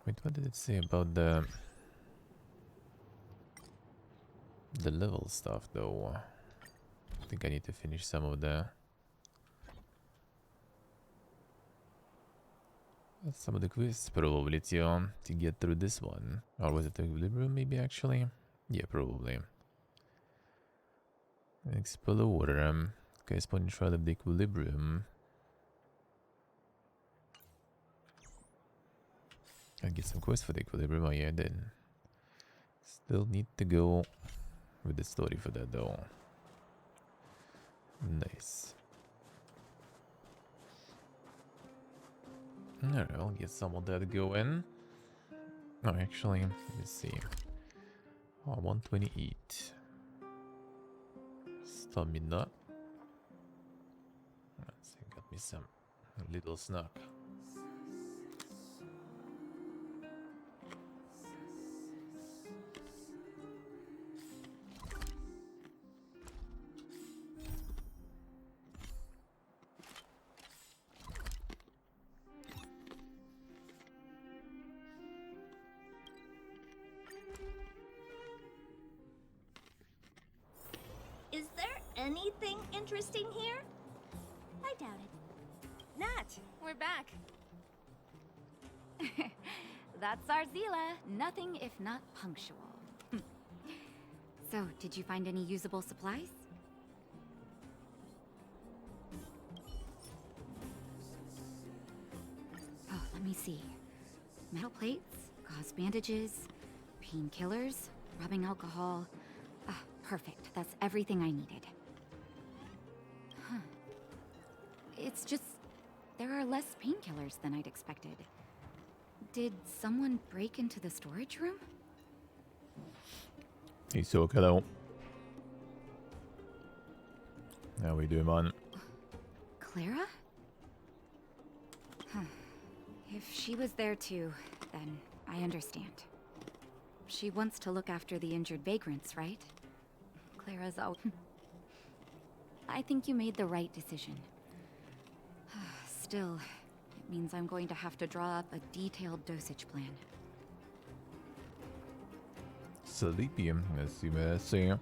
Wait, what did it say about the level stuff though? I think I need to finish some of the quests probably to get through this one. Or was it Equilibrium maybe actually? Yeah, probably. Explore. Okay, spawn trial of the Equilibrium. I'll get some quests for the Equilibrium. Oh yeah, then. Still need to go with the story for that though. Nice. Alright, I'll get some of that going. Oh, actually, let me see. Oh, 128. Stamina. Let's see, got me some little snack. Is there anything interesting here? I doubt it. Nat, we're back. That's Arzila. Nothing if not punctual. So, did you find any usable supplies? Oh, let me see. Metal plates, gauze bandages, painkillers, rubbing alcohol. Ah, perfect. That's everything I needed. Huh. It's just... there are less painkillers than I'd expected. Did someone break into the storage room? Hey, so hello. How we doing, man? Clara? Huh. If she was there too, then I understand. She wants to look after the injured vagrants, right? Clara's out. I think you made the right decision. Still, it means I'm going to have to draw up a detailed dosage plan. Sleepy, as you may say.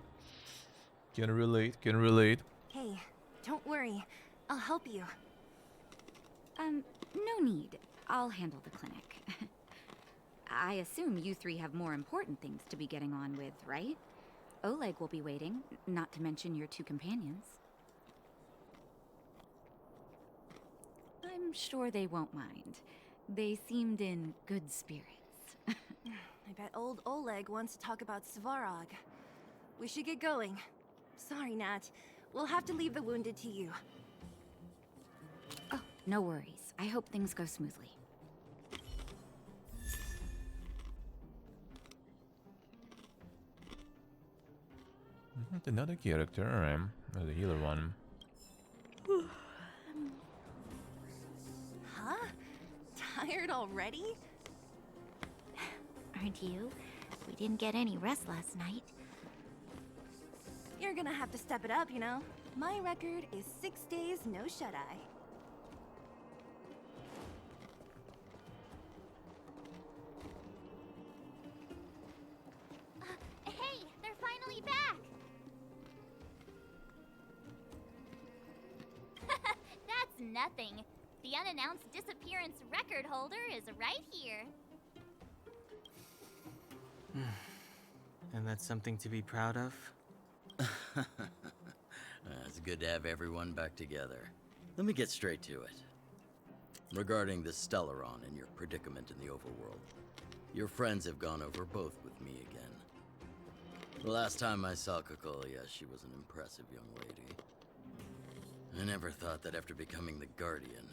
Can relate, can relate. Hey, don't worry. I'll help you. No need. I'll handle the clinic. I assume you three have more important things to be getting on with, right? Oleg will be waiting, not to mention your two companions. I'm sure they won't mind. They seemed in good spirits. I bet old Oleg wants to talk about Svarog. We should get going. Sorry, Nat. We'll have to leave the wounded to you. Oh, no worries. I hope things go smoothly. Another character, the healer one. Huh? Tired already? Aren't you? We didn't get any rest last night. You're gonna have to step it up, you know? My record is 6 days, no shut-eye. Hey, they're finally back! That's nothing. The unannounced disappearance record holder is right here. And that's something to be proud of? It's good to have everyone back together. Let me get straight to it. Regarding the Stellaron and your predicament in the overworld, your friends have gone over both with me again. The last time I saw Kokolia, she was an impressive young lady. I never thought that after becoming the Guardian.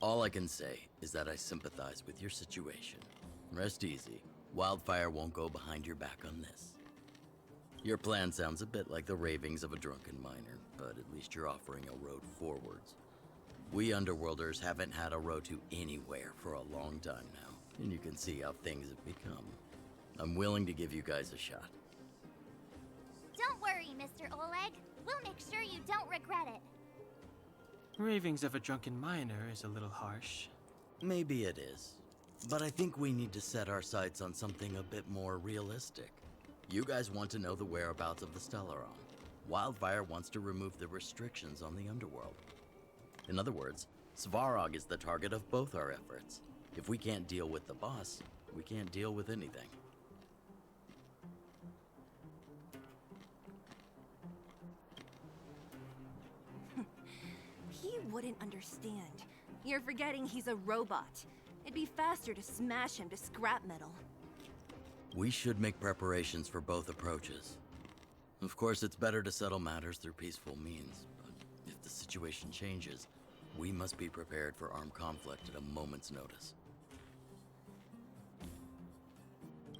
All I can say is that I sympathize with your situation. Rest easy. Wildfire won't go behind your back on this. Your plan sounds a bit like the ravings of a drunken miner, but at least you're offering a road forwards. We Underworlders haven't had a road to anywhere for a long time now, and you can see how things have become. I'm willing to give you guys a shot. Don't worry, Mr. Oleg. We'll make sure you don't regret it. Ravings of a drunken miner is a little harsh. Maybe it is. But I think we need to set our sights on something a bit more realistic. You guys want to know the whereabouts of the Stellaron. Wildfire wants to remove the restrictions on the underworld. In other words, Svarog is the target of both our efforts. If we can't deal with the boss, we can't deal with anything. He wouldn't understand. You're forgetting he's a robot. It'd be faster to smash him to scrap metal. We should make preparations for both approaches. Of course, it's better to settle matters through peaceful means, but if the situation changes, we must be prepared for armed conflict at a moment's notice.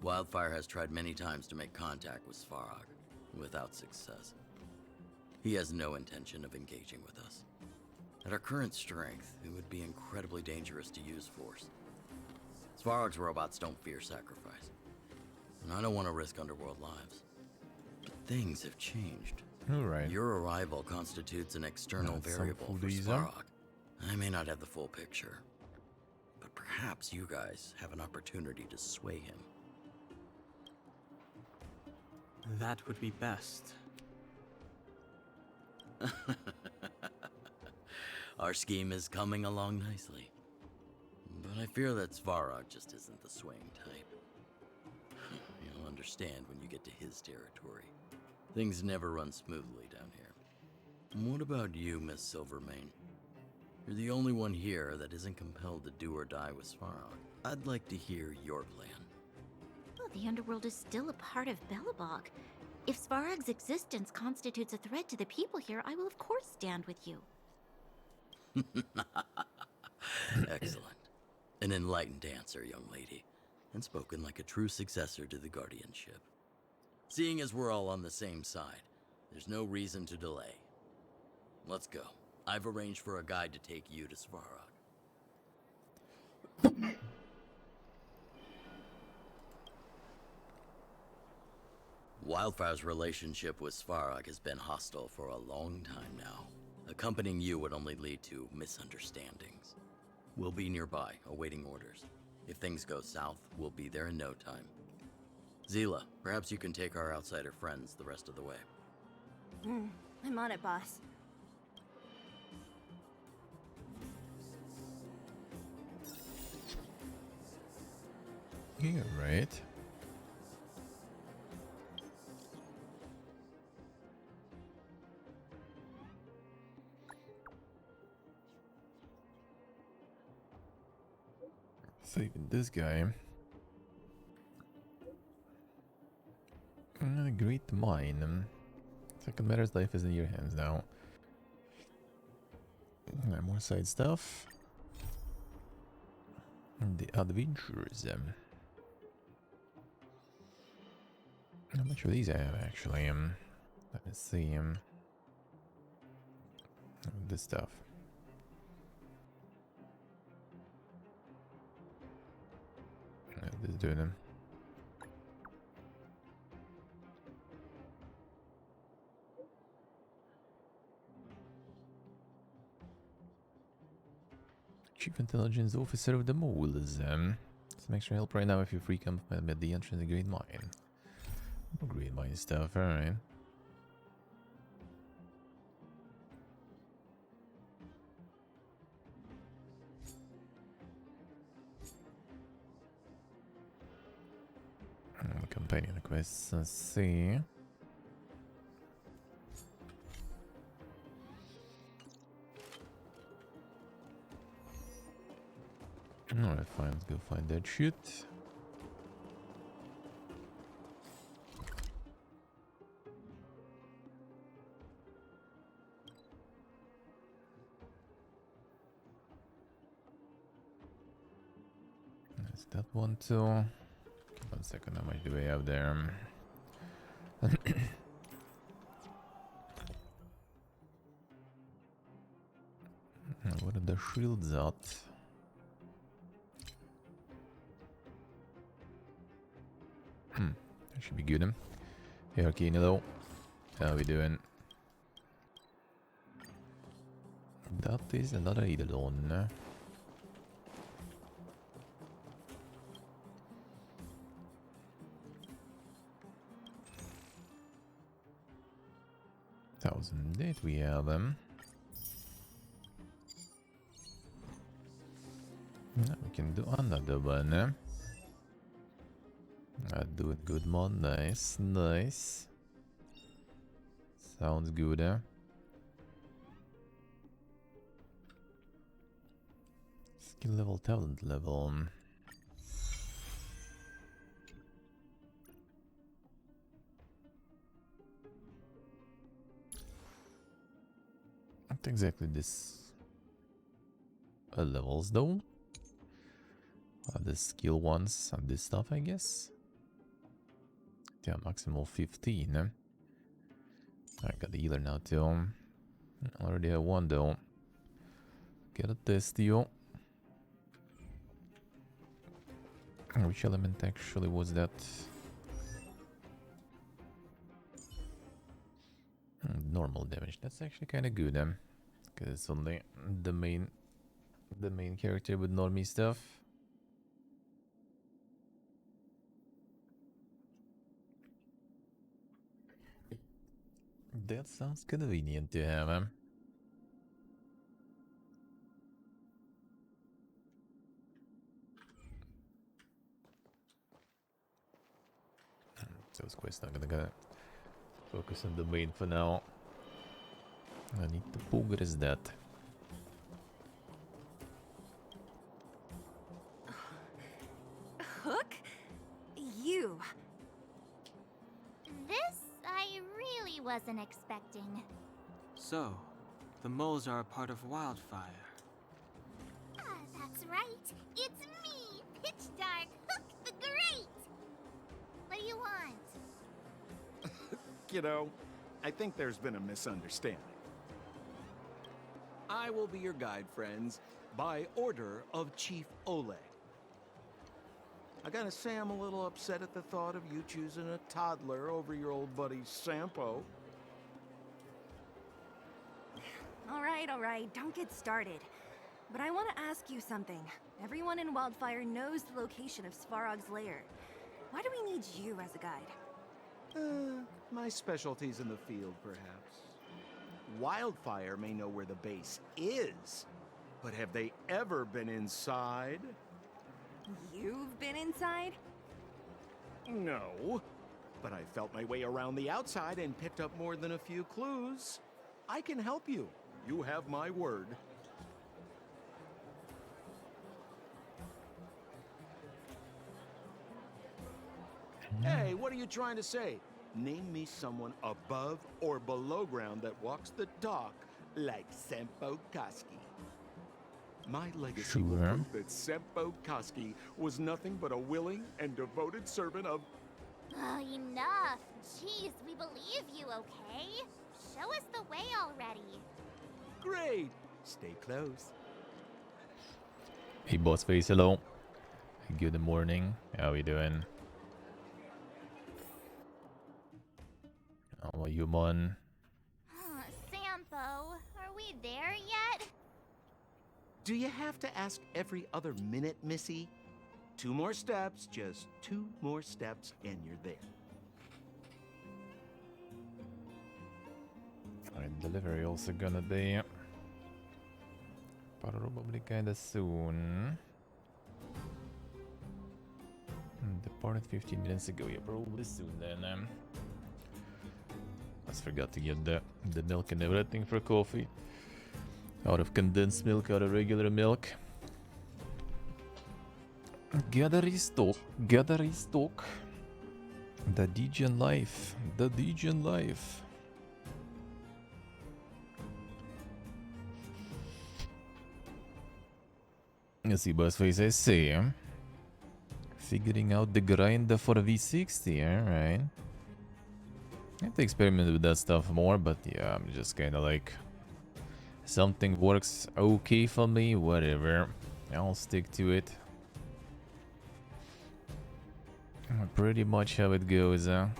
Wildfire has tried many times to make contact with Svarog, without success. He has no intention of engaging with us. At our current strength, it would be incredibly dangerous to use force. Svarog's robots don't fear sacrifice, and I don't want to risk underworld lives. But things have changed. Alright. Your arrival constitutes an external That's some variable for foodies, Svarog. I may not have the full picture, but perhaps you guys have an opportunity to sway him. That would be best. Our scheme is coming along nicely. But I fear that Svarog just isn't the swaying type. You'll understand when you get to his territory. Things never run smoothly down here. And what about you, Miss Silvermane? You're the only one here that isn't compelled to do or die with Svarog. I'd like to hear your plan. Well, the underworld is still a part of Belobog. If Svarog's existence constitutes a threat to the people here, I will of course stand with you. Excellent. An enlightened answer, young lady, and spoken like a true successor to the guardianship. Seeing as we're all on the same side, there's no reason to delay. Let's go. I've arranged for a guide to take you to Svarog. Wildfire's relationship with Svarog has been hostile for a long time now. Accompanying you would only lead to misunderstandings. We'll be nearby, awaiting orders. If things go south, we'll be there in no time. Zila, perhaps you can take our outsider friends the rest of the way. I'm on it, boss. Yeah, right. So even this guy. A great mine. Second matter's life is in your hands now. More side stuff. The adventures. How much of these I have actually? Let me see. This stuff. This dude. Chief Intelligence Officer of the Moles. Some extra help right now if you free camp at the entrance of the Great Mine. Great Mine stuff, alright. Companion quests, let's see. Alright, fine, let's go find that shit. That's that one too. 1 second, how much do we have there? What are the shields at? That should be good. Hey, Arcane, hello. How we doing? That is another Eidolon. 1000 did we have them? Now we can do another one. Do it good, mod. Nice, nice. Sounds good, Skill level, talent level. Not exactly this levels though. The skill ones and this stuff, I guess. Yeah, maximal 15. I got the healer now too. Already have one though. Get a test you. Which element actually was that? Normal damage. That's actually kind of good, because it's only the main character with normie stuff. That sounds convenient to have, So it's quest not gonna focus on the main for now. I need to progress that. Hook? You. This I really wasn't expecting. So, the moles are a part of Wildfire. Ah, that's right. It's me, Pitch Dark Hook the Great. What do you want? Kiddo, I think there's been a misunderstanding. I will be your guide, friends, by order of Chief Oleg. I gotta say I'm a little upset at the thought of you choosing a toddler over your old buddy Sampo. All right, don't get started. But I want to ask you something. Everyone in Wildfire knows the location of Svarog's lair. Why do we need you as a guide? My specialty's in the field, perhaps. Wildfire may know where the base is, but have they ever been inside? You've been inside? No, but I felt my way around the outside and picked up more than a few clues. I can help you. You have my word. Hey, what are you trying to say? Name me someone above or below ground that walks the dock like Sempo Koski. My legacy will Sure. prove that Sempo Koski was nothing but a willing and devoted servant of... Oh, enough. Jeez, we believe you, okay? Show us the way already. Great! Stay close. Hey boss face, hello. Good morning. How we doing? How are you, man? Sampo, are we there yet? Do you have to ask every other minute, Missy? 2 more steps, just 2 more steps, and you're there. Alright, delivery also gonna be probably kinda soon. Departed 15 minutes ago, yeah, probably soon then. Just forgot to get the milk and everything for coffee. Out of condensed milk, out of regular milk. Gotta restock, gotta restock. The Degen life, the Degen life. Let's see, boss face, I see. Figuring out the grind for V60, alright. I have to experiment with that stuff more, but yeah, I'm just kinda like... Something works okay for me, whatever. I'll stick to it. Pretty much how it goes, This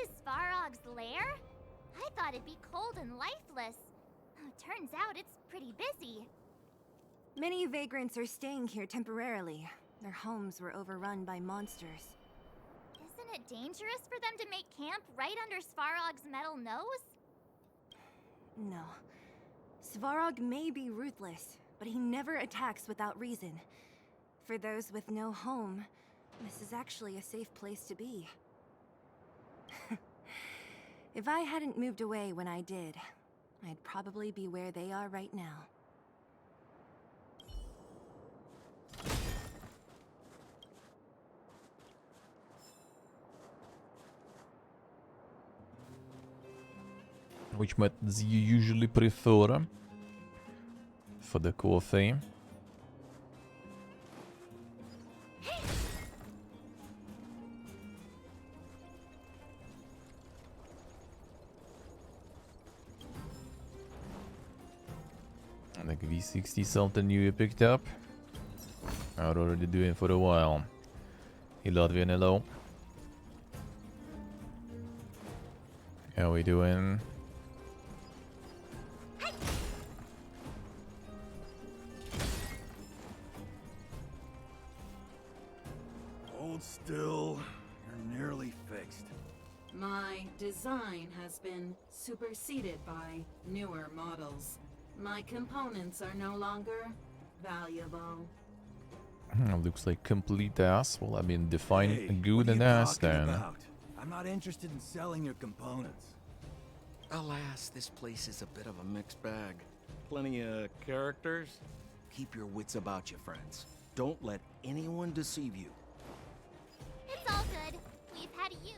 is Svarog's lair? I thought it'd be cold and lifeless. Turns out it's pretty busy. Many vagrants are staying here temporarily. Their homes were overrun by monsters. Isn't Isn't it dangerous for them to make camp right under Svarog's metal nose? No. Svarog may be ruthless, but he never attacks without reason. For those with no home, this is actually a safe place to be. If I hadn't moved away when I did, I'd probably be where they are right now. Which methods you usually prefer for the coffee? Like V60 something new you picked up? I'd already doing for a while. Hey Latvian, hello. How we doing? Hold still. You're nearly fixed. My design has been superseded by newer models. My components are no longer valuable. Looks like complete ass. Well, I mean, define Hey, good what are and you ass talking then. about? I'm not interested in selling your components. Alas, this place is a bit of a mixed bag. Plenty of characters. Keep your wits about you, friends. Don't let anyone deceive you. It's all good. We've had you.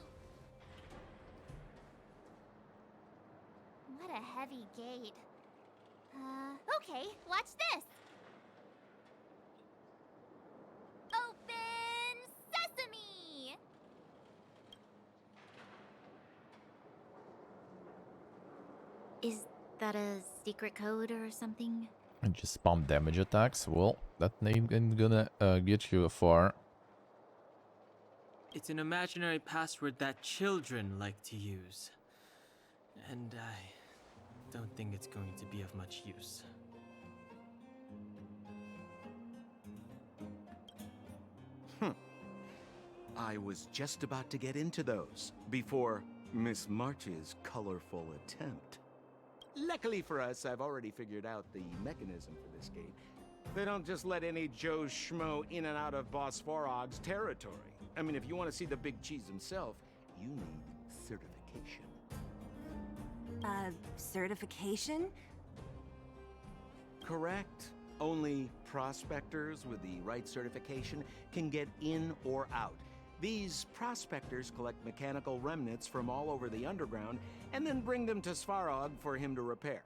What a heavy gate. Okay, watch this. Open sesame! Is that a secret code or something? And just spam damage attacks. Well, that name ain't gonna get you far. It's an imaginary password that children like to use. And I don't think it's going to be of much use. I was just about to get into those before Miss March's colorful attempt. Luckily for us, I've already figured out the mechanism for this gate. They don't just let any Joe Schmo in and out of Boss Farog's territory. I mean, if you want to see the big cheese himself, you need certification. Certification? Correct. Only prospectors with the right certification can get in or out. These prospectors collect mechanical remnants from all over the underground and then bring them to Svarog for him to repair.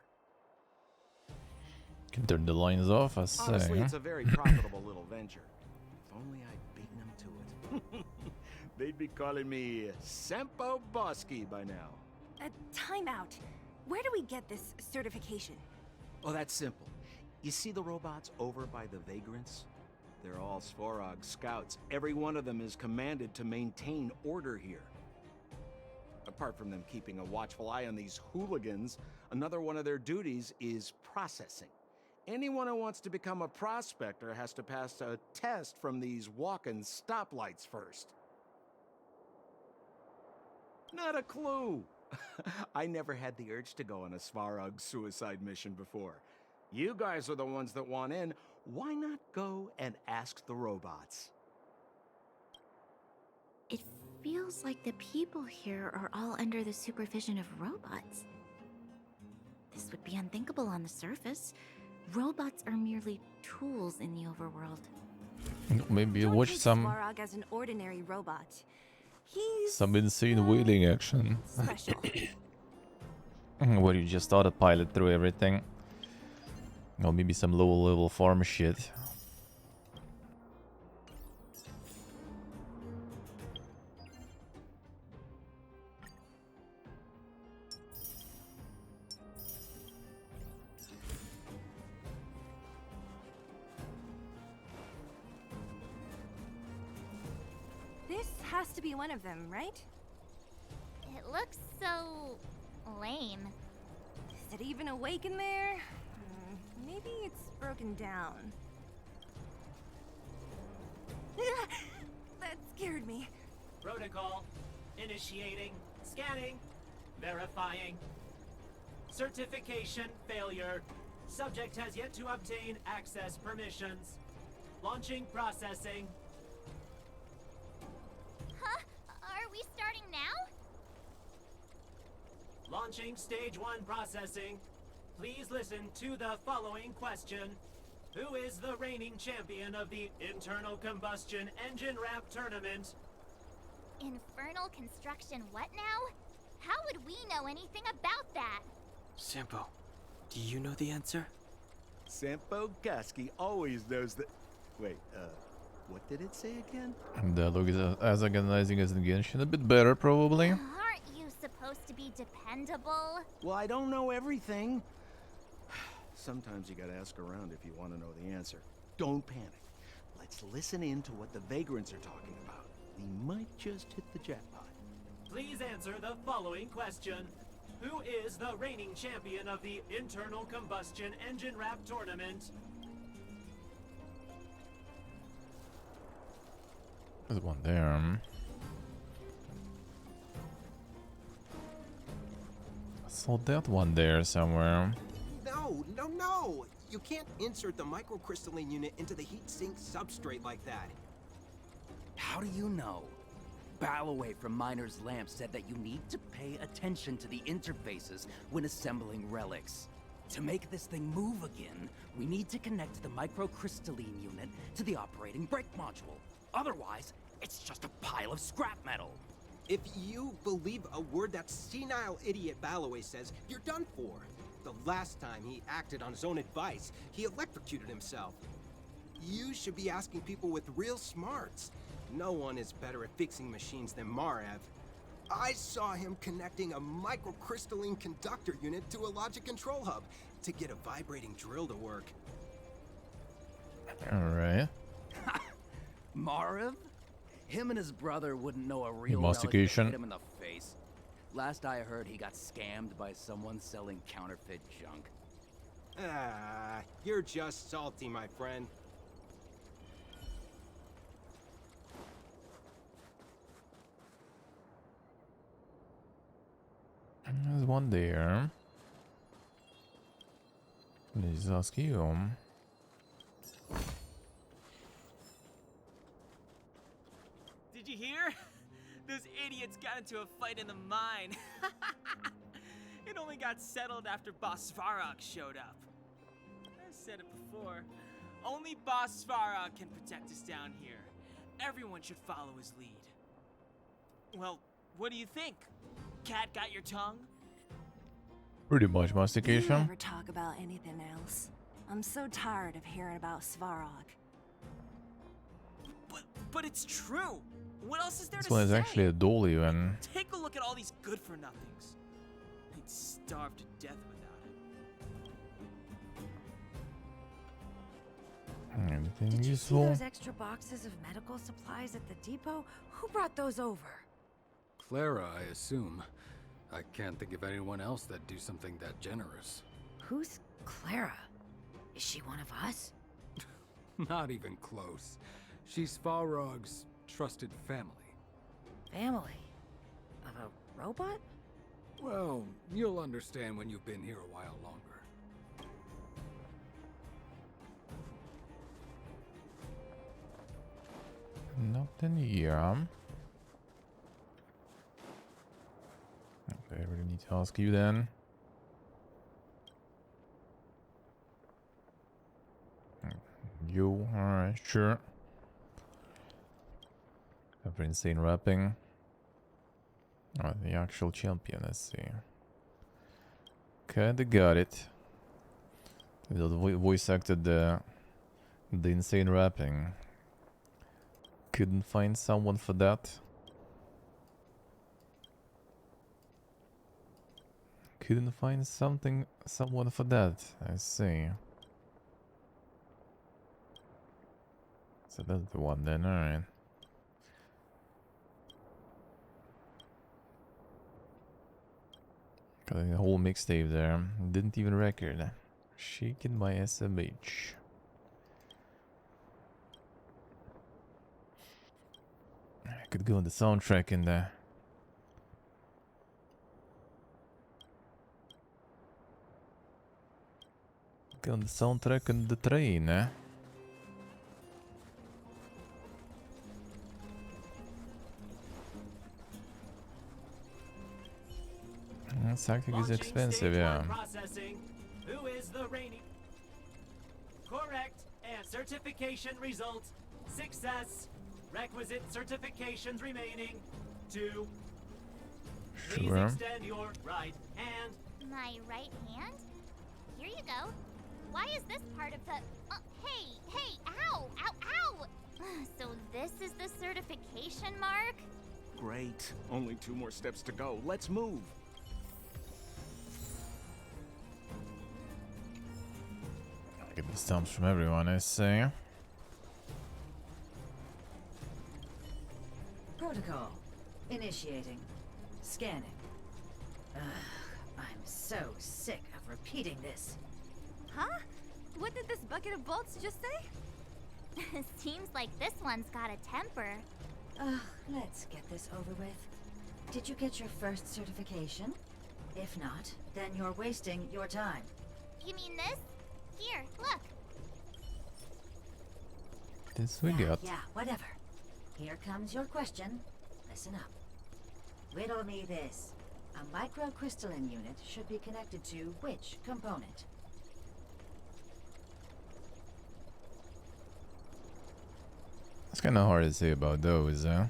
Can turn the lines off, I say. Honestly, it's a very profitable little venture. If only I'd beaten them to it. They'd be calling me Sempo Bosky by now. Time out. Where do we get this certification? Oh, that's simple. You see the robots over by the Vagrants? They're all Svarog scouts. Every one of them is commanded to maintain order here. Apart from them keeping a watchful eye on these hooligans, another one of their duties is processing. Anyone who wants to become a prospector has to pass a test from these walk-in stoplights first. Not a clue. I never had the urge to go on a Svarog suicide mission before. You guys are the ones that want in. Why not go and ask the robots? It feels like the people here are all under the supervision of robots. This would be unthinkable on the surface. Robots are merely tools in the overworld. Maybe Don't watch take some Svarog as an ordinary robot. He's insane wheeling action. special. Where you just autopilot through everything. Or maybe some low level farm shit. This has to be one of them, right? It looks so lame. Is it even awake in there? Maybe it's broken down. That scared me. Protocol. Initiating. Scanning. Verifying. Certification failure. Subject has yet to obtain access permissions. Launching processing. Huh? Are we starting now? Launching stage 1 processing. Please listen to the following question. Who is the reigning champion of the Internal Combustion Engine Wrap Tournament? Infernal construction what now? How would we know anything about that? Sampo, do you know the answer? Sampo Koski always knows that. Wait, what did it say again? Dialogue is as agonizing as in Genshin. A bit better, probably. Aren't you supposed to be dependable? Well, I don't know everything. Sometimes you gotta ask around if you want to know the answer. Don't panic. Let's listen in to what the vagrants are talking about. We might just hit the jackpot. Please answer the following question. Who is the reigning champion of the Internal Combustion Engine Wrap Tournament? There's one there. I saw that one there somewhere. No! You can't insert the microcrystalline unit into the heat sink substrate like that. How do you know? Balloway from Miner's Lamp said that you need to pay attention to the interfaces when assembling relics. To make this thing move again, we need to connect the microcrystalline unit to the operating brake module. Otherwise, it's just a pile of scrap metal. If you believe a word that senile idiot Balloway says, you're done for. The last time he acted on his own advice, he electrocuted himself. You should be asking people with real smarts. No one is better at fixing machines than Marev. I saw him connecting a microcrystalline conductor unit to a logic control hub to get a vibrating drill to work. Alright. Marev? Him and his brother wouldn't know a real Mastication. relic that hit him in the face. Last I heard, he got scammed by someone selling counterfeit junk. Ah, you're just salty, my friend. There's one there. Let's ask you. Did you hear? Those idiots got into a fight in the mine. It only got settled after Boss Svarog showed up. I've said it before. Only Boss Svarog can protect us down here. Everyone should follow his lead. Well, what do you think? Cat got your tongue? Pretty much We mastication. never talk about anything else. I'm so tired of hearing about Svarog. But it's true. What else is there This to one is say? actually a doll even. Take a look at all these good-for-nothings. They'd starve to death without it. Anything Did you see useful? those extra boxes of medical supplies at the depot? Who brought those over? Clara, I assume. I can't think of anyone else that'd do something that generous. Who's Clara? Is she one of us? Not even close. She's Farog's trusted family. Family? Of a robot? Well, you'll understand when you've been here a while longer. Nothing here. Okay, I really need to ask you then. You, alright, sure. Have insane rapping. Oh, the actual champion, let's see. Kinda got it. The voice acted the insane rapping. Couldn't find someone for that. Couldn't find someone for that, I see. So that's the one then, alright. Got a whole mixtape there. Didn't even record. Shaken by SMH. Could go on the soundtrack in there. Go on the soundtrack in the train, eh? Tactic is expensive, yeah. Processing. Who is the reigning? Correct. And certification results. Success. Requisite certifications remaining. 2. Please Sure. extend your right hand. My right hand? Here you go. Why is this part of the... hey, ow, ow, ow! So this is the certification mark? Great. Only 2 more steps to go. Let's move. Get the stumps from everyone, I say. Protocol. Initiating. Scanning. Ugh, I'm so sick of repeating this. Huh? What did this bucket of bolts just say? Seems like this one's got a temper. Ugh, let's get this over with. Did you get your first certification? If not, then you're wasting your time. You mean this? Here, look. This we got. Yeah, whatever. Here comes your question. Listen up. Riddle me this. A microcrystalline unit should be connected to which component? It's kind of hard to say about those, huh?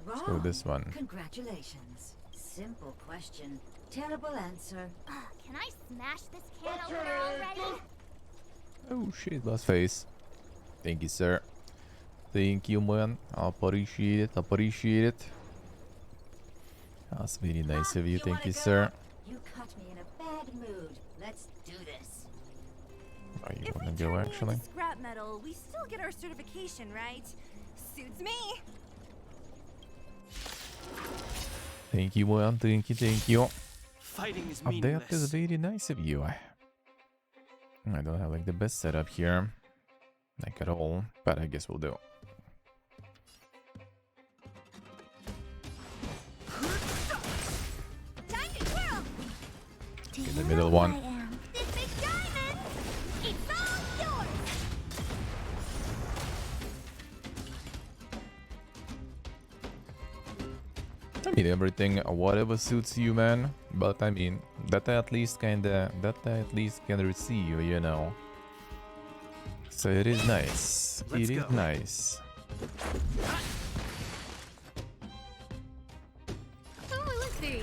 Let's go with this one. Congratulations. Simple question. Terrible answer. Can I smash this can opener already? Oh shit, last face. Thank you, sir. Thank you, man. I appreciate it. Appreciate it. That's very nice of you. Thank you, sir. You caught me in a bad mood. Let's do this. Are you gonna go actually? Scrap metal, we still get our certification, right? Suits me. Thank you, man. Thank you, thank you. Fighting is That meaningless. is very nice of you. I don't have like the best setup here, like at all, but I guess we'll do. Time to twirl! Okay, the middle one. This big diamond! It's all yours! I mean everything, whatever suits you, man. But I mean that I at least can receive, you know. So it is nice. Let's It is go. nice. Oh, let's see.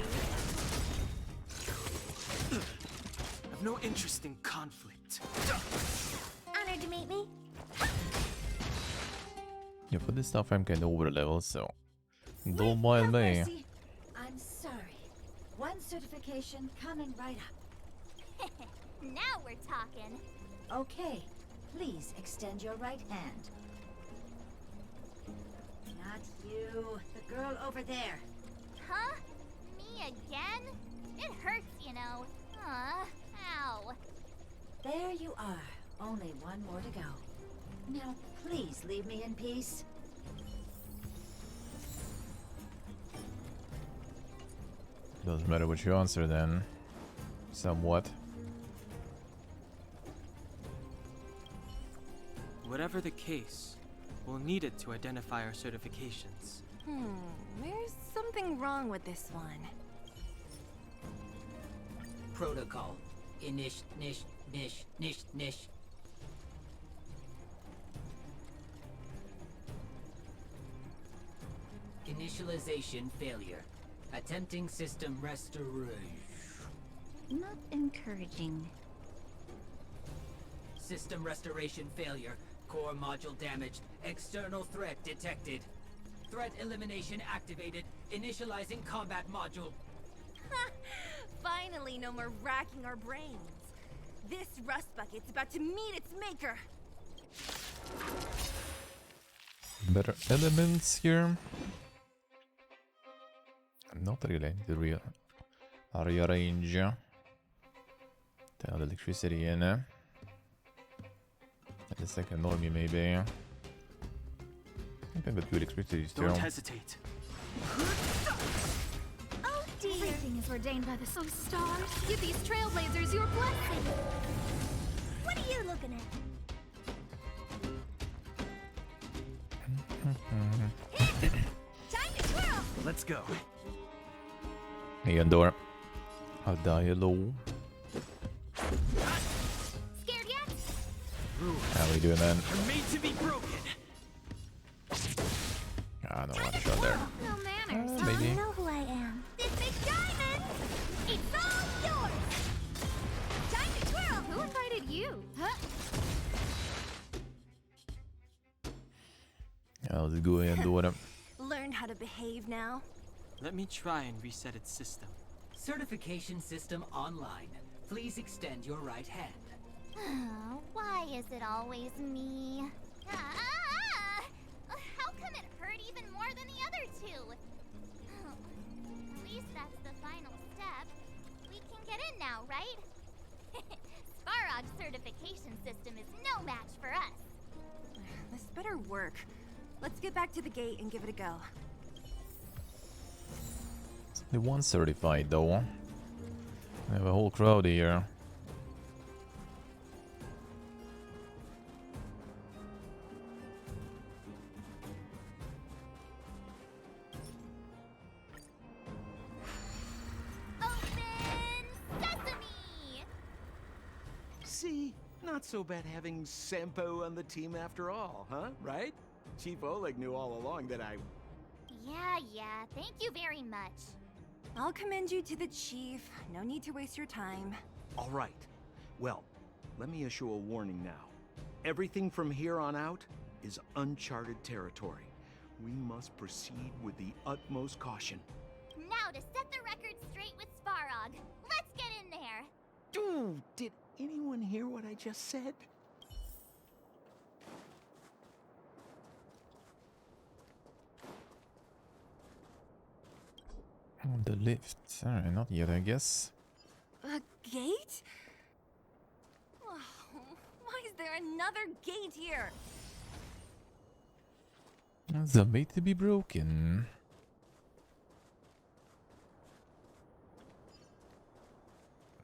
I've no interest in conflict. Honored to meet me. Yeah, for this stuff I'm kinda over level, so don't mind No me. mercy. I'm sorry. One certification coming right up. Now we're talking. Okay, please extend your right hand. Not you, the girl over there. Huh? Me again? It hurts, you know. Ow. There you are. Only one more to go. Now, please leave me in peace. Doesn't matter what you answer then. Somewhat. Whatever the case, we'll need it to identify our certifications. There's something wrong with this one. Protocol. Nish. Initialization failure. Attempting system restoration. Not encouraging. System restoration failure. Core module damaged. External threat detected. Threat elimination activated. Initializing combat module. Finally, no more racking our brains. This rust bucket's about to meet its maker. Better elements here. Not really, the real rearrange. The electricity in. And the second normie maybe. I can get good electricity still. Don't hesitate. Oh dear! Everything is ordained by the stars. Give these trailblazers your blessing. What are you looking at? Time to twirl! Let's go. Igen, door. A dialogue. Scared yet? How we doing, man? You're made to be broken. Ah, no one shot there. No manners. Maybe. You know who I am. This big diamond! It's all yours! Time to twirl! Who invited you? Huh? Let's go in and do it. Learn how to behave now. Let me try and reset its system. Certification system online. Please extend your right hand. Why is it always me? How come it hurt even more than the other two? At least that's the final step. We can get in now, right? Sparog's certification system is no match for us. This better work. Let's get back to the gate and give it a go. The one certified though. We have a whole crowd here. See, not so bad having Sampo on the team after all, huh? Right? Chief Oleg knew all along that I... Yeah, thank you very much. I'll commend you to the chief. No need to waste your time. All right. Well, let me issue a warning now. Everything from here on out is uncharted territory. We must proceed with the utmost caution. Now to set the record straight with Sparog. Let's get in there. Dude, did anyone hear what I just said? The lift. Alright, not yet, I guess. A gate? Oh, why is there another gate here? It's a made to be broken.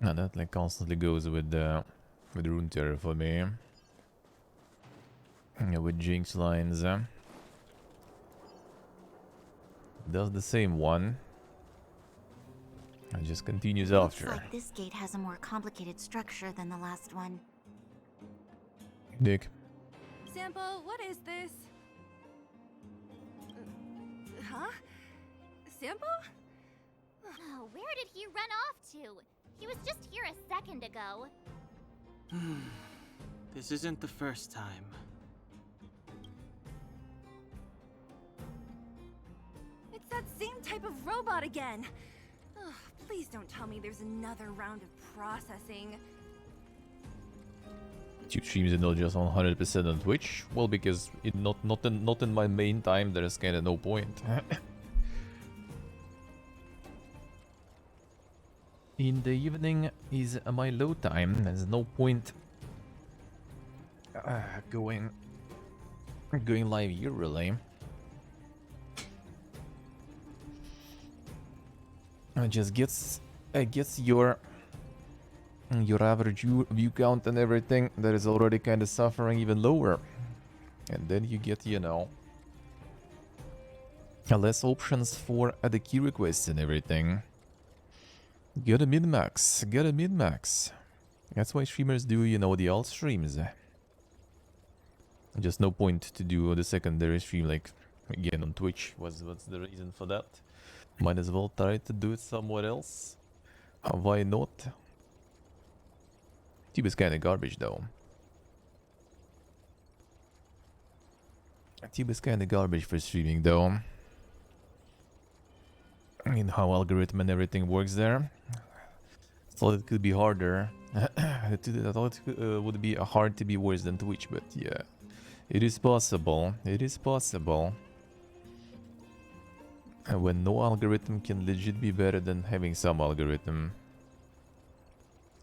And that like constantly goes with Rune Terror for me. Yeah, with Jinx lines. Does the same one. And just continues after. Looks like this gate has a more complicated structure than the last one. Dick. Sampo, what is this? Huh? Sampo? Oh, where did he run off to? He was just here a second ago. This isn't the first time. It's that same type of robot again. Ugh, please don't tell me there's another round of processing. Two streams and not just 100% on Twitch? Well, because it not in my main time, there's kind of no point. In the evening is my low time. There's no point going live here, really. It just gets your average view count and everything that is already kind of suffering even lower, and then you get, you know, less options for the key requests and everything. Get a min-max, get a min-max. That's why streamers do, you know, the alt streams. Just no point to do the secondary stream like again on Twitch. What's the reason for that? Might as well try to do it somewhere else. Why not? Tube is kinda garbage though. Tube is kinda garbage for streaming though. I mean, how algorithm and everything works there. Thought it could be harder. I thought it would be hard to be worse than Twitch, but yeah. It is possible. It is possible. And when no algorithm can legit be better than having some algorithm.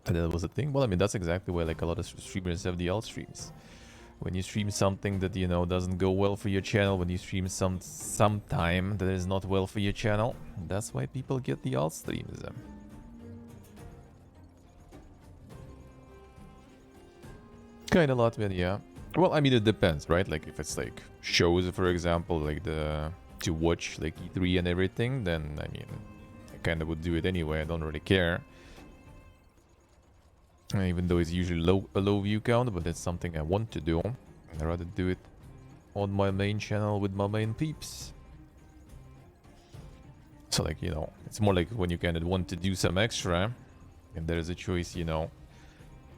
And that was a thing. Well, I mean, that's exactly why like a lot of streamers have the alt streams. when you stream something that, you know, doesn't go well for your channel, when you stream sometime that is not well for your channel, that's why people get the alt streams. Kind of lot, man, yeah. Well, I mean, it depends, right? Like, if it's like shows, for example, like to watch like E3 and everything, then I mean, I kind of would do it anyway. I don't really care. Even though it's usually a low view count, but it's something I want to do. I'd rather do it on my main channel with my main peeps. So like, you know, it's more like when you kind of want to do some extra, and there's a choice, you know,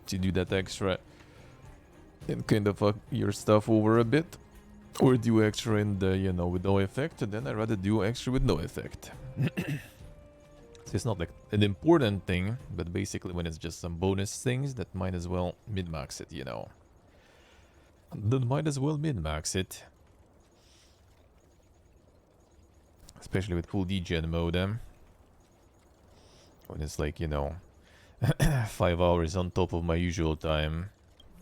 to do that extra and kind of fuck your stuff over a bit, or do extra in the, you know, with no effect, and then I'd rather do extra with no effect. So it's not like an important thing, but basically when it's just some bonus things, that might as well min-max it, you know. Then might as well min-max it. Especially with full degen mode, when it's like, you know, 5 hours on top of my usual time.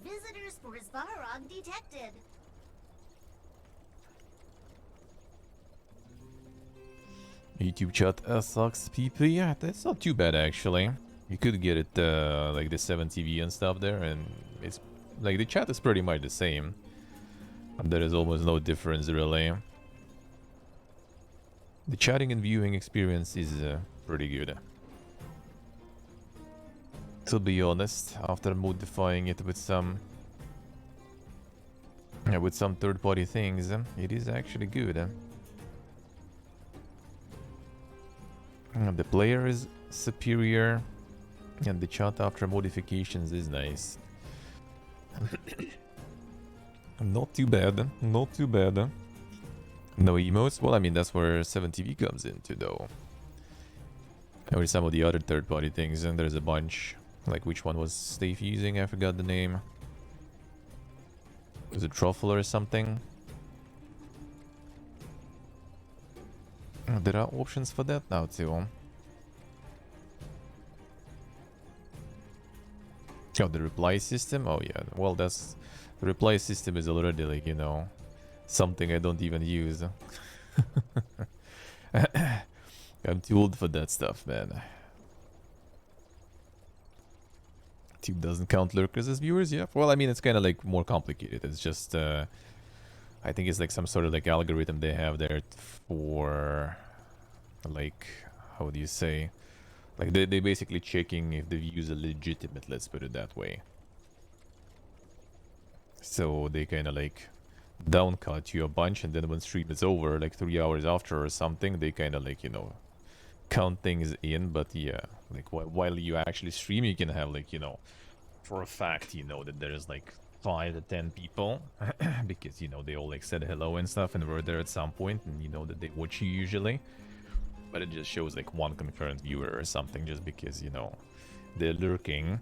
Visitors for Svarog detected. YouTube chat sucks PP. Yeah, that's not too bad actually. You could get it like the 7TV and stuff there, and it's like the chat is pretty much the same. There is almost no difference really. The chatting and viewing experience is pretty good. To be honest, after modifying it with some third-party things, it is actually good. The player is superior, and the chat after modifications is nice. Not too bad, not too bad. No emotes? Well, I mean, that's where 7TV comes into, though. Or some of the other third-party things, and there's a bunch. Like, which one was Steve using? I forgot the name. Was it Truffle or something? There are options for that now, too. Oh, the reply system? Oh, yeah. Well, that's... The reply system is already, like, you know... something I don't even use. I'm too old for that stuff, man. Tube doesn't count lurkers as viewers, yeah. Well, I mean, it's kind of like more complicated. It's just, I think it's like some sort of like algorithm they have there for, like, how do you say? Like they basically checking if the views are legitimate, let's put it that way. So they kind of like downcut you a bunch, and then when stream is over, like 3 hours after or something, they kind of like, you know, count things in. But yeah, like while you actually stream, you can have like, you know, for a fact, you know, that there's like 5 to 10 people because, you know, they all like said hello and stuff and were there at some point, and you know that they watch you usually. But it just shows like one concurrent viewer or something just because, you know, they're lurking.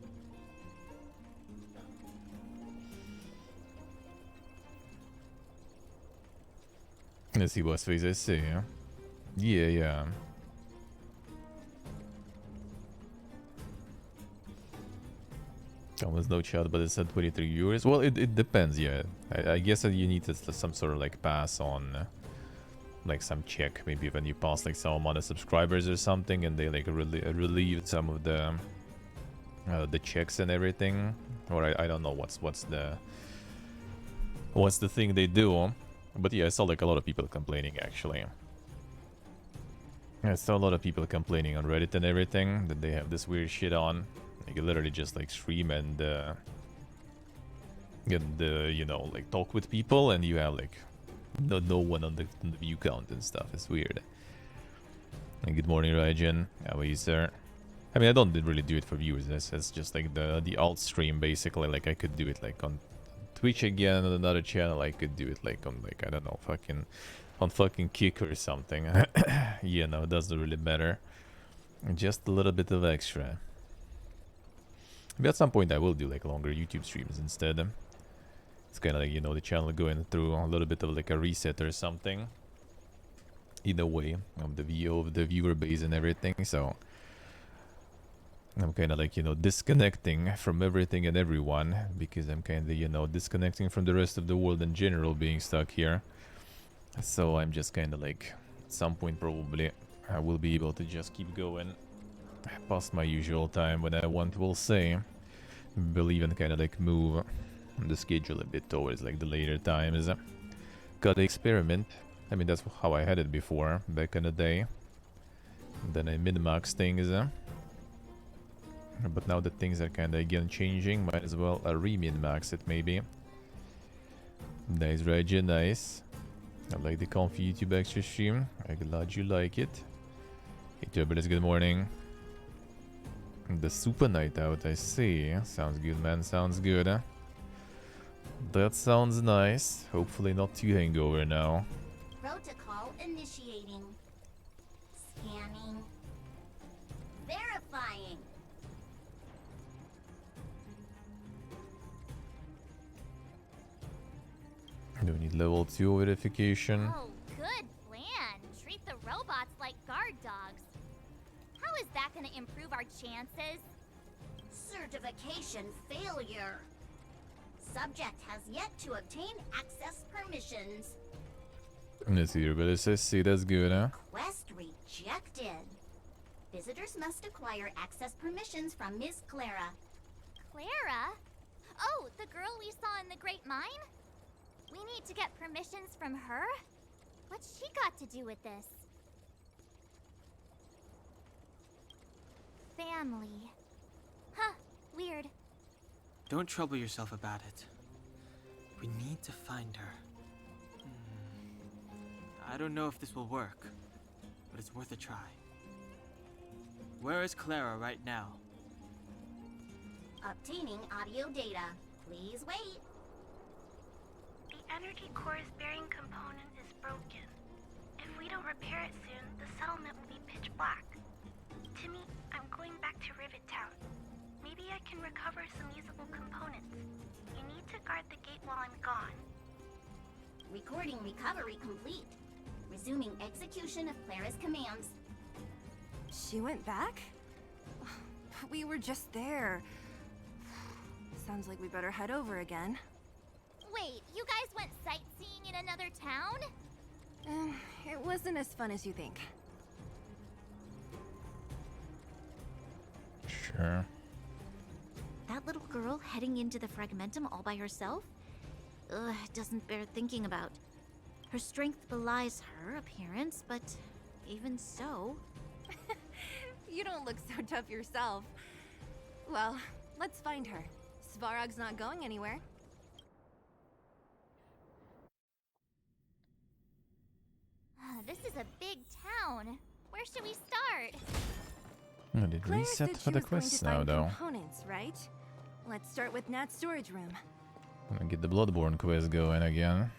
Let's see what face I see. Yeah. Almost no chat, but it said 23 viewers. Well, it depends, yeah. I guess that you need some sort of like pass on, like some check, maybe when you pass like some amount of subscribers or something, and they like relieve some of the checks and everything. Or I don't know what's the thing they do. But yeah, I saw like a lot of people complaining actually. I saw a lot of people complaining on Reddit and everything that they have this weird shit on. You can literally just like stream and you know, like talk with people, and you have like no one on the view count and stuff. It's weird. And good morning, Raijin. How are you, sir? I mean, I don't really do it for viewers. It's just like the alt stream basically. Like I could do it like on Twitch again on another channel. I could do it like on like, I don't know, fucking Kick or something. Yeah, no, it doesn't really matter. Just a little bit of extra. Maybe at some point I will do like longer YouTube streams instead. It's kind of like, you know, the channel going through a little bit of like a reset or something. Either way, of the viewer base and everything. So I'm kind of like, you know, disconnecting from everything and everyone because I'm kind of, you know, disconnecting from the rest of the world in general being stuck here. So I'm just kind of like, at some point probably, I will be able to just keep going past my usual time when I want, we'll say. We'll even kind of like move the schedule a bit towards like the later times. Gotta experiment. I mean, that's how I had it before, back in the day. Then I min-max things. But now that things are kind of again changing, might as well re-min-max it maybe. Nice, Reggie, nice. I like the comfy YouTube extra stream. I'm glad you like it. Hey Turbulence, good morning. The super night out, I see. Sounds good, man, sounds good. That sounds nice. Hopefully not too hangover now. Protocol initiating. Scanning. Verifying. Do we need level 2 verification? Oh, good plan. Treat the robots like guard dogs. How is that going to improve our chances? Certification failure. Subject has yet to obtain access permissions. Let's see, but see, that's good, huh? Quest rejected. Visitors must acquire access permissions from Miss Clara. Clara? Oh, the girl we saw in the Great Mine? We need to get permissions from her? What's she got to do with this? Family. Huh, weird. Don't trouble yourself about it. We need to find her. I don't know if this will work, but it's worth a try. Where is Clara right now? Obtaining audio data. Please wait. The energy core's bearing component is broken. If we don't repair it soon, the settlement will be pitch black. Timmy, I'm going back to Rivet Town. Maybe I can recover some usable components. You need to guard the gate while I'm gone. Recording recovery complete. Resuming execution of Clara's commands. She went back? We were just there. Sounds like we better head over again. Wait, you guys went sightseeing in another town? It wasn't as fun as you think. Sure. That little girl heading into the Fragmentum all by herself? Ugh, it doesn't bear thinking about. Her strength belies her appearance, but even so... You don't look so tough yourself. Well, let's find her. Svarog's not going anywhere. This is a big town. Where should we start? I did Claire reset said for she the was going to quest now, find though. components, right? Let's start with Nat's storage room. I'm gonna get the Bloodborne quest going again.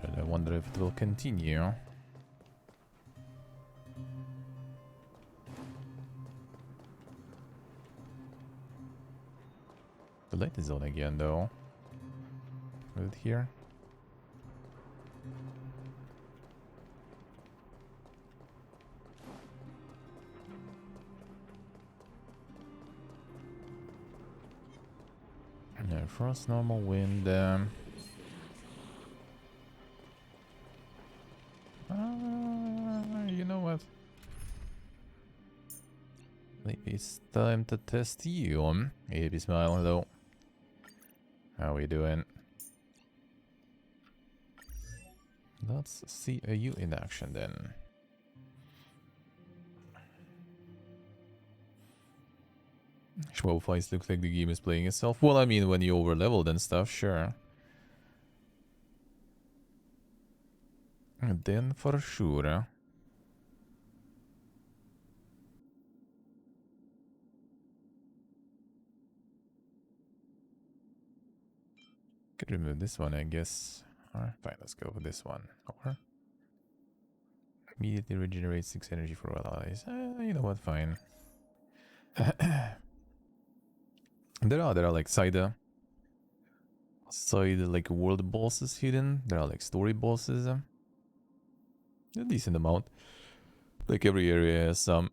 And I wonder if it will continue. The light is on again, though. Is it here? No, frost, normal wind. You know what? Maybe it's time to test you. Maybe smile, hello. How we doing? Let's see you in action then. Schwab fights look like the game is playing itself. Well, I mean, when you over-leveled and stuff, sure. And then for sure. Could remove this one, I guess. Alright, fine, let's go with this one. Or immediately regenerate 6 energy for all allies. You know what, fine. There are like side like world bosses hidden. There are like story bosses. A decent amount. Like every area has some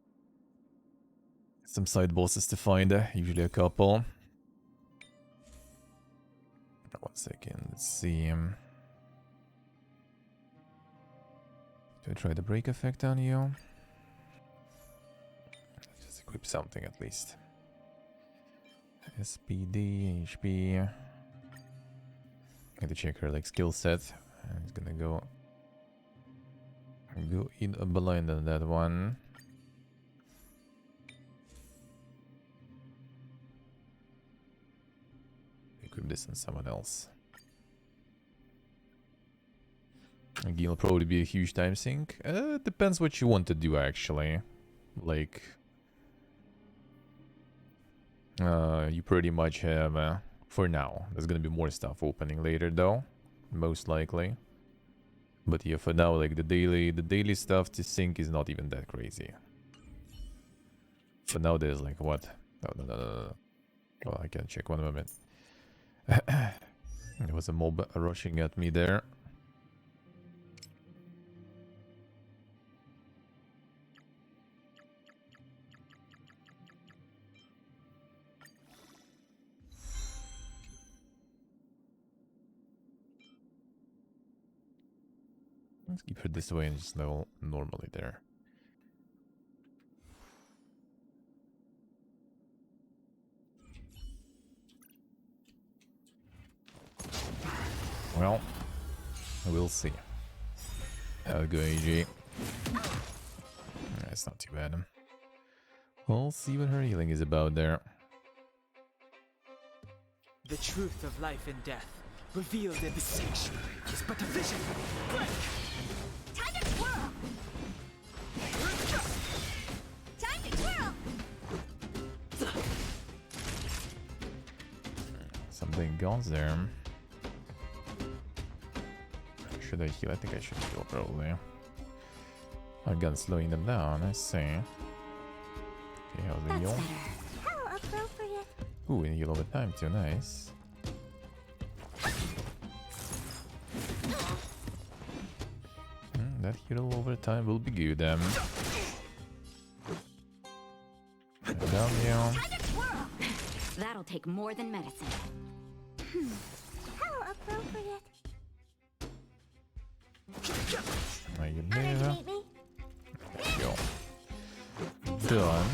side bosses to find, usually a couple. 1 second, let's see. Do I try the break effect on you? Just equip something at least. SPD, HP. Had to check her like skill set. And it's gonna go in a blind on that one. Equip this on someone else. Again, will probably be a huge time sink. Depends what you want to do actually. Like, you pretty much have for now. There's gonna be more stuff opening later though, most likely. But yeah, for now, like the daily stuff to sync is not even that crazy. For now, there's like what? No. Well, I can check 1 moment. There was a mob rushing at me there. Let's keep her this way and just level normally there. Well, we'll see. Have a good AG. That's not too bad. We'll see what her healing is about there. The truth of life and death, revealed in the sanctuary, is but a vision. Quick! Time to twirl! Time to twirl! Something goes there. Should I heal? I think I should heal probably. My gun's slowing them down, I see. Okay, how's the heal? How appropriate. Ooh, and heal over time too, nice. That heal over time will be good. Down here. That'll take more than medicine. How appropriate. Are you there? There you go. Done.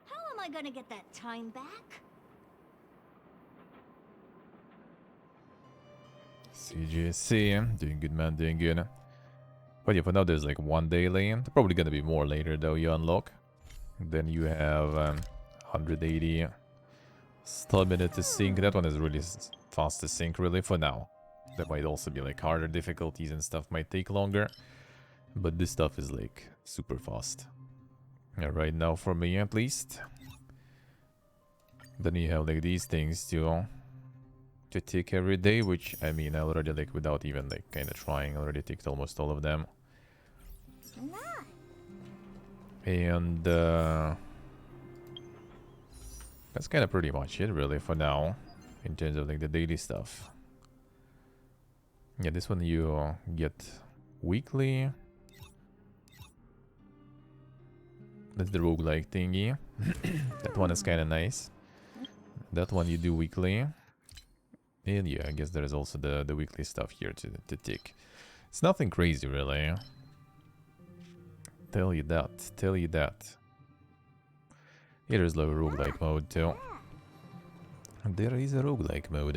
How am I gonna get that time back? CGC, doing good man, doing good. But yeah, for now there's like 1 daily. There's probably gonna be more later though you unlock. Then you have 180 stamina to sync. That one is really fast to sync really for now. There might also be like harder difficulties and stuff might take longer. But this stuff is like super fast. Yeah, right now for me at least. Then you have like these things to tick every day, which I mean I already like without even like kind of trying already ticked almost all of them. And that's kind of pretty much it really for now in terms of like the daily stuff. Yeah, this one you get weekly. That's the roguelike thingy. That one is kind of nice. That one you do weekly. And yeah, I guess there is also the weekly stuff here to tick. It's nothing crazy really. Tell you that. Here is a roguelike mode too. There is a roguelike mode.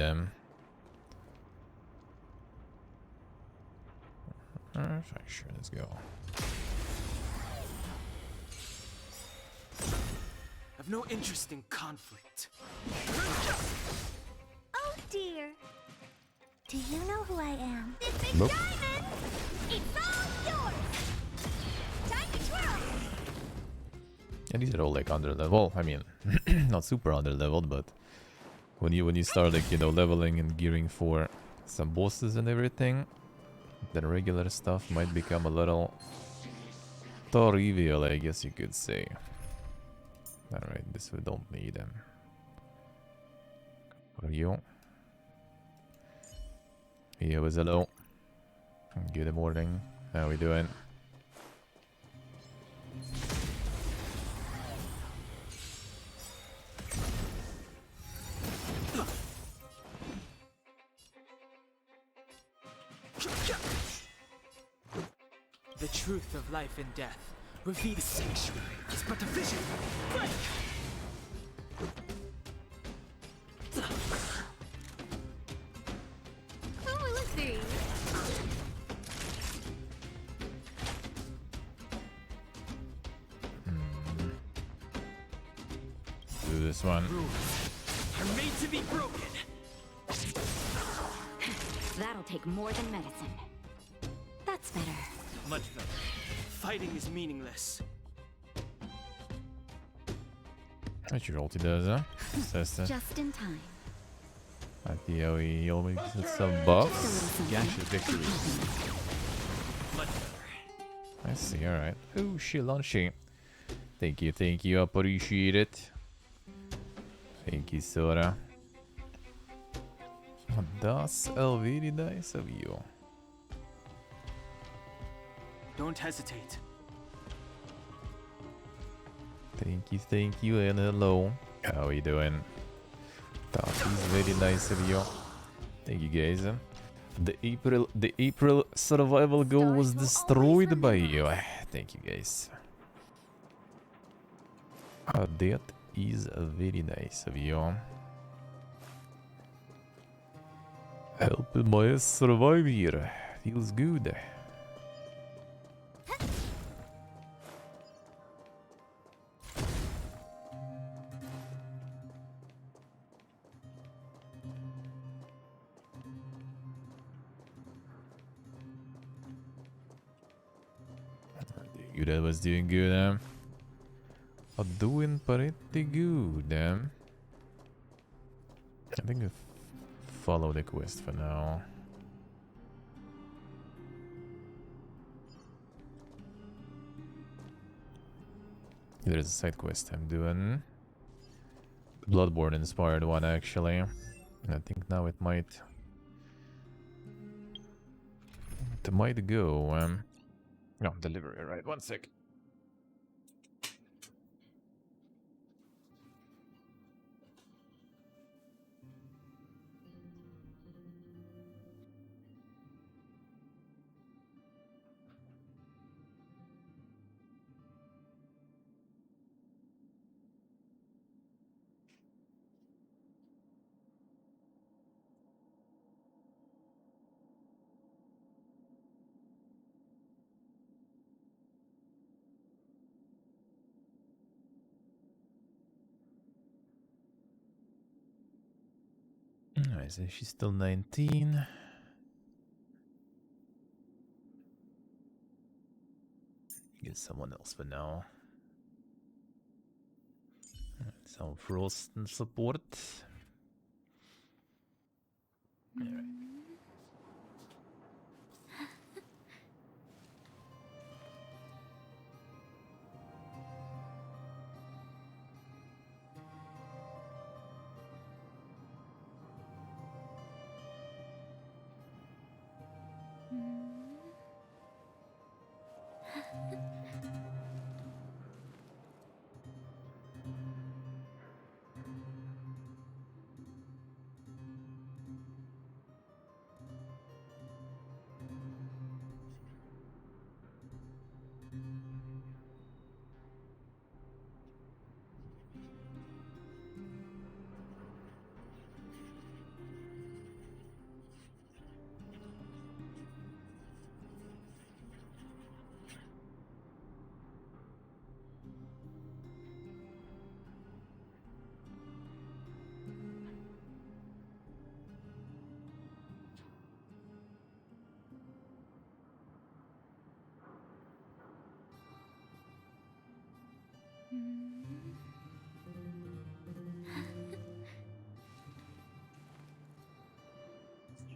Sure, let's go. I've no interest in conflict. Oh dear. Do you know who I am? This big Nope. diamond! It's all yours! Time to twirl! And these are all like under level. I mean, not super under leveled, but when you start like leveling and gearing for some bosses and everything, the regular stuff might become a little trivial, I guess you could say. Alright, this we don't need them. For you. Yeah, was hello. Good morning. How we doing? The truth of life and death. Reveal sanctuary. It's but a vision. Break! Oh, let's see. Do this one. Are made to be broken. That'll take more than medicine. That's better. Much better. Fighting is meaningless. That's your ulti does, huh? Says that. Just in time. At the OE, always get some buffs. Gacha victory. Much better. I see, alright. Oh, shit, launchy. Thank you, appreciate it. Thank you, Sora. Das är very nice of you. Don't hesitate. Thank you, and hello. How are you doing? That is very nice of you. Thank you, guys. The April survival goal was destroyed by you. Thank you, guys. That is very nice of you. Helping my survive here. Feels good. That was doing good, doing pretty good, I think I'll follow the quest for now. There's a side quest I'm doing. Bloodborne inspired one, actually. And I think now it might go, no, delivery, right? 1 sec. I say she's still 19. Get someone else for now. Some frost and support. Alright.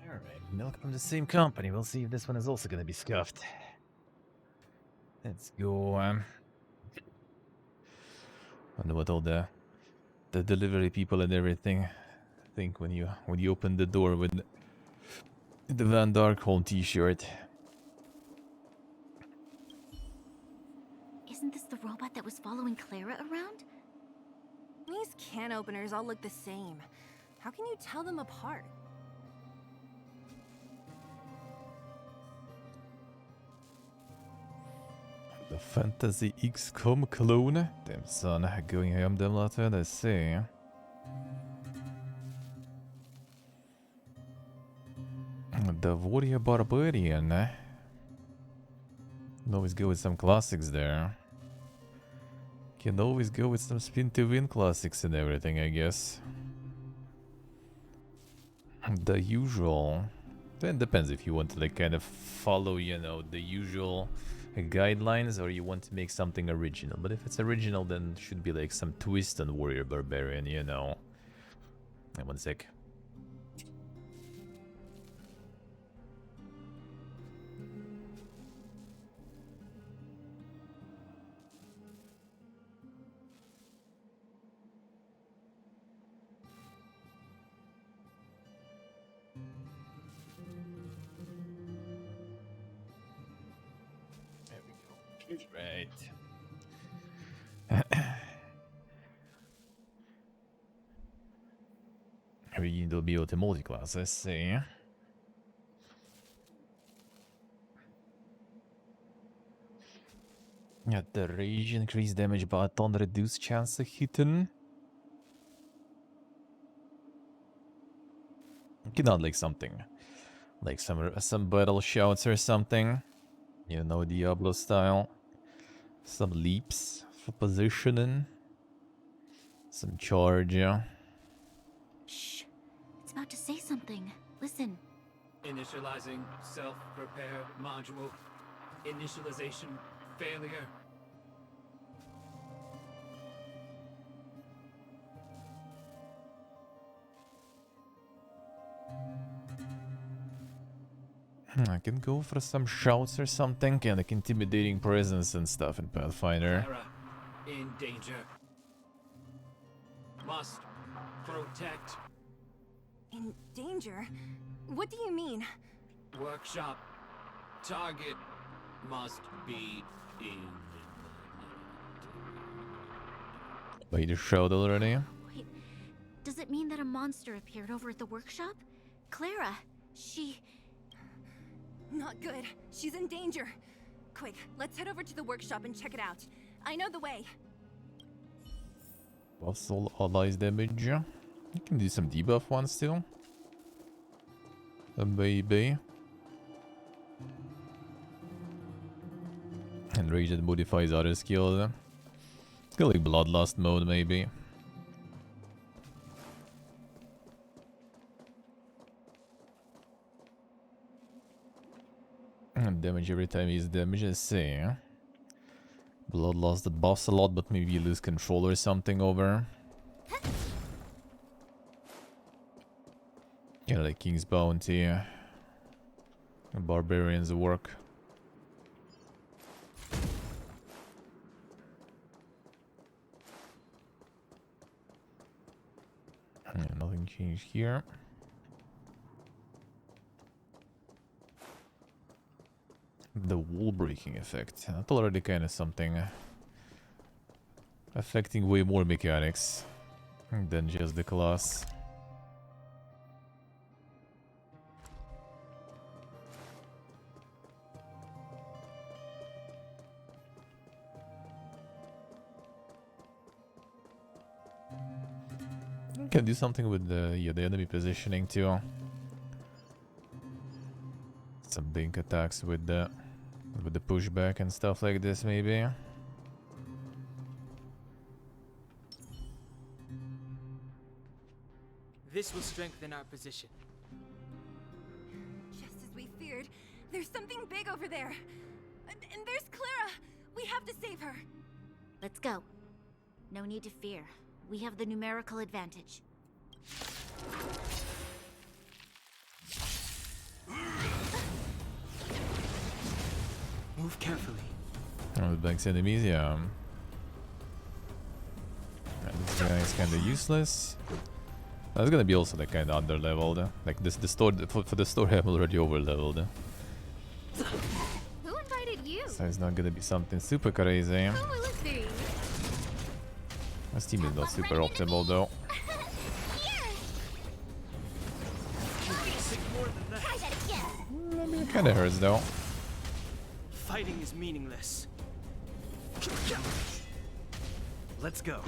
Alright, milk from the same company. We'll see if this one is also gonna be scuffed. Let's go. Wonder what all the delivery people and everything think when you open the door with The Van Darkholm t-shirt. Isn't this the robot that was following Clara around? These can openers all look the same. How can you tell them apart? The Fantasy XCOM clone. Damn son, going hem them later, let's see. The Warrior Barbarian. Can always go with some classics there. Can always go with some spin to win classics and everything, I guess. The usual. Then depends if you want to like kind of follow, you know, the usual guidelines or you want to make something original. But if it's original, then it should be like some twist on Warrior Barbarian, you know. Wait, one sec. Right. There'll be a multi-class, let's see. Yeah, the rage increase damage by a ton, reduce chance of hitting. You can add like something. Like some battle shouts or something. You know, Diablo style. Some leaps for positioning. Some charge, yeah. Shh. It's about to say something. Listen. Initializing self-repair module. Initialization failure. I can go for some shouts or something, and like intimidating presence and stuff in Pathfinder. Clara, in danger. Must protect. In danger? What do you mean? Workshop. Target must be in. Wait, you showed already? Wait, does it mean that a monster appeared over at the workshop? Clara, she... Not good. She's in danger. Quick, let's head over to the workshop and check it out. I know the way. Buffs all allies damage. You can do some debuff ones still. A baby. And rage that modifies other skills. It's got like bloodlust mode maybe. And damage every time he's damaged, let's see. Bloodlust that buffs a lot, but maybe you lose control or something over. Yeah, like King's Bounty. Barbarians work. Yeah, nothing changed here. The wall breaking effect. That's already kind of something affecting way more mechanics than just the class. Can do something with the enemy positioning too. Some big attacks with the pushback and stuff like this maybe. This will strengthen our position. Just as we feared, there's something big over there. And there's Clara. We have to save her. Let's go. No need to fear. We have the numerical advantage. Move carefully. Oh, the bank's enemies, yeah. And this guy is kinda useless. That's gonna be also like kind of under leveled. Like this, the store for the story I'm already over leveled. Who invited you? So it's not gonna be something super crazy. Who will it be? My team is not super optimal though. Try that again. I mean, it kinda hurts though. Fighting is meaningless. Let's go.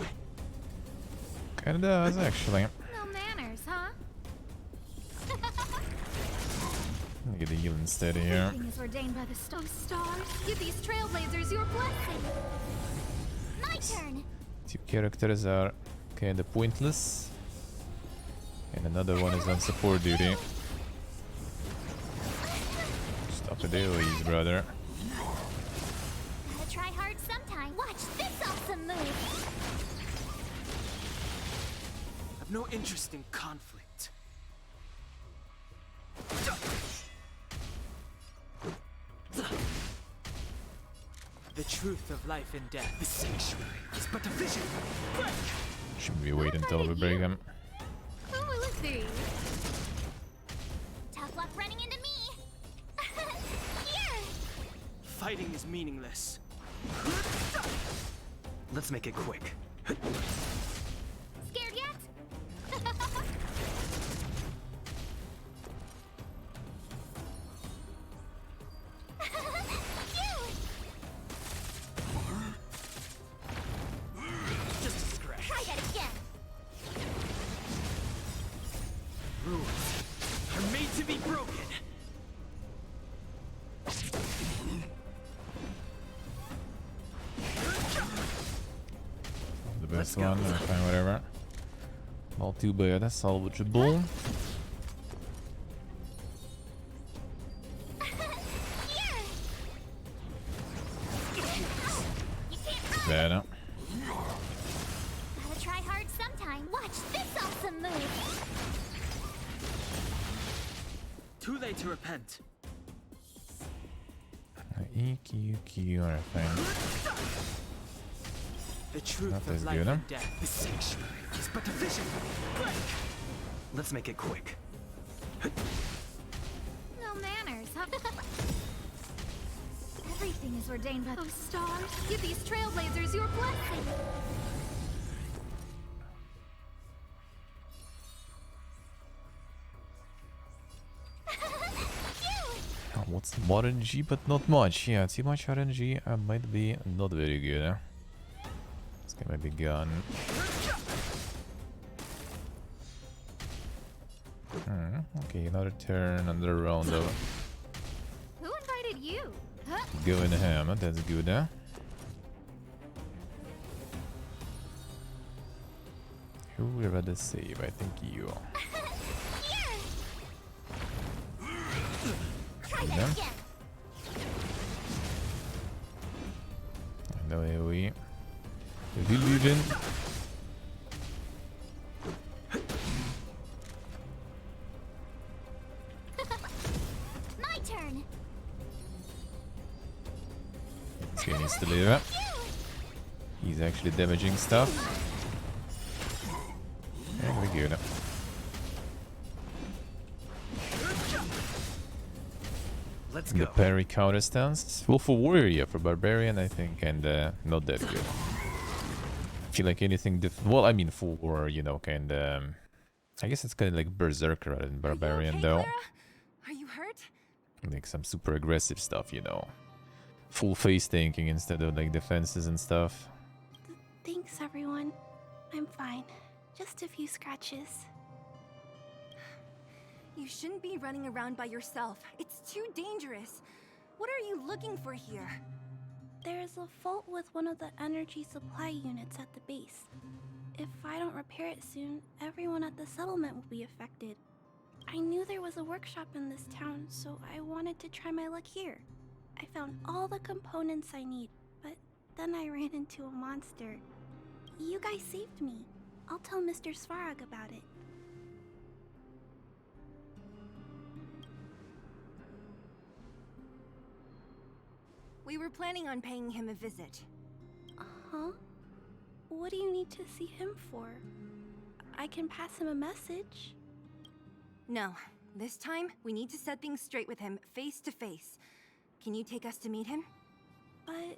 Kinda does actually. No manners, huh? Get the heal instead here. Everything is ordained by the stars. Give these trailblazers your blessing. My turn. Two characters are kinda pointless. And another one is on support duty. Stop the AoEs, brother. Gotta try hard sometime. Watch this awesome move. I've no interest in conflict. The truth of life and death. The sanctuary is but a vision. Shouldn't we wait until we break him? Who will it be? Tough luck running into me. Here. Fighting is meaningless. Let's make it quick. Scared yet? Just a scratch. Try that again. Rules are made to be broken. The best one, fine, whatever. All too bad, salvageable. Bad. Gotta try hard sometime. Watch this awesome move. Too late to repent. EQQ, alright, fine. The truth That of is life good, huh? and death. The sanctuary is but a vision. Let's make it quick. No manners, huh? Everything is ordained by those stars. Give these trailblazers your blessing. What's more RNG, but not much. Yeah, too much RNG might be not very good. This guy might be gone. Okay, another turn, another round of Who invited you? Huh? going ham. That's good, huh? Who will rather save? I think you. Try Yeah. that again. No AoE. The illusion. My turn. This guy needs to live. He's actually damaging stuff. Yeah, we're good. Let's The go. parry counter stance. Well, for warrior, yeah, for barbarian, I think, and not that good. I feel like anything well, I mean, for, you know, kind of, I guess it's kind of like berserker rather than barbarian, though. Clara? Are you hurt? Like some super aggressive stuff, you know. Full face tanking instead of like defenses and stuff. Thanks, everyone. I'm fine. Just a few scratches. You shouldn't be running around by yourself. It's too dangerous. What are you looking for here? There is a fault with one of the energy supply units at the base. If I don't repair it soon, everyone at the settlement will be affected. I knew there was a workshop in this town, so I wanted to try my luck here. I found all the components I need, but then I ran into a monster. You guys saved me. I'll tell Mr. Svarog about it. We were planning on paying him a visit. Huh? What do you need to see him for? I can pass him a message. No. This time, we need to set things straight with him, face to face. Can you take us to meet him? But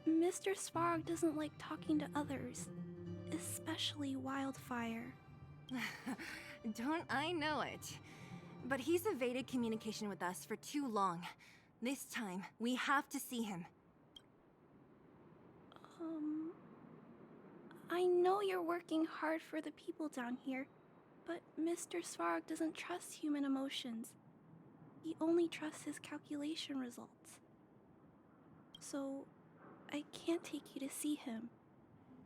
Mr. Svarog doesn't like talking to others, especially Wildfire. Don't I know it? But he's evaded communication with us for too long. This time, we have to see him. I know you're working hard for the people down here, but Mr. Svarog doesn't trust human emotions. He only trusts his calculation results. So, I can't take you to see him.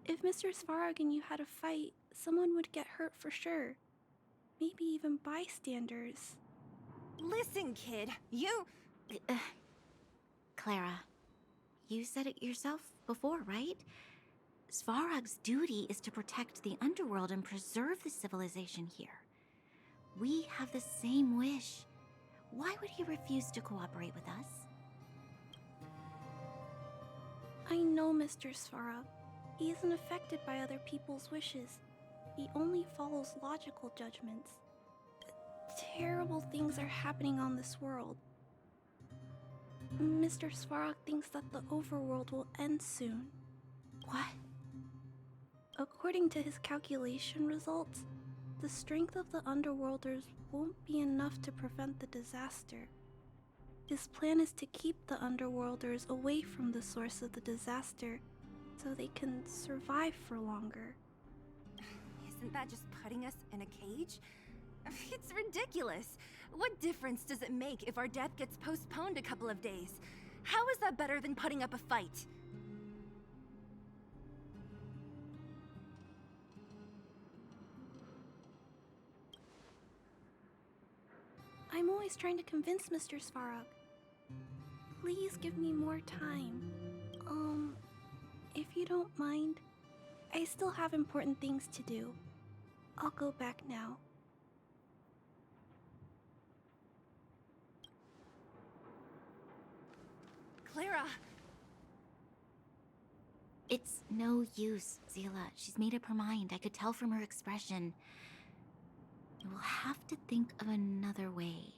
If Mr. Svarog and you had a fight, someone would get hurt for sure. Maybe even bystanders. Listen, kid, you... Clara, you said it yourself before, right? Svarog's duty is to protect the underworld and preserve the civilization here. We have the same wish. Why would he refuse to cooperate with us? I know Mr. Svarog. He isn't affected by other people's wishes. He only follows logical judgments. Terrible things are happening on this world. Mr. Svarog thinks that the overworld will end soon. What? According to his calculation results, the strength of the Underworlders won't be enough to prevent the disaster. His plan is to keep the Underworlders away from the source of the disaster so they can survive for longer. Isn't that just putting us in a cage? It's ridiculous. What difference does it make if our death gets postponed a couple of days? How is that better than putting up a fight? I'm always trying to convince Mr. Svarog. Please give me more time. If you don't mind, I still have important things to do. I'll go back now. Clara! It's no use, Zila. She's made up her mind. I could tell from her expression. We'll have to think of another way.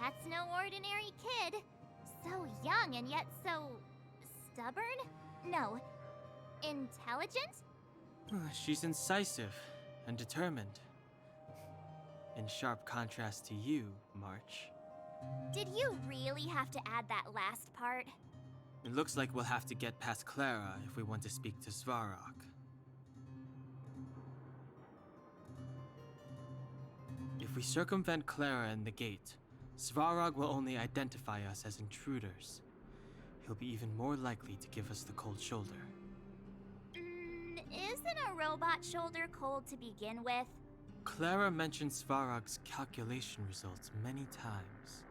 That's no ordinary kid. So young and yet so... stubborn? No. Intelligent? She's incisive and determined. In sharp contrast to you, March. Did you really have to add that last part? It looks like we'll have to get past Clara if we want to speak to Svarog. If we circumvent Clara and the gate, Svarog will only identify us as intruders. He'll be even more likely to give us the cold shoulder. Isn't a robot shoulder cold to begin with? Clara mentioned Svarog's calculation results many times.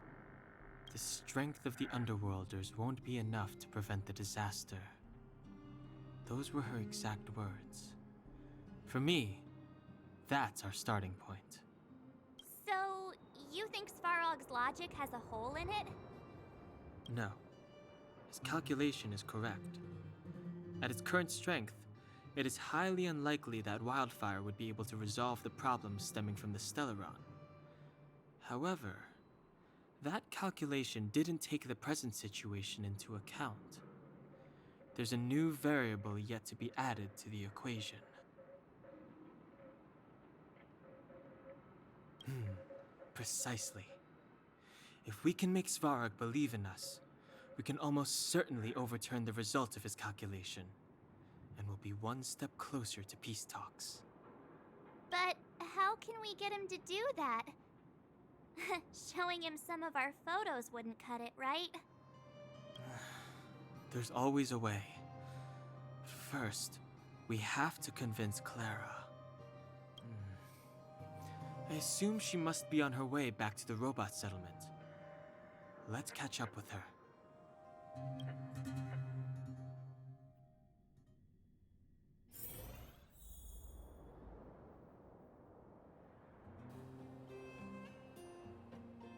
The strength of the Underworlders won't be enough to prevent the disaster. Those were her exact words. For me, that's our starting point. So, you think Svarog's logic has a hole in it? No. His calculation is correct. At its current strength, it is highly unlikely that Wildfire would be able to resolve the problems stemming from the Stellaron. However, that calculation didn't take the present situation into account. There's a new variable yet to be added to the equation. Precisely. If we can make Svarog believe in us, we can almost certainly overturn the result of his calculation, and we'll be one step closer to peace talks. But how can we get him to do that? Showing him some of our photos wouldn't cut it, right? There's always a way. First, we have to convince Clara. I assume she must be on her way back to the robot settlement. Let's catch up with her.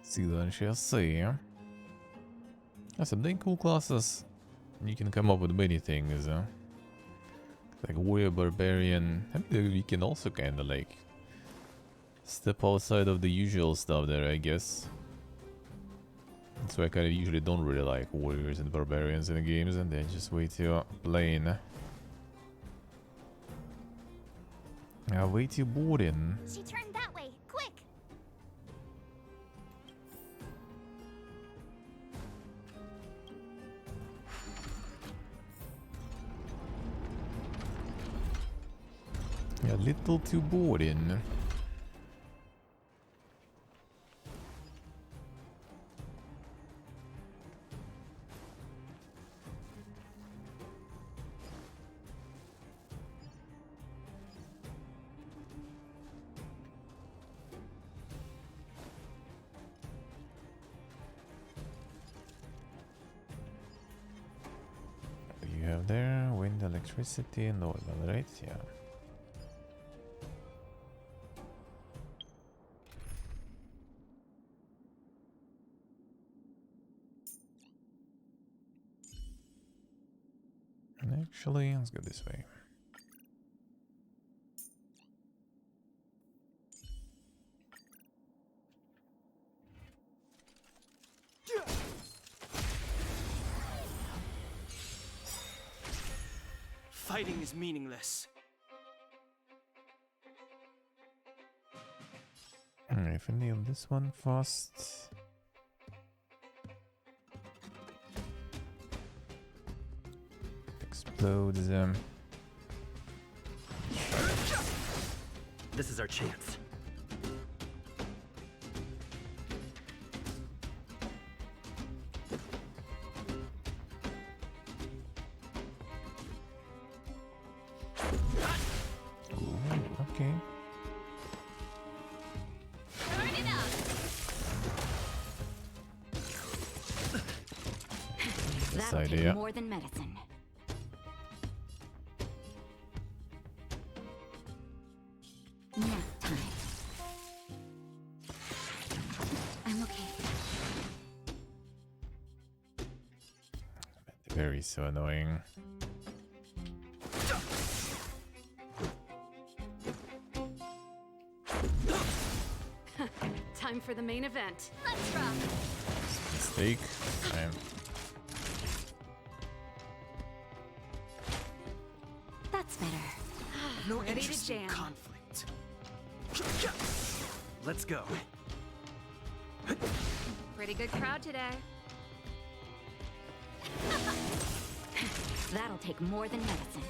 See that shall see. That's some dang cool classes. You can come up with many things. Like warrior barbarian. I mean, we can also kind of like step outside of the usual stuff there, I guess. That's why I kind of usually don't really like warriors and barbarians in the games, and then just way too plain. Way too boring. She turned that way. Quick! A little too boring. You have there wind, electricity, and oil, right? Yeah. Actually, let's go this way. Fighting is meaningless. If I nail this one fast. Explodes them. This is our chance. Okay. Turn it up! That'll idea. take more than medicine. Nap time. I'm okay. Very so annoying. Time for the main event. Let's rock! Mistake. That's better. No Ready to interest in jam. conflict. Let's go. Pretty good crowd today. That'll take more than medicine.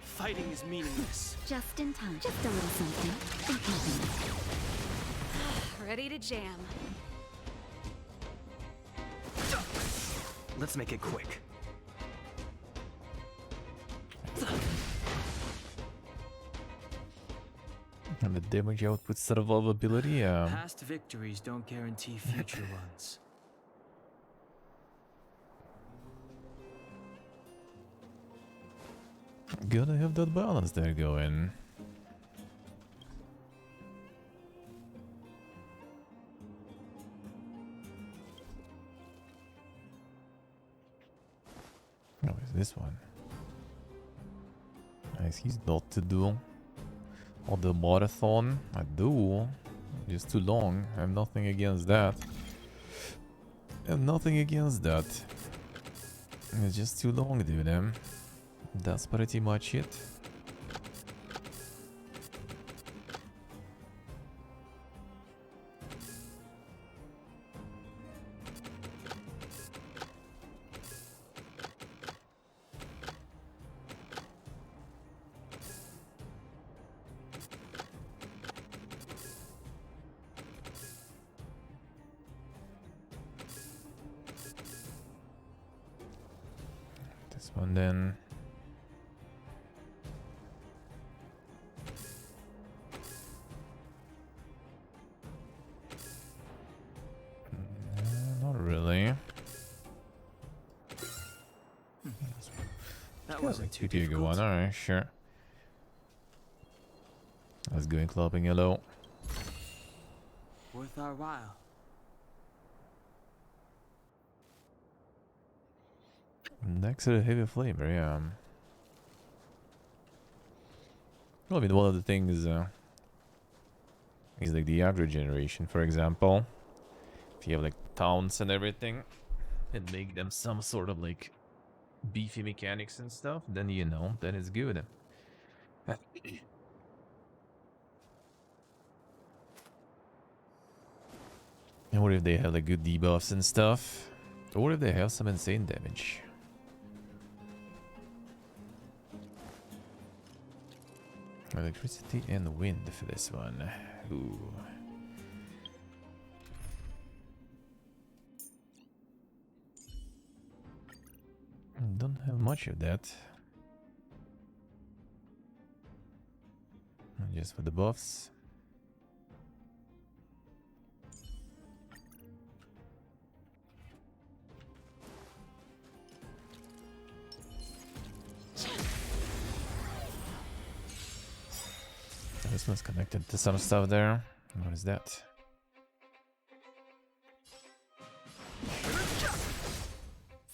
Fighting is meaningless. Just in time. Just a little something. Think nothing. Ready to jam. Let's make it quick. And the damage output survivability, Past victories don't guarantee future ones. gotta have that balance there going. Oh, is this one? Nice, he's not to do. Or the marathon, I do. Just too long. I have nothing against that. I have nothing against that. It's just too long, dude. That's pretty much it. This one then. Not really. That wasn't too Good difficult. one, alright, sure. Let's go in clubbing hello. Worth our while. Next to the heavy flavor, yeah. Well, I mean, one of the things is like the agro generation, for example. If you have like towns and everything, and make them some sort of like beefy mechanics and stuff, then you know, then it's good. And what if they have like good debuffs and stuff? Or if they have some insane damage? Electricity and wind for this one. Ooh. Don't have much of that. Just for the buffs. This one's connected to some stuff there. What is that?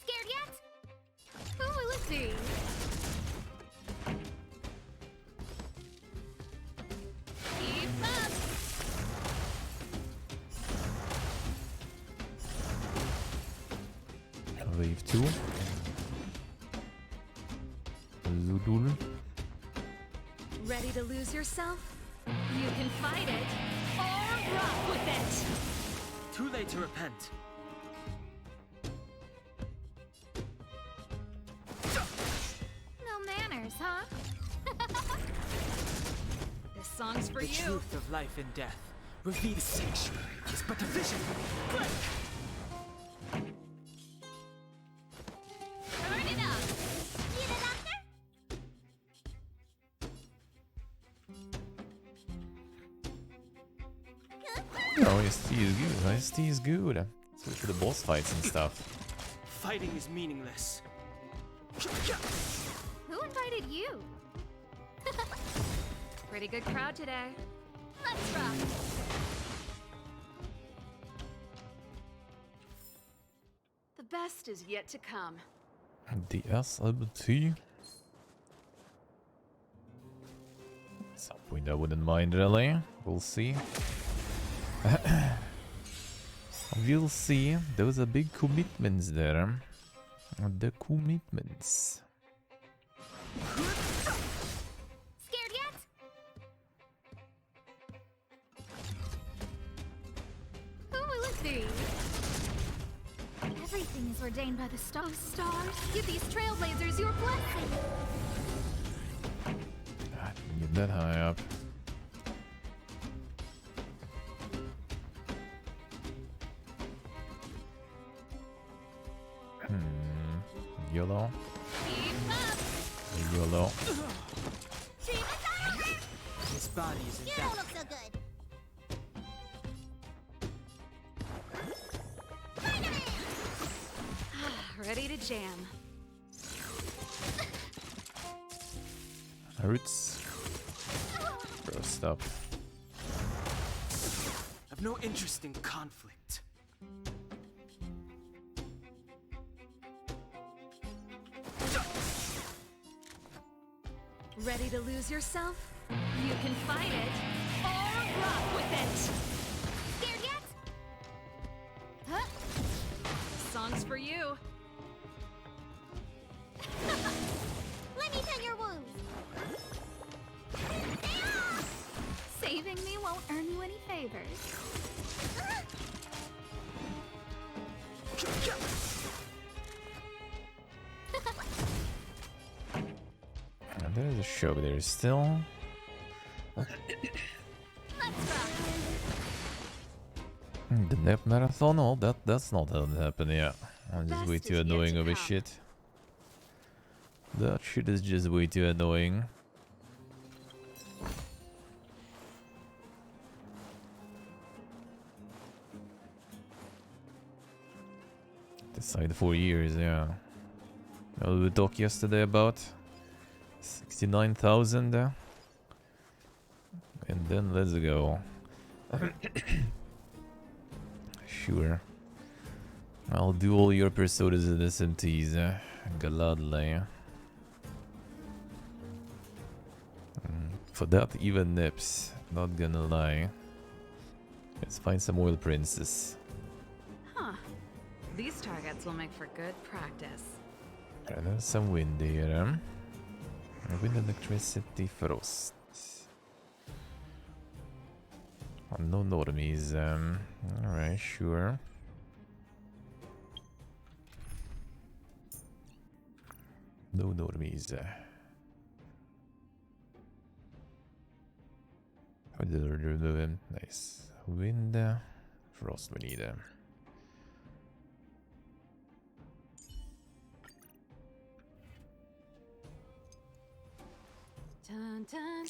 Scared yet? Oh, let's see. Keep up. Wave 2. Zudul. Ready to lose yourself? You can fight it or rock with it. Too late to repent. No manners, huh? This song's for The you. truth of life and death, revealed sanctuary, is but a vision. Break! Turn it up. See the doctor? No, IST is good. IST is good. So for the boss fights and stuff. Fighting is meaningless. Who invited you? Pretty good crowd today. Let's rock. The best is yet to come. The SLT. At some point I wouldn't mind really. We'll see. We'll see. Those are big commitments there. The commitments. Scared yet? Who will it be? Everything is ordained by the stars. Give these trailblazers your blessing. God, get that high up. YOLO. YOLO. His body is You intact. don't look so good. Ready to jam. Hurts. Bro, stop. I've no interest in conflict. Ready to lose yourself? You can fight it or rock with it. Scared yet? Huh? This song's for you. Let me tend your wounds. Saving me won't earn you any favors. There's a show there still. The nap marathon? Oh, that's not happening yet. I'm just way too annoying over shit. That shit is just way too annoying. Decide 4 years, yeah. We talked yesterday about 69,000 and then let's go. Sure. I'll do all your personas and SMTs. Gladly. For that, even nips. Not gonna lie. Let's find some oil princess. Huh. These targets will make for good practice. And then some wind here. Wind, electricity, frost. Oh, no normies. Alright, sure. No normies. Nice. Wind, frost we need.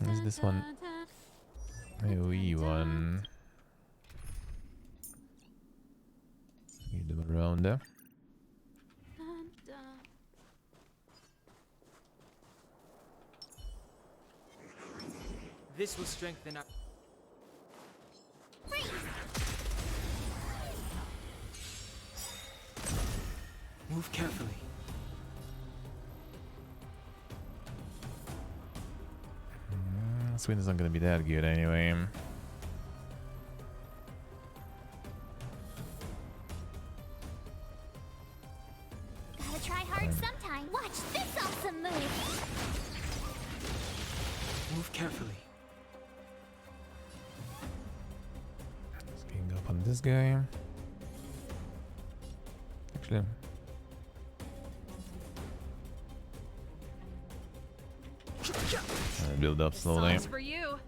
Is this one? AoE one. Need them around there. This will strengthen our... Move carefully. This wind isn't gonna be that good anyway. Gotta try hard sometime. Watch this awesome move. Move carefully. Let's gang up on this guy. Actually, build up slowly. Songs for you.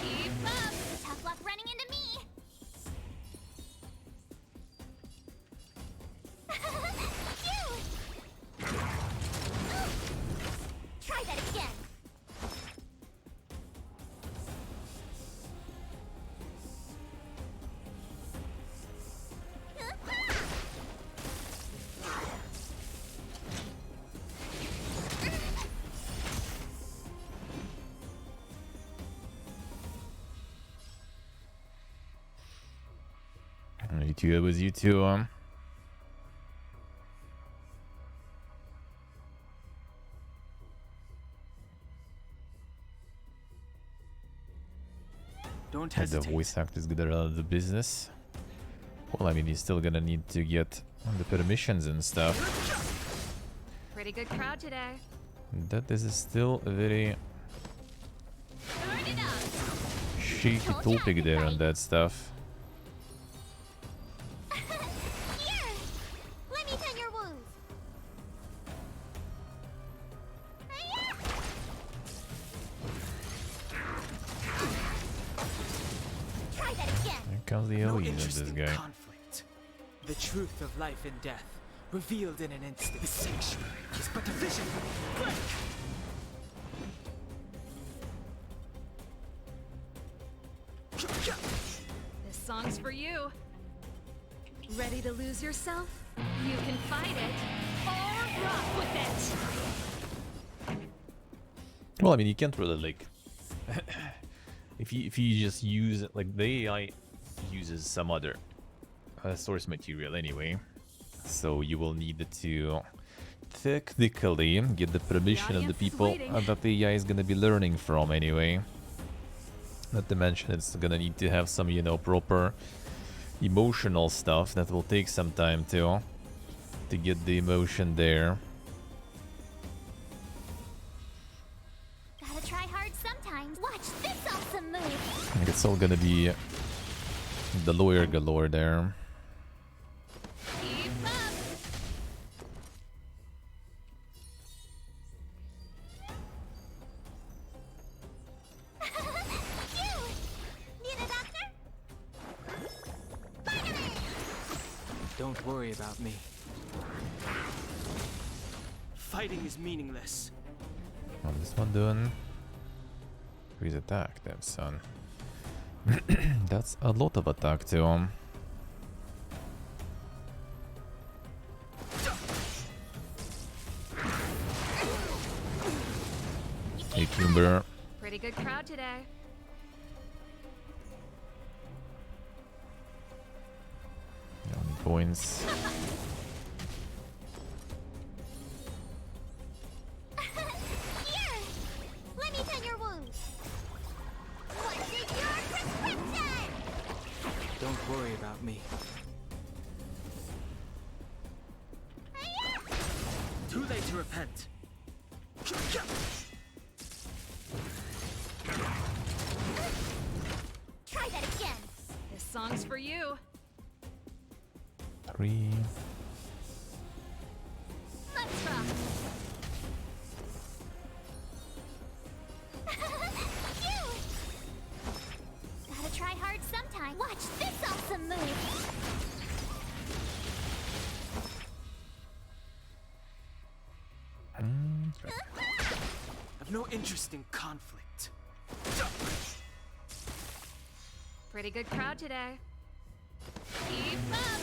Keep up. Tough luck running into me. Phew. Try that again. You two, it was you two. Don't The hesitate. voice actors get out of the business. Well, I mean, he's still gonna need to get the permissions and stuff. Pretty good crowd today. That is still a very shaky topic there on that stuff. Here. Let me tend your wounds. Try that again. Here comes the No AoE of interest this in guy. conflict. The truth of life and death, revealed in an instant. The sanctuary is but a vision. Break! This song's for you. Ready to lose yourself? You can fight it or rock with it. Well, I mean, you can't really like if you just use like the AI uses some other source material anyway, so you will need to technically get the permission of the people that the AI is gonna be learning from anyway. Not to mention it's gonna need to have some, you know, proper emotional stuff that will take some time to get the emotion there. Gotta try hard sometimes. Watch this awesome move. I think it's all gonna be the lawyer galore there. Keep up. Phew. Need a doctor? Don't worry about me. Fighting is meaningless. What's this one doing? Increase attack, damn son. That's a lot of attack too. Hey, Kimber. Pretty good crowd today. Don't need points. Here! Let me tend your wounds! What's your prescription? Don't worry about me. Too late to repent. Try that again! This song's for you. 3. Let's rock! Phew! Gotta try hard sometime. Watch this awesome move! I've no interest in conflict. Pretty good crowd today. Keep up!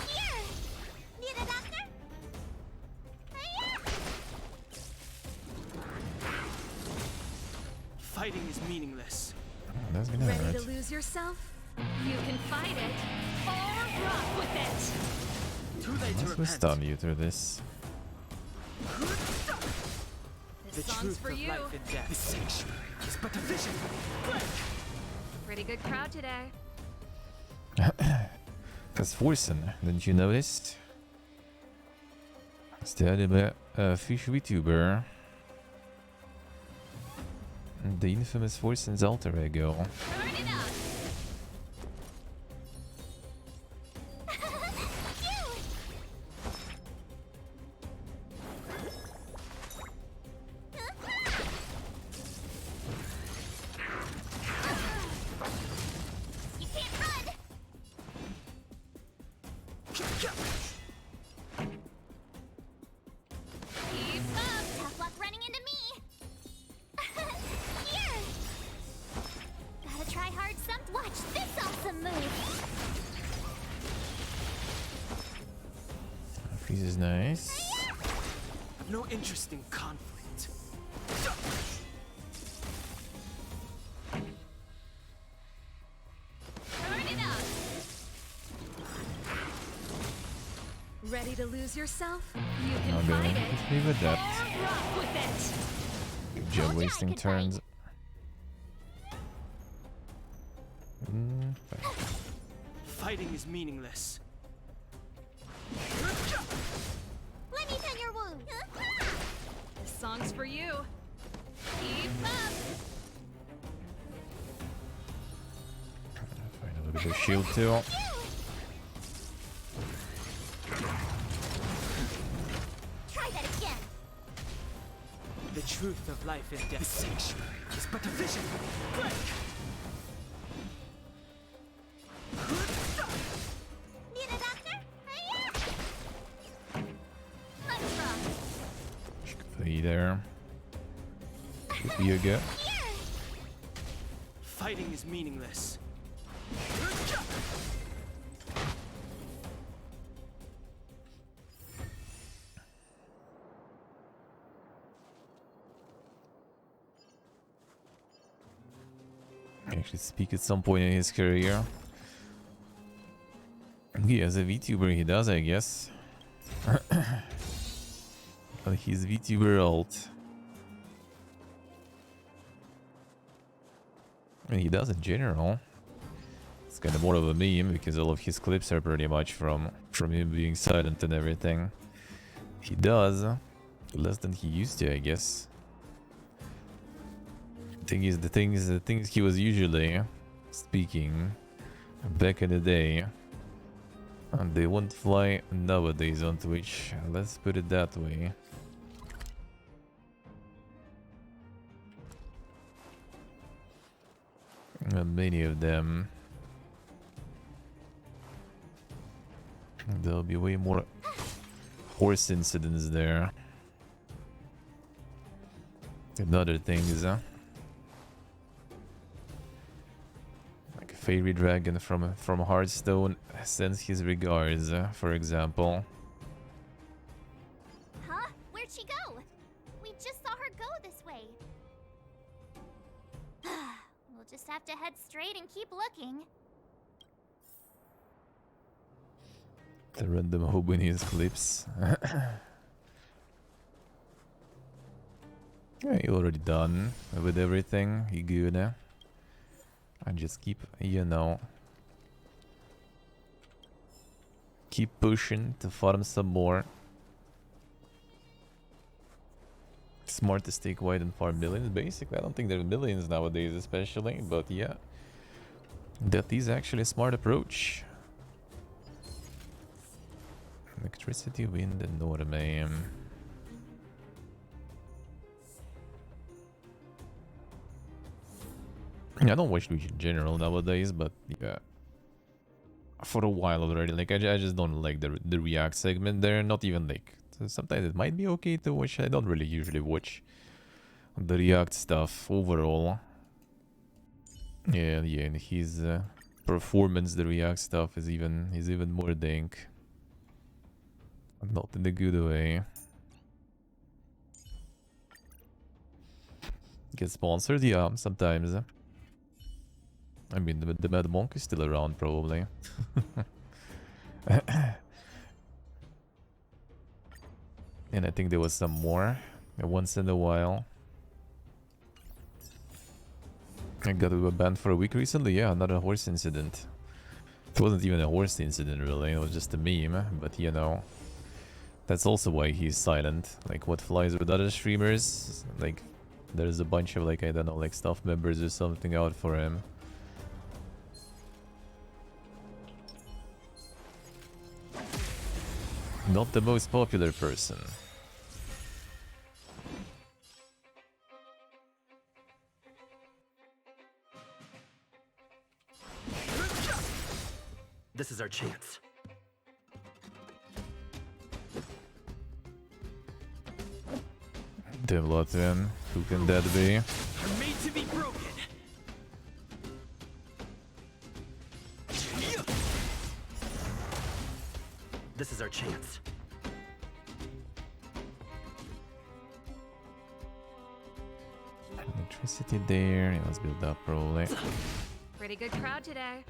Here! Need a doctor? Fighting is meaningless. That's gonna Ready hurt. to lose yourself? You can fight it or rock with it. Too late to Let's repent. stun you through this. This song's for you. Life and death. This sanctuary is but a vision. Pretty good crowd today. That's Forsen, didn't you notice? Sterbe fish VTuber. The infamous Forsen's alter ego. Turn it up! You can't run! Keep up! Tough luck running into me! Here! Gotta try hard some. Watch this awesome move! Freeze is nice. I've no interest in conflict. Turn it up! Ready to lose yourself? You can Okay, fight it let's leave it that. or rock with it. Good job wasting turns. Fighting is meaningless. Let me tend your wound! This song's for you. Keep up! Find a little bit of shield too. Try that again! The truth of life and death. This sanctuary is but a vision. Need a doctor? Let's rock! Play there. Could be a good. Here! Fighting is meaningless. Actually speak at some point in his career. He as a VTuber he does, I guess. But he's VTuber alt. I mean, he does in general. It's kind of more of a meme because all of his clips are pretty much from him being silent and everything. He does less than he used to, I guess. Thing is, the things he was usually speaking back in the day, and they won't fly nowadays on Twitch. Let's put it that way. Many of them. There'll be way more horse incidents there than other things. Like a fairy dragon from Hearthstone sends his regards, for example. Huh? Where'd she go? We just saw her go this way. We'll just have to head straight and keep looking. The random Hobonies clips. Yeah, you already done with everything. You good? I just keep, you know, keep pushing to farm some more. Smart to stay quiet and farm millions. Basically, I don't think there are millions nowadays, especially, but yeah, that is actually a smart approach. Electricity, wind, and Norman. I don't watch Twitch in general nowadays, but yeah, for a while already. Like I just don't like the React segment there. Not even like, sometimes it might be okay to watch. I don't really usually watch the React stuff overall. Yeah, and his performance, the React stuff is even more dank. Not in a good way. Get sponsored, yeah, sometimes. I mean, the Mad Monk is still around, probably. And I think there was some more once in a while. I got banned for a week recently. Yeah, another horse incident. It wasn't even a horse incident, really. It was just a meme. But, you know, that's also why he's silent. Like, what flies with other streamers? Like, there's a bunch of, like, I don't know, like, staff members or something out for him. Not the most popular person. This is our chance. Devlotin, who can that be? You're made to be broken. This is our chance. Electricity there. Yeah, let's build up, probably. Pretty good crowd today.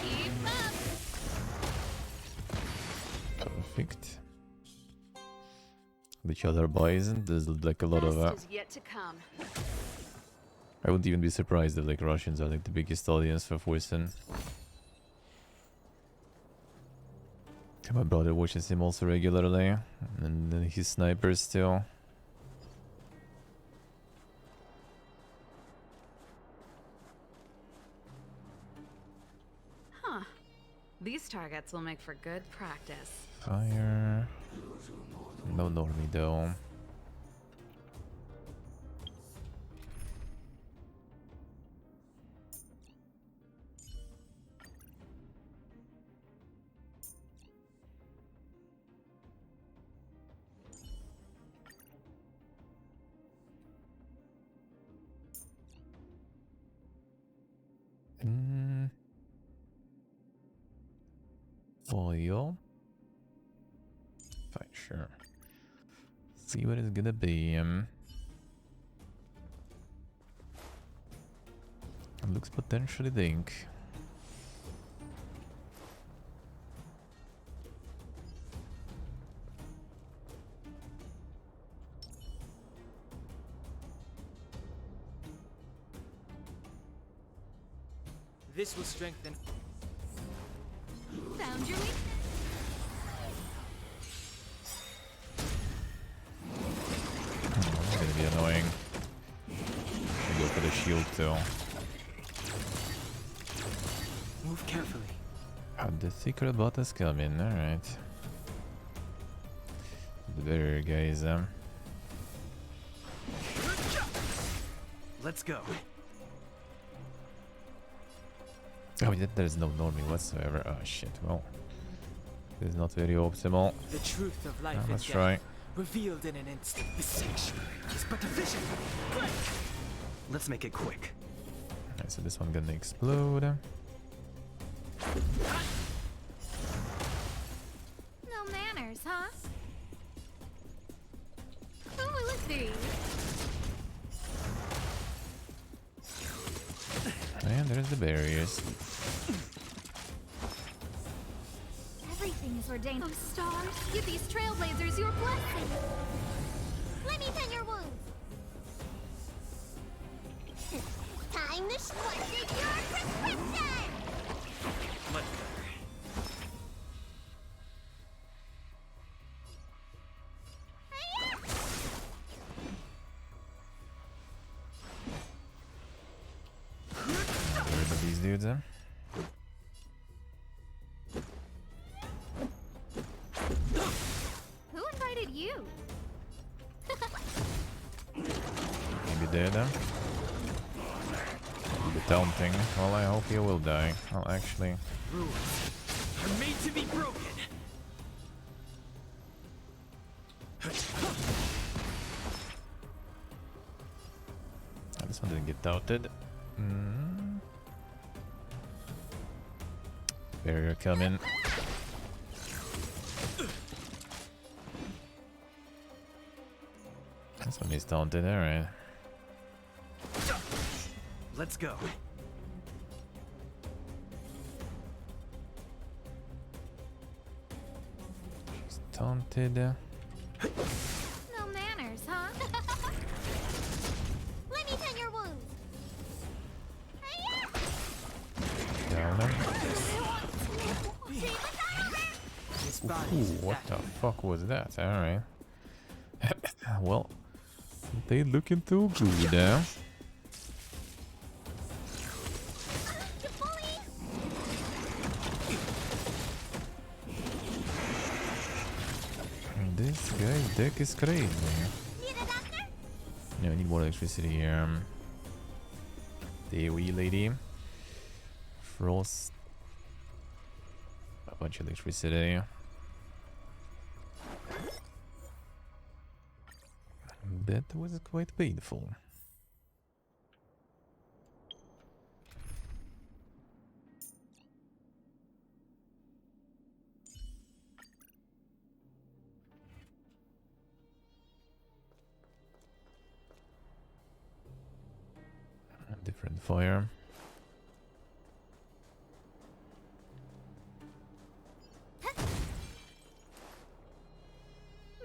Keep up. Perfect. Which other bison? There's like a lot of Best is yet to come. I wouldn't even be surprised if like Russians are like the biggest audience for Forsen. My brother watches him also regularly, and then his snipers too. Huh. These targets will make for good practice. Fire. No normie though. Oil. Fine, sure. See what it's gonna be. It looks potentially dink. This will strengthen. Found your weakness. That's gonna be annoying. I go for the shield too. Move carefully. The secret bot is coming, alright. The better guys, Let's go. Oh, there's no normie whatsoever. Oh shit, well. This is not very optimal. The truth of life and Let's death, try. revealed in an instant. The sanctuary is but a vision. Break! Let's make it quick. Alright, so this one gonna explode. No manners, huh? Who will it be? And there's the barriers. Everything is ordained. Oh, stars, give these trailblazers your blessing. Let me tend your wounds. Time to squash your prescription! Much better. Get rid of these dudes, huh? Who invited you? Maybe dead, huh? The taunting. Well, I hope you will die. Well, actually... Rules are made to be broken. This one didn't get doubted. Barrier coming. This one is taunted, alright. Let's go. She's taunted. No manners, huh? Let me tend your wounds. Down him. Ooh, what the fuck was that? Alright. Well, they looking too good, huh? This guy's deck is crazy. No, I need more electricity here. The wee lady. Frost. A bunch of electricity. That was quite painful. Different fire.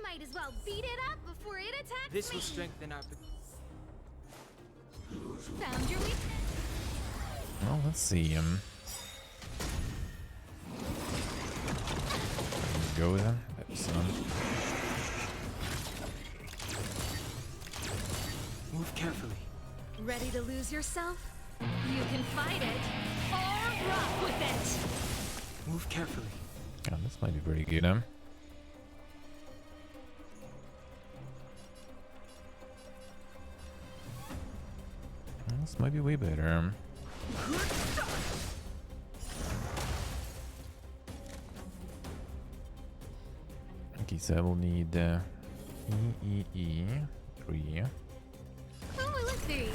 Might as well beat it up before it attacks This me. will strengthen our... Found your weakness. Well, let's see. Go then. Move carefully. Ready to lose yourself? You can fight it or rock with it. Move carefully. Yeah, this might be pretty good, huh? This might be way better. Okay, so I will need E 3. Oh, look, 3.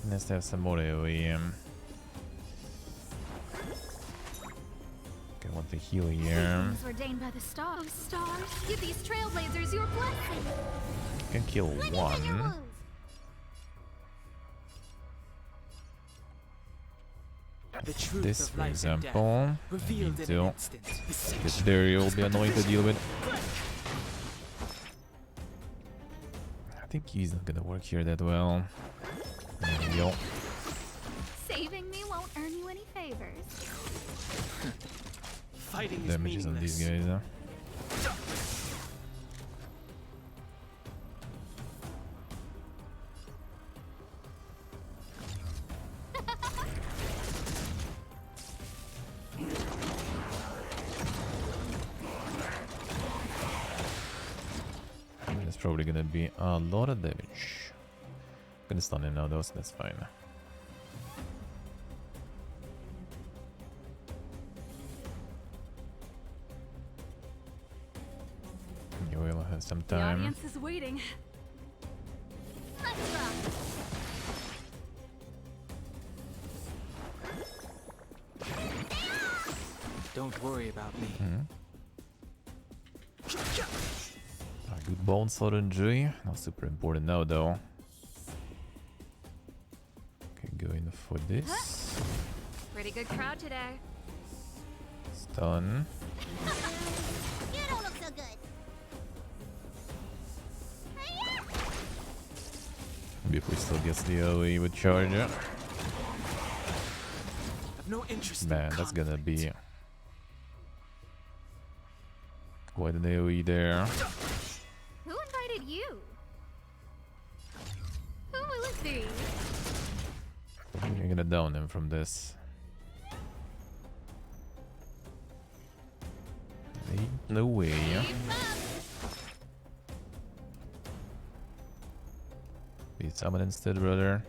Let's have some more AoE. Okay, I want the heal here. Everything's ordained by the stars. Stars, give these trailblazers your blessing. Can kill one. This, for example, I need to. This barrier will be annoying to deal with. I think he's not gonna work here that well. There we go. Saving me won't earn you any favors. Fighting is Damages on these guys, huh? It's probably gonna be a lot of damage. I'm gonna stun him now though, so that's fine. some The time. audience is waiting. Let's rock. Don't worry about me. Good bones RNG. Not super important now though. Okay, going for this. Pretty good crowd today. Stun. You don't look so good. Before he still gets the AoE with Charger. I've no interest Man, that's gonna be quite an AoE there. Who invited you? Who will it be? You're gonna down him from this. Ain't no way. Be summon instead, brother.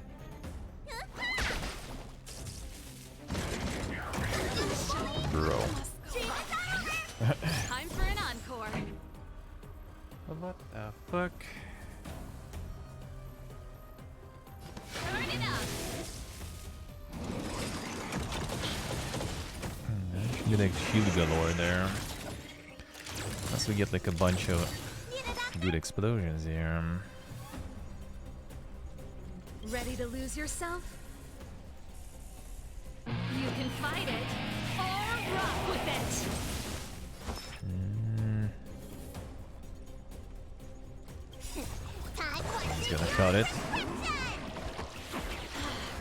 Bro. Time for an encore. What the fuck? Turn it up. Getting shield galore there. Unless we get like a bunch of good explosions here. Ready to lose yourself? You can fight it or rock with it. He's gonna cut it.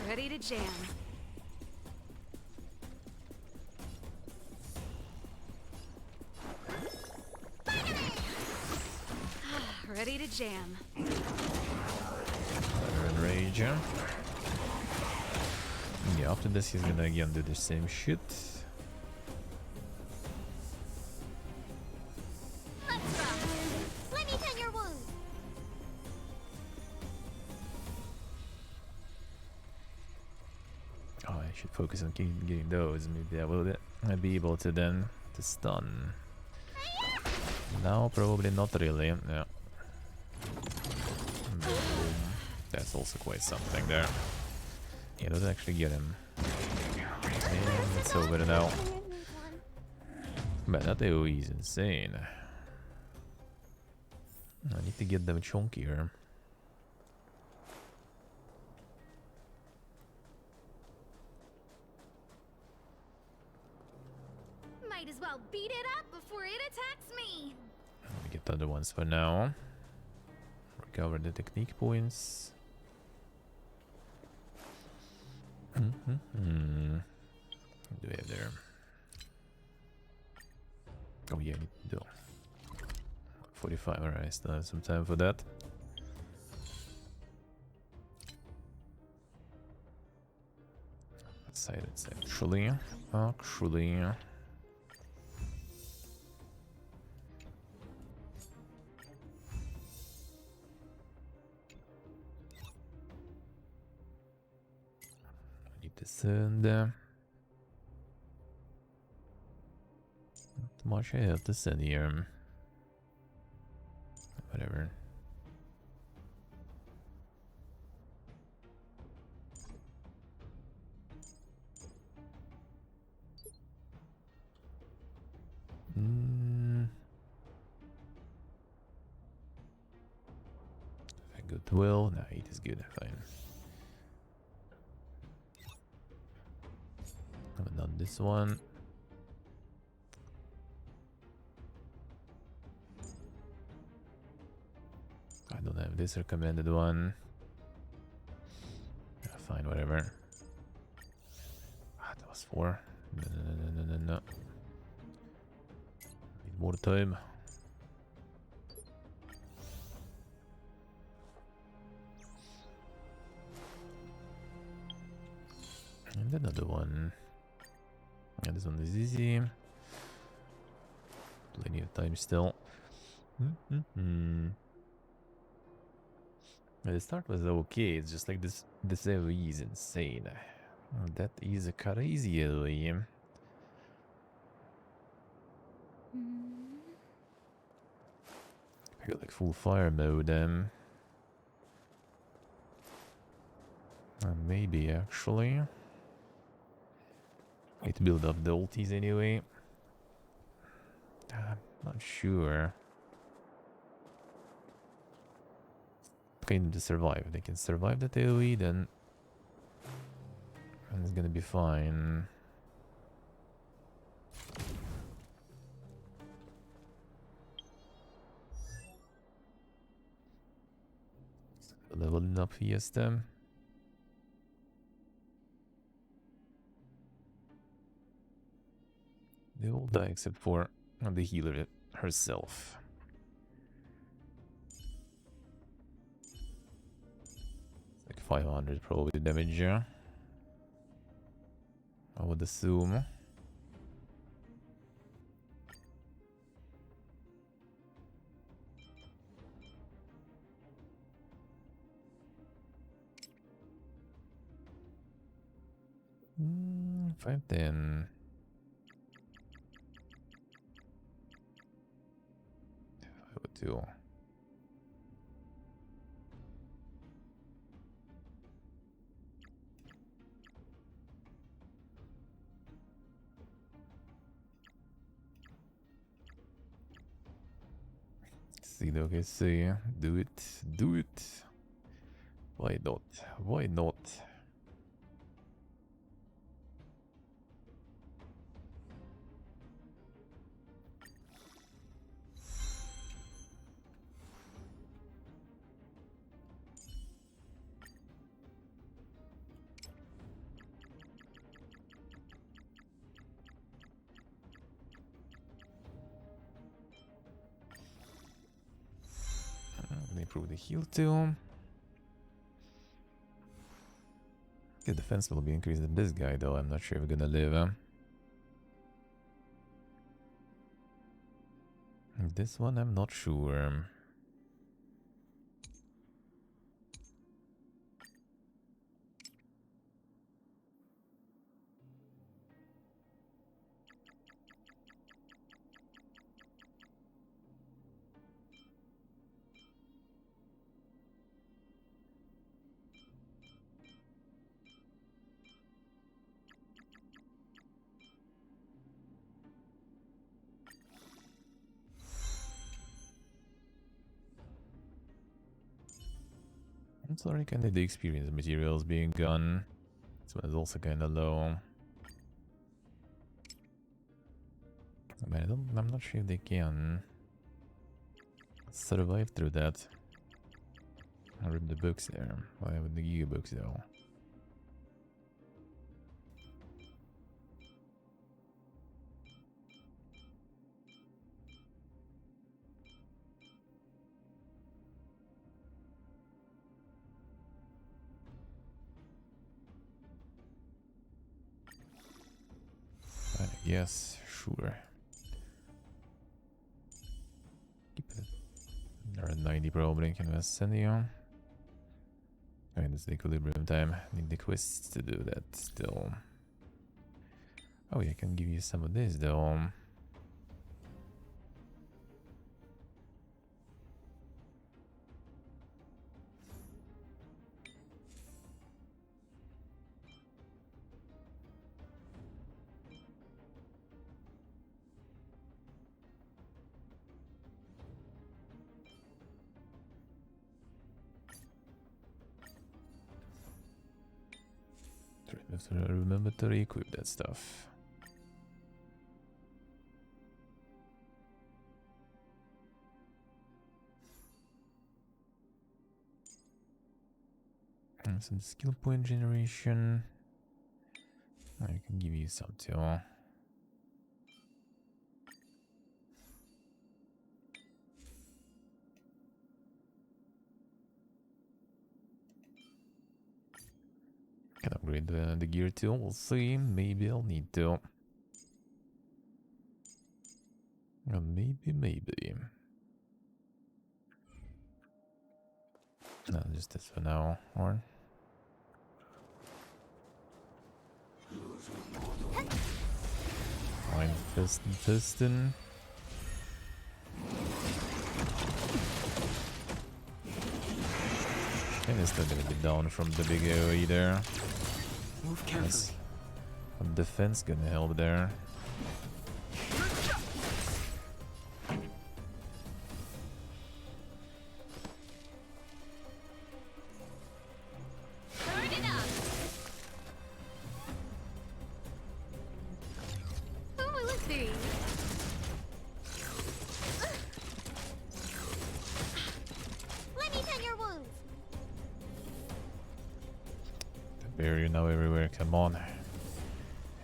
Ready to jam. Ready to jam. Better enrage. Yeah, after this he's gonna again do the same shit. Let's rock. Let me tend your wound. Oh, I should focus on getting those. Maybe I will be able to then to stun. Now probably not really. Yeah. Boom. That's also quite something there. Yeah, let's actually get him. And it's over now. Man, that AoE is insane. I need to get them chunkier. Might as well beat it up before it attacks me. Let me get the other ones for now. Recover the technique points. What do we have there? Oh yeah, I need to do 45. Alright, I still have some time for that. It's actually. And not much I have to send here. Whatever. Goodwill. No, 8 is good. Fine. Haven't done this one. I don't have this recommended one. Yeah, fine, whatever. Ah, that was 4. No. Need more time. And another one. Yeah, this one is easy. Plenty of time still. The start was okay. It's just like this AoE is insane. That is a crazy AoE. feel like full fire mode. Maybe actually. Need to build up the ultis anyway. I'm not sure. Okay, need to survive. If they can survive that AoE, then it's gonna be fine. Leveling up Fiesta. They all die except for the healer herself. It's like 500 probably damage, yeah. I would assume. Mm, 510. Too. See, okay, see, do it. Why not? Why not? Improve the heal too. The defense will be increased in this guy though. I'm not sure if we're gonna live. This one I'm not sure. I'm sorry, kind of the experience materials being gone. This one is also kind of low. But I'm not sure if they can survive through that. I'll rip the books there. I have the Giga books though. Yes, sure. Keep it. They're at 90 probably. Can we send you? Alright, it's the equilibrium time. Need the quests to do that still. Oh, yeah, I can give you some of this though. Have to remember to re-equip that stuff. And some skill point generation. I can give you some too. Can upgrade the gear too. We'll see. Maybe I'll need to. Maybe. No, just this for now. Or fine, piston. still gonna be down from the big AoE there. Move carefully. Defense gonna help there. Turn it up. Who will it be? Let me tend your wounds. The barrier now everywhere, come on.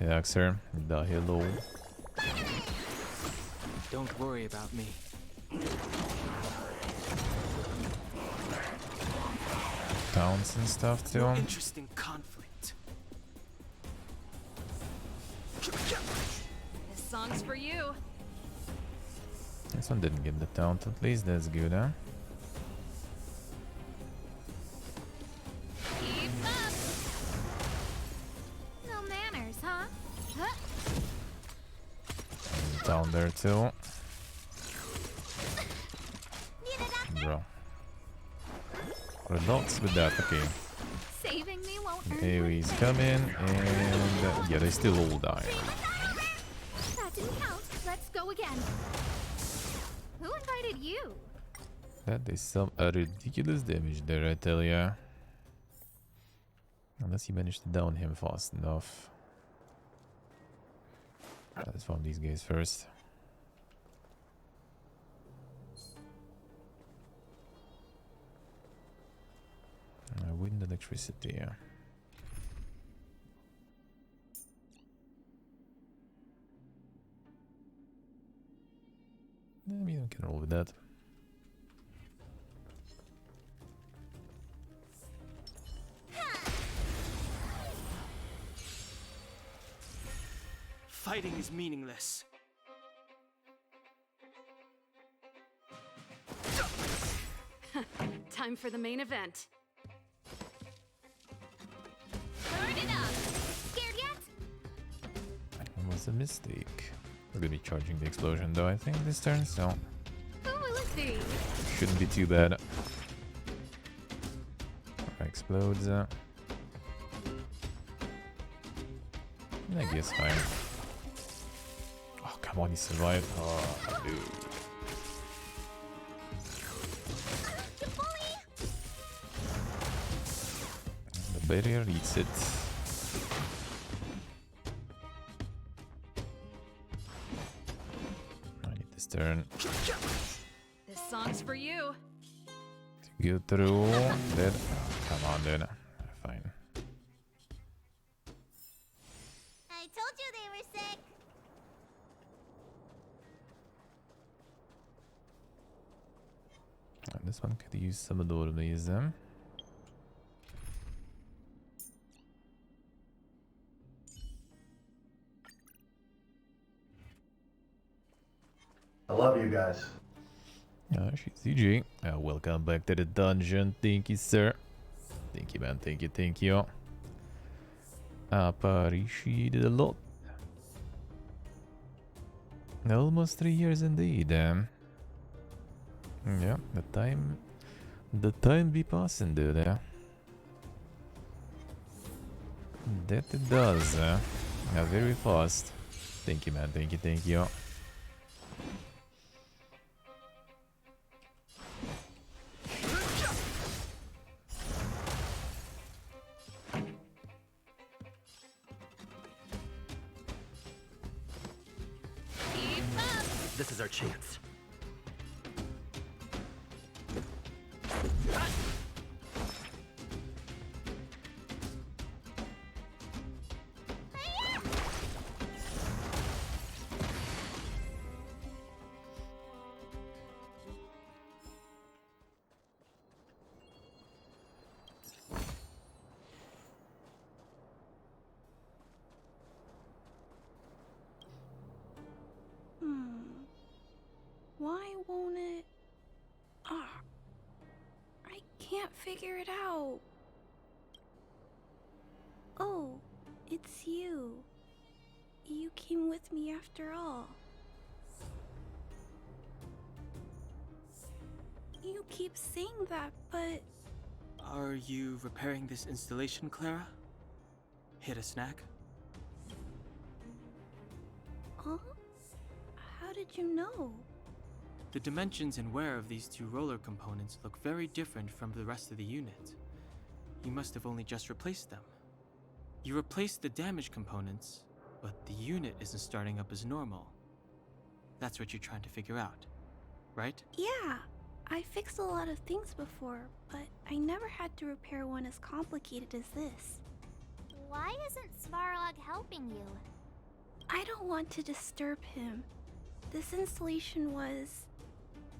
Axer, the hello. Don't worry about me. Towns and stuff too. No interesting conflict. This song's for you. This one didn't get the taunt, at least that's good, huh? Keep up. No manners, huh? Down there too. Bro. Relax with that, okay. Saving me won't earn AoE's coming, and yeah, they still all die. That didn't count. Let's go again. Who invited you? That is some ridiculous damage there, I tell ya. Unless you manage to down him fast enough. Let's farm these guys first. Wind electricity, yeah. I mean, I can roll with that. Fighting is meaningless. Time for the main event. Turn it up. Scared yet? That was a mistake. We're gonna be charging the explosion though, I think, this turn, so Who will it be? shouldn't be too bad. Explodes. I guess fine. Oh, come on, he survived. Oh, dude. The barrier eats it. I need this turn This song's for you. to go through. Dead. Oh, come on, dude. Fine. I told you they were sick. This one could use some of these them. I love you guys. She's CG. Welcome back to the dungeon. Thank you, sir. Thank you, man. Thank you, thank you. Appreciated a lot. Almost 3 years indeed. Yeah, the time be passing, dude. That it does. Very fast. Thank you, man. Thank you, thank you. This is our chance. Why won't it? Ah, I can't figure it out. Oh, it's you. You came with me after all. You keep saying that, but Are you repairing this installation, Clara? Hit a snack? Huh? How did you know? The dimensions and wear of these two roller components look very different from the rest of the unit. You must have only just replaced them. You replaced the damaged components, but the unit isn't starting up as normal. That's what you're trying to figure out, right? Yeah, I fixed a lot of things before, but I never had to repair one as complicated as this. Why isn't Svarog helping you? I don't want to disturb him. This installation was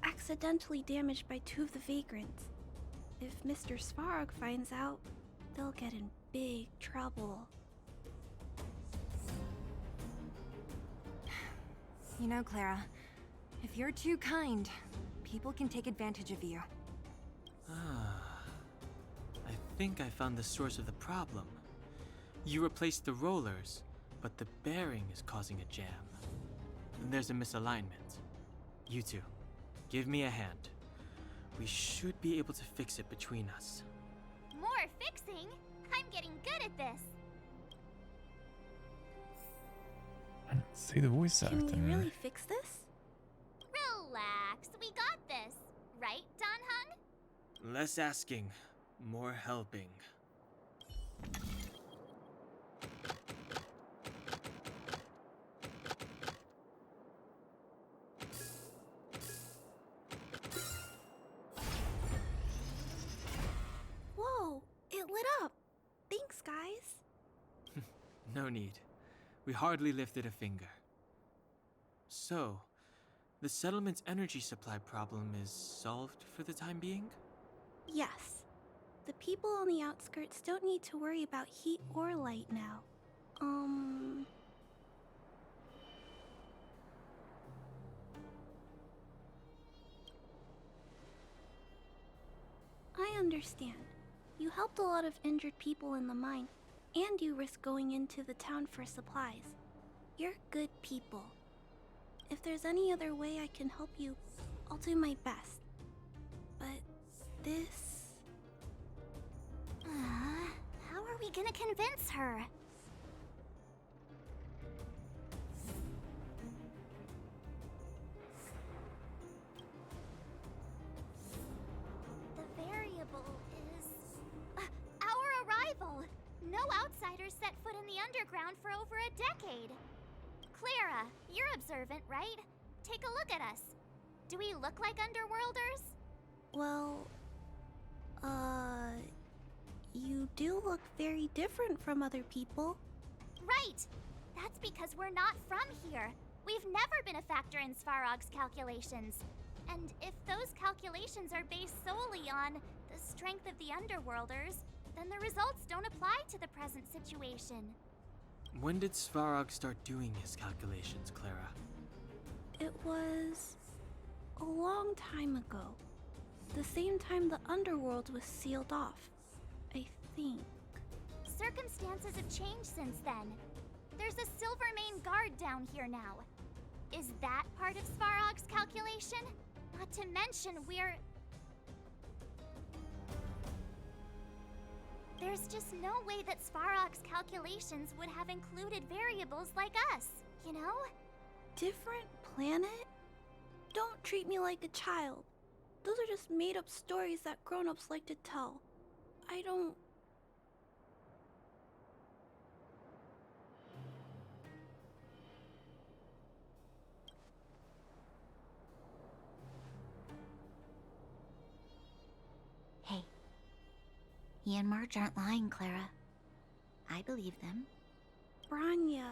accidentally damaged by 2 of the vagrants. If Mr. Svarog finds out, they'll get in big trouble. You know, Clara, if you're too kind, people can take advantage of you. I think I found the source of the problem. You replaced the rollers, but the bearing is causing a jam. And there's a misalignment. You two, give me a hand. We should be able to fix it between us. More fixing? I'm getting good at this. Say the voice acting. Can we really fix this? Relax, we got this. Right, Don Hung? Less asking, more helping. Whoa, it lit up. Thanks, guys. No need. We hardly lifted a finger. So, the settlement's energy supply problem is solved for the time being? Yes. The people on the outskirts don't need to worry about heat or light now. I understand. You helped a lot of injured people in the mine, and you risked going into the town for supplies. You're good people. If there's any other way I can help you, I'll do my best. But this... How are we gonna convince her? The variable is... our arrival! No outsiders set foot in the underground for over a decade. Clara, you're observant, right? Take a look at us. Do we look like underworlders? Well... You do look very different from other people. Right! That's because we're not from here. We've never been a factor in Svarog's calculations. And if those calculations are based solely on the strength of the Underworlders, then the results don't apply to the present situation. When did Svarog start doing his calculations, Clara? It was... a long time ago. The same time the Underworld was sealed off, I think. Circumstances have changed since then. There's a Silvermane guard down here now. Is that part of Svarog's calculation? Not to mention we're... There's just no way that Svarog's calculations would have included variables like us, you know? Different planet? Don't treat me like a child. Those are just made-up stories that grown-ups like to tell. I don't... Hey. He and Marge aren't lying, Clara. I believe them. Branya...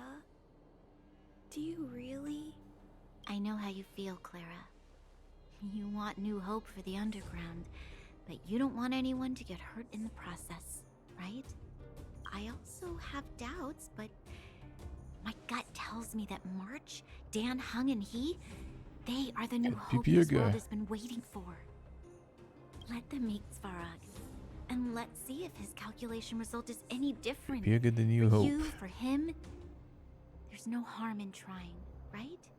Do you really? I know how you feel, Clara. You want new hope for the underground, but you don't want anyone to get hurt in the process, right? I also have doubts, but my gut tells me that March, Dan Hung, and they are the new hope this world has been waiting for. Let them meet Svarog, and let's see if his calculation result is any different. Be a good new for hope. you, for him, there's no harm in trying, right?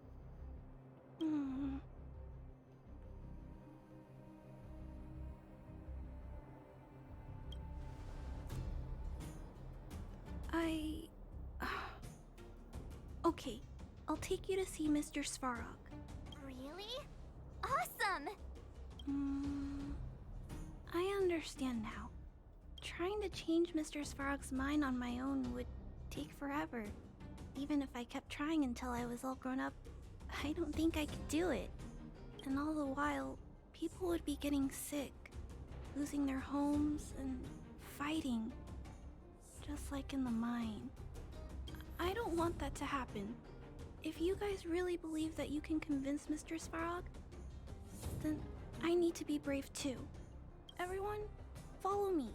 Okay, I'll take you to see Mr. Svarog. Really? Awesome! I understand now. Trying to change Mr. Svarog's mind on my own would take forever. Even if I kept trying until I was all grown up, I don't think I could do it. And all the while, people would be getting sick, losing their homes, and fighting. Just like in the mine. I don't want that to happen. If you guys really believe that you can convince Mr. Svarog, then I need to be brave too. Everyone, follow me.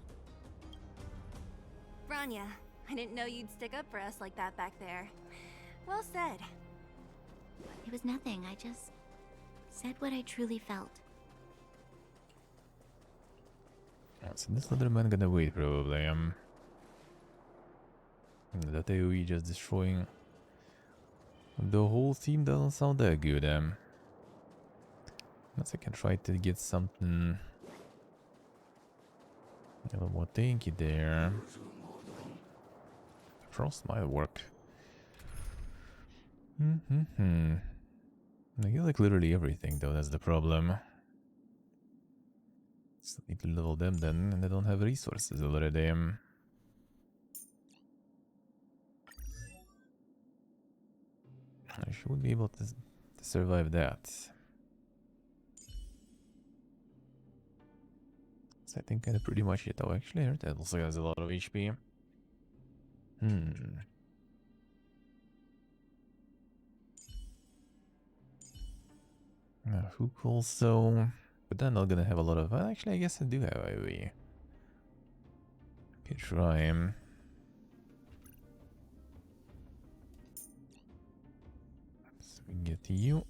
Rania, I didn't know you'd stick up for us like that back there. Well said. It was nothing, I just said what I truly felt. So this other man gonna wait probably. That AoE just destroying the whole team doesn't sound that good. Unless I can try to get something a little more tanky there. Frost might work. I get like literally everything though, that's the problem. Still need to level them then, and I don't have resources already. I should be able to survive that. So I think that's pretty much it. Oh, actually, I heard that also has a lot of HP. Hook also, but they're not gonna have a lot of. Well, actually, I guess I do have AoE. Okay, try him. So we get you.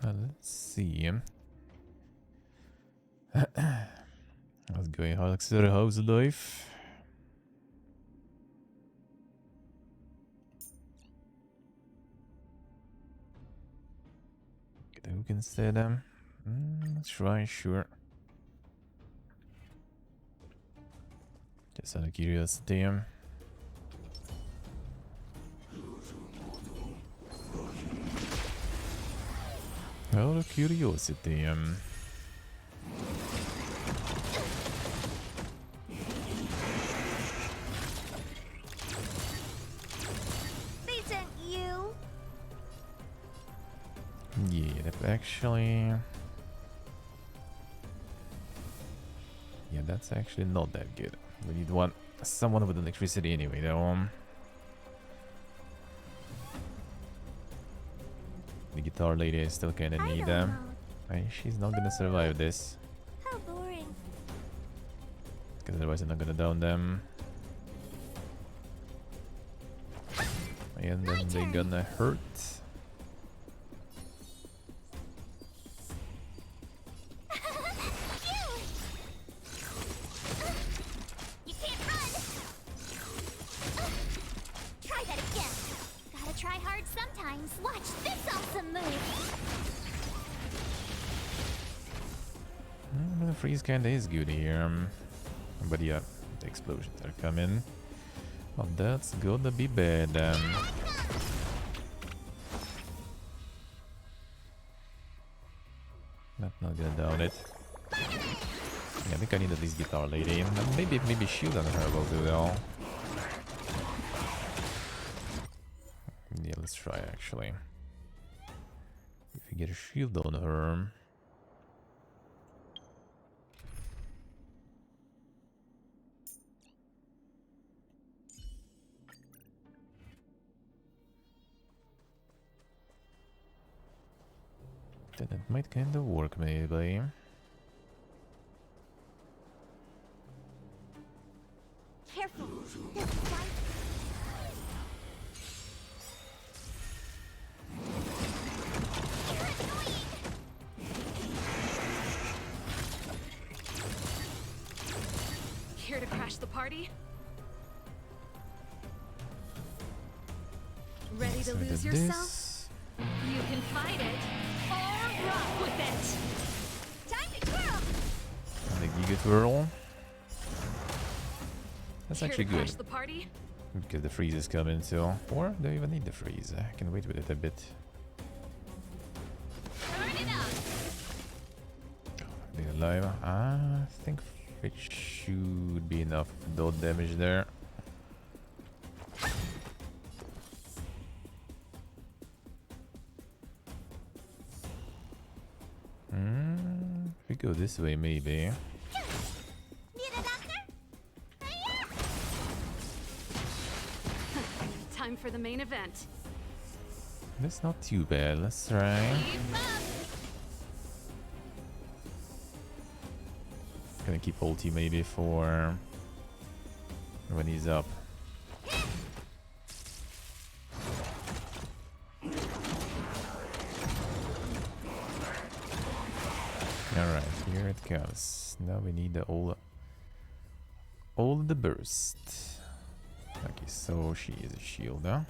Let's see. Let's go in Huxer House Life. Get a hook instead. Let's try, sure. Just out of curiosity. Out of curiosity. They sent you? Yeah, that actually. Yeah, that's actually not that good. We need someone with electricity anyway, though. The guitar lady I still kinda need. She's not gonna survive this. How boring. Because otherwise I'm not gonna down them. And then they're gonna hurt. You can't run. Try that again. Gotta try hard sometimes. Watch this awesome move. The freeze kinda is good here. But yeah, the explosions are coming. Oh, that's gonna be bad. Not gonna down it. Yeah, I think I need at least guitar lady. And maybe shield on her will do well. Yeah, let's try actually. If you get a shield on her. Then it might kind of work, maybe. Careful. Here to crash the party? Ready to lose yourself? You can fight it or rock with it. Time to twirl. And the Giga Twirl. That's Here actually to good. crash the party? Because the freeze is coming too. Or do I even need the freeze? I can wait with it a bit. Turn it up. Being alive. I think it should be enough dot damage there. If we go this way, maybe. Need a doctor? Hiya! Time for the main event. That's not too bad. Let's try. Keep up. Gonna keep ulti maybe for when he's up. Alright, here it comes. Now we need the all the burst. Okay, so she is a shield, huh?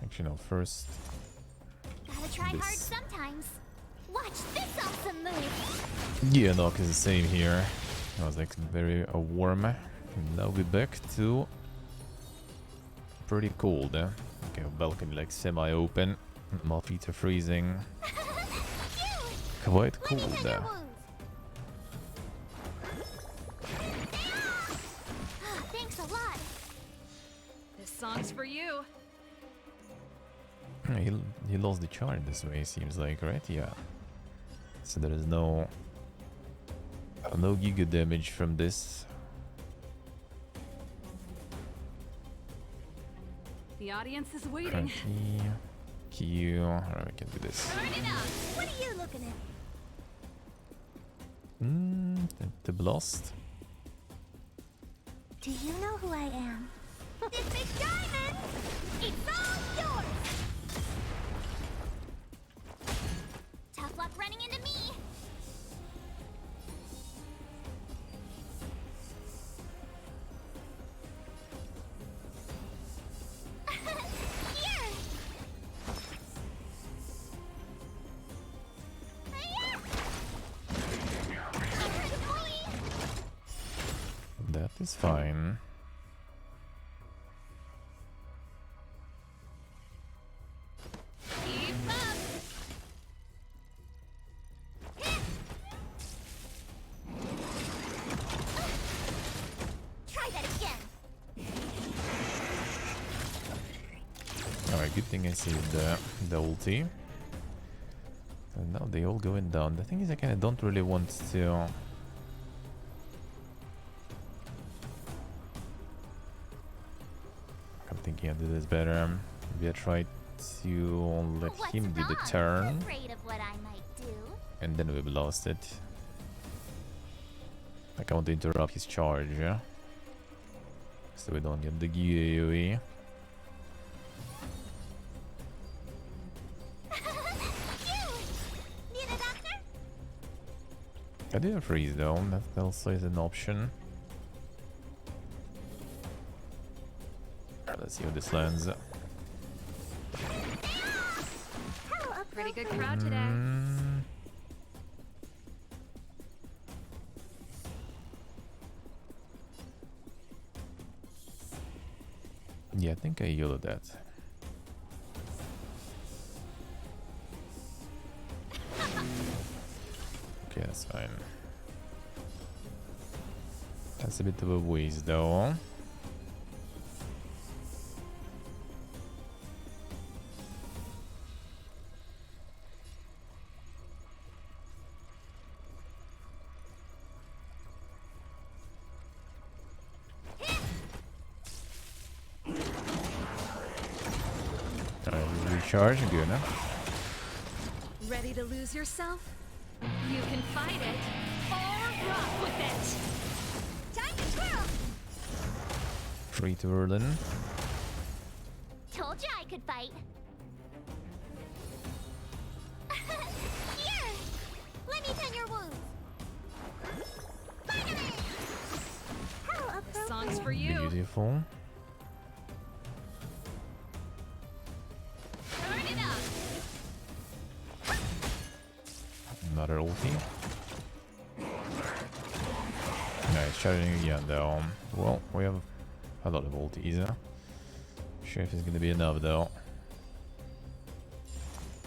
Actually no, first Gotta try hard this. sometimes. Watch this awesome move. Yeah, no, cause the same here. I was like very warm. And now we're back to pretty cold. Okay, balcony like semi-open. My feet are freezing. Quite cold. Thanks a lot. This song's for you. He lost the charge this way, seems like, right? Yeah. So there is no giga damage from this. The audience is waiting. Q. Alright, we can do this. Turn it up. What are you looking at? The blast. Do you know who I am? This big diamond! It's all yours! Tough luck running into me! Here! That is fine. Keep up! Try that again! Alright, good thing I saved the ulti. And now they all going down. The thing is I kinda don't really want to I'm thinking I did this better. Maybe I try to let him do the turn. Afraid of what I might do. And then we lost it. Like I want to interrupt his charge, yeah? So we don't get the AoE. Need a doctor? I do have freeze though, that also is an option. Let's see how this lands. Pretty good crowd today. Yeah, I think I yellowed that. Okay, that's fine. That's a bit of a waste though. Recharge, good enough. Ready to lose yourself? You can fight it or rock with it. Time to twirl! Free to Erlen. Told you I could fight. Here! Let me tend your wounds. Finally! How This song's for you. Beautiful. her ulti. Nice, charging again though. Well, we have a lot of ultis. Sure if it's gonna be enough though.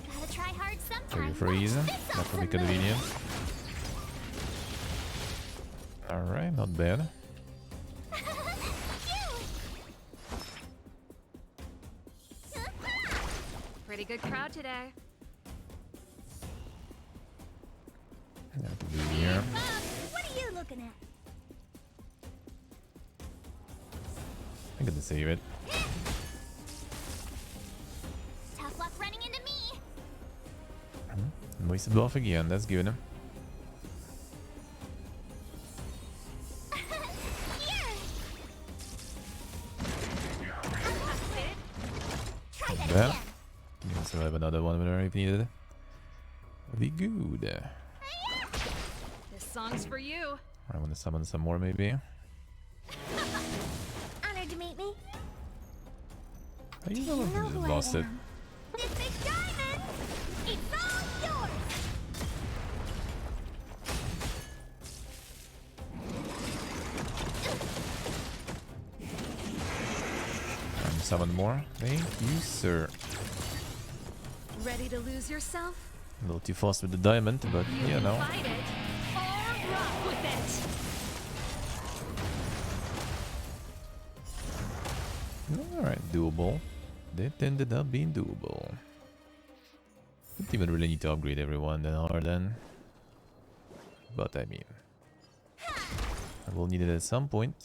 Gotta try hard sometime. Trigger freeze. That will be convenient. Alright, not bad. Pretty good crowd today. That could be here. What are you looking at? I'm gonna save it. Tough luck running into me. Wasted buff again, that's good. That. You can survive another one whenever if needed. Be good. This song's for you. I want to summon some more maybe. Honored to meet me. Oh, you know what? Just lost it. This big diamond, it's all yours. Summon more. Thank you, sir. Ready to lose yourself? A little too fast with the diamond, but you know. Fight it or rock with it. Alright, doable. That ended up being doable. Don't even really need to upgrade everyone then. But I mean, I will need it at some point.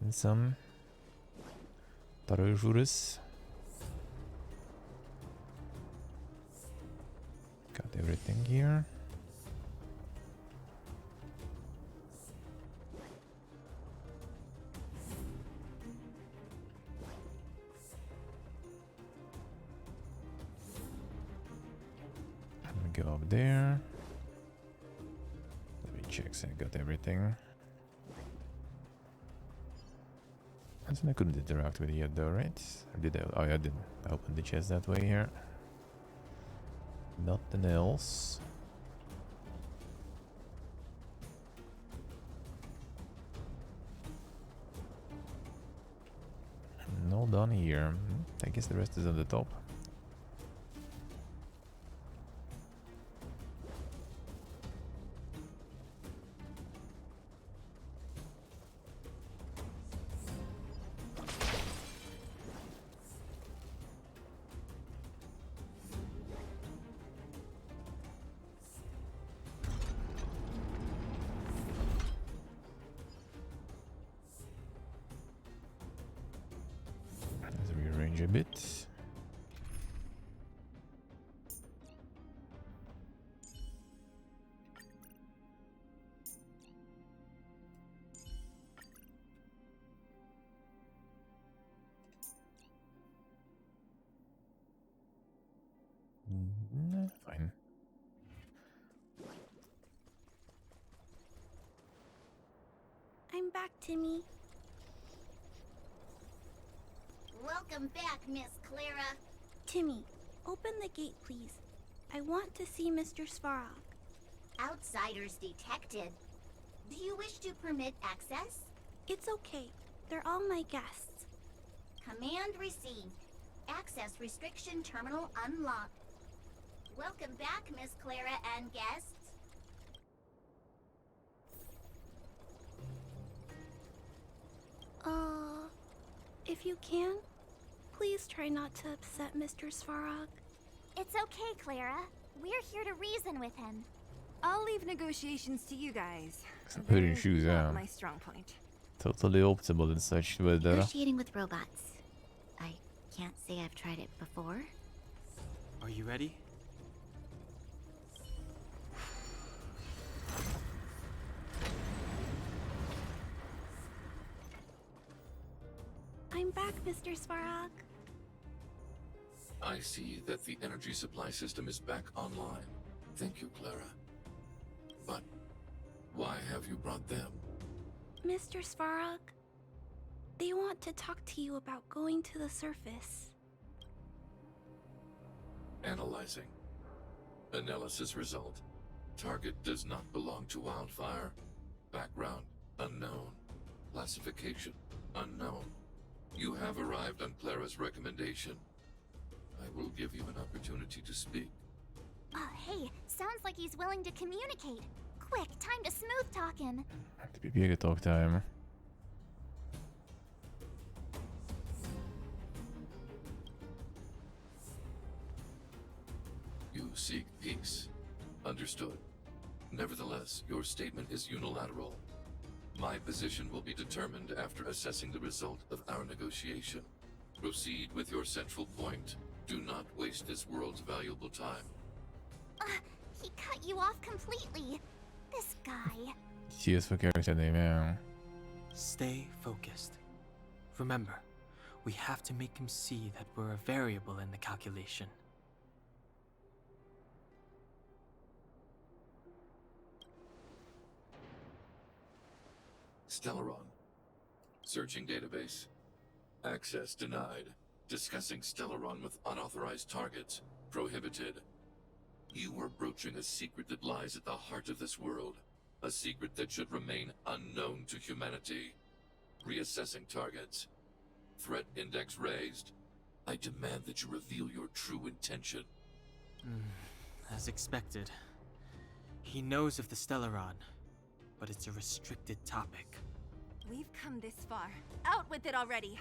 And some Tarajurus. Got everything here. I'm gonna go up there. Let me check so I got everything. I couldn't interact with it yet though, right? Or did I? Oh yeah, I didn't. I opened the chest that way here. Nothing else. No done here. I guess the rest is on the top. A bit. Fine. I'm back, Timmy. Welcome back, Miss Clara. Timmy, open the gate, please. I want to see Mr. Svarog. Outsiders detected. Do you wish to permit access? It's okay. They're all my guests. Command received. Access restriction terminal unlocked. Welcome back, Miss Clara and guests. If you can, please try not to upset Mr. Svarog. It's okay, Clara. We're here to reason with him. I'll leave negotiations to you guys. Put in shoes, yeah. My strong point. Totally optimal and such, but Negotiating with robots. I can't say I've tried it before. Are you ready? I'm back, Mr. Svarog. I see that the energy supply system is back online. Thank you, Clara. But why have you brought them? Mr. Svarog, they want to talk to you about going to the surface. Analyzing. Analysis result. Target does not belong to Wildfire. Background unknown. Classification unknown. You have arrived on Clara's recommendation. I will give you an opportunity to speak. Oh, hey, sounds like he's willing to communicate. Quick, time to smooth talk him. Det blir eget talk time. You seek peace. Understood. Nevertheless, your statement is unilateral. My position will be determined after assessing the result of our negotiation. Proceed with your central point. Do not waste this world's valuable time. He cut you off completely. This guy. Cheers for character name, yeah. Stay focused. Remember, we have to make him see that we're a variable in the calculation. Stellaron. Searching database. Access denied. Discussing Stellaron with unauthorized targets. Prohibited. You are broaching a secret that lies at the heart of this world. A secret that should remain unknown to humanity. Reassessing targets. Threat index raised. I demand that you reveal your true intention. As expected. He knows of the Stellaron, but it's a restricted topic. We've come this far. Out with it already.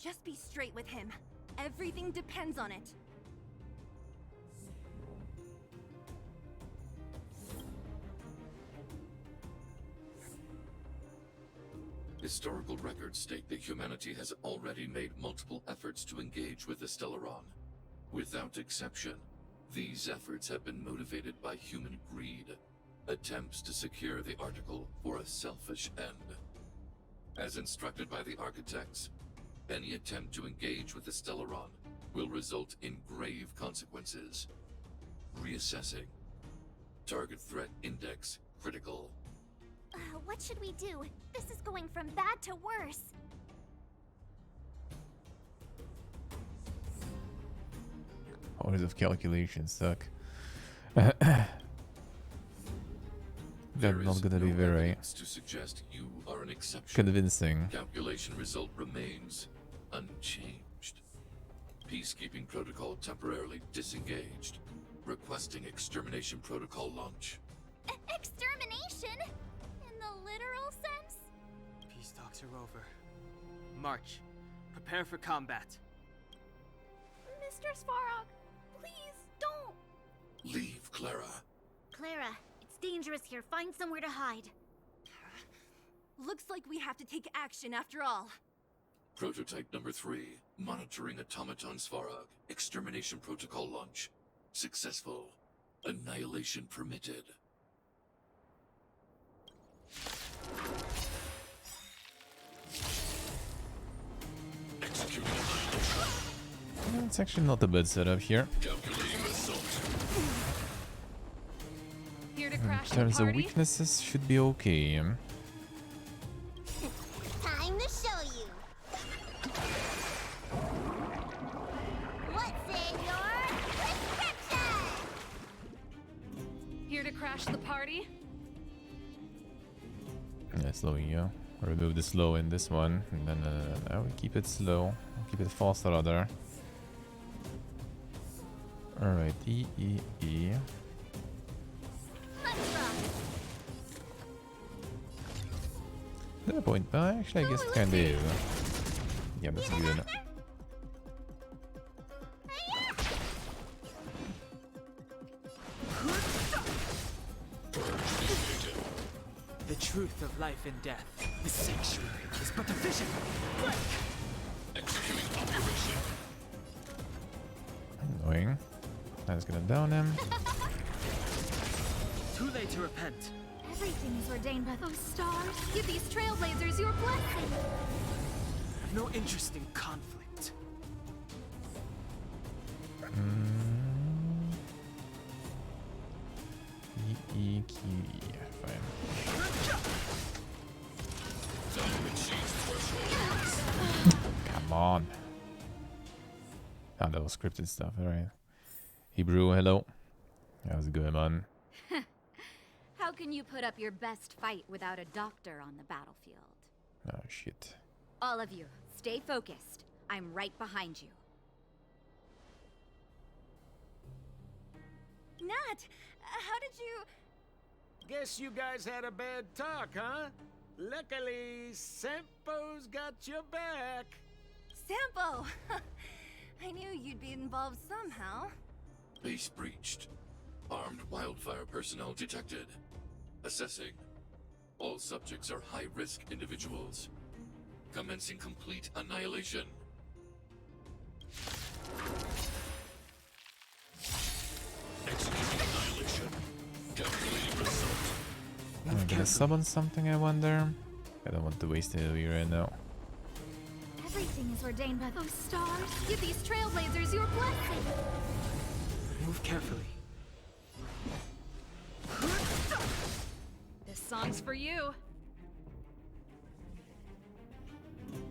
Just be straight with him. Everything depends on it. Historical records state that humanity has already made multiple efforts to engage with the Stellaron. Without exception, these efforts have been motivated by human greed, attempts to secure the article for a selfish end. As instructed by the architects, any attempt to engage with the Stellaron will result in grave consequences. Reassessing. Target threat index critical. What should we do? This is going from bad to worse. Hours of calculation suck. They're not gonna be very To suggest you are an exception. convincing. Calculation result remains unchanged. Peacekeeping protocol temporarily disengaged. Requesting extermination protocol launch. Extermination? In the literal sense? Peace talks are over. March. Prepare for combat. Mr. Svarog, please don't. Leave, Clara. Clara, it's dangerous here. Find somewhere to hide. Looks like we have to take action after all. Prototype number 3. Monitoring automaton Svarog. Extermination protocol launch. Successful. Annihilation permitted. Executing annihilation. It's actually not a bad setup here. Calculating assault. Here to In crash the terms of party? weaknesses, should be okay. Time to show you. What's in your prescription? Here to crash the party? Yeah, slowing you. Remove the slow in this one, and then I will keep it slow. I'll keep it fast rather. Alright, E. The point, but actually I guess it kinda is. Yeah, that's good. The truth of life and death. The sanctuary is but a vision. Quick! Executing operation. Annoying. That's gonna down him. Too late to repent. Everything is ordained by Oh, stars, give these trailblazers your blessing. I've no interest in conflict. E, Q, E. Ah, that was scripted stuff, alright. Hebrew, hello. How's it going, man? How can you put up your best fight without a doctor on the battlefield? Oh, shit. All of you, stay focused. I'm right behind you. Nat, how did you... Guess you guys had a bad talk, huh? Luckily, Sempo's got your back. Sampo! I knew you'd be involved somehow. Base breached. Armed wildfire personnel detected. Assessing. All subjects are high-risk individuals. Commencing complete annihilation. Executing annihilation. Calculating result. Am I gonna summon something, I wonder? I don't want to waste it right now. Everything is ordained by those stars. Give these trailblazers your blessing. Move carefully. This song's for you.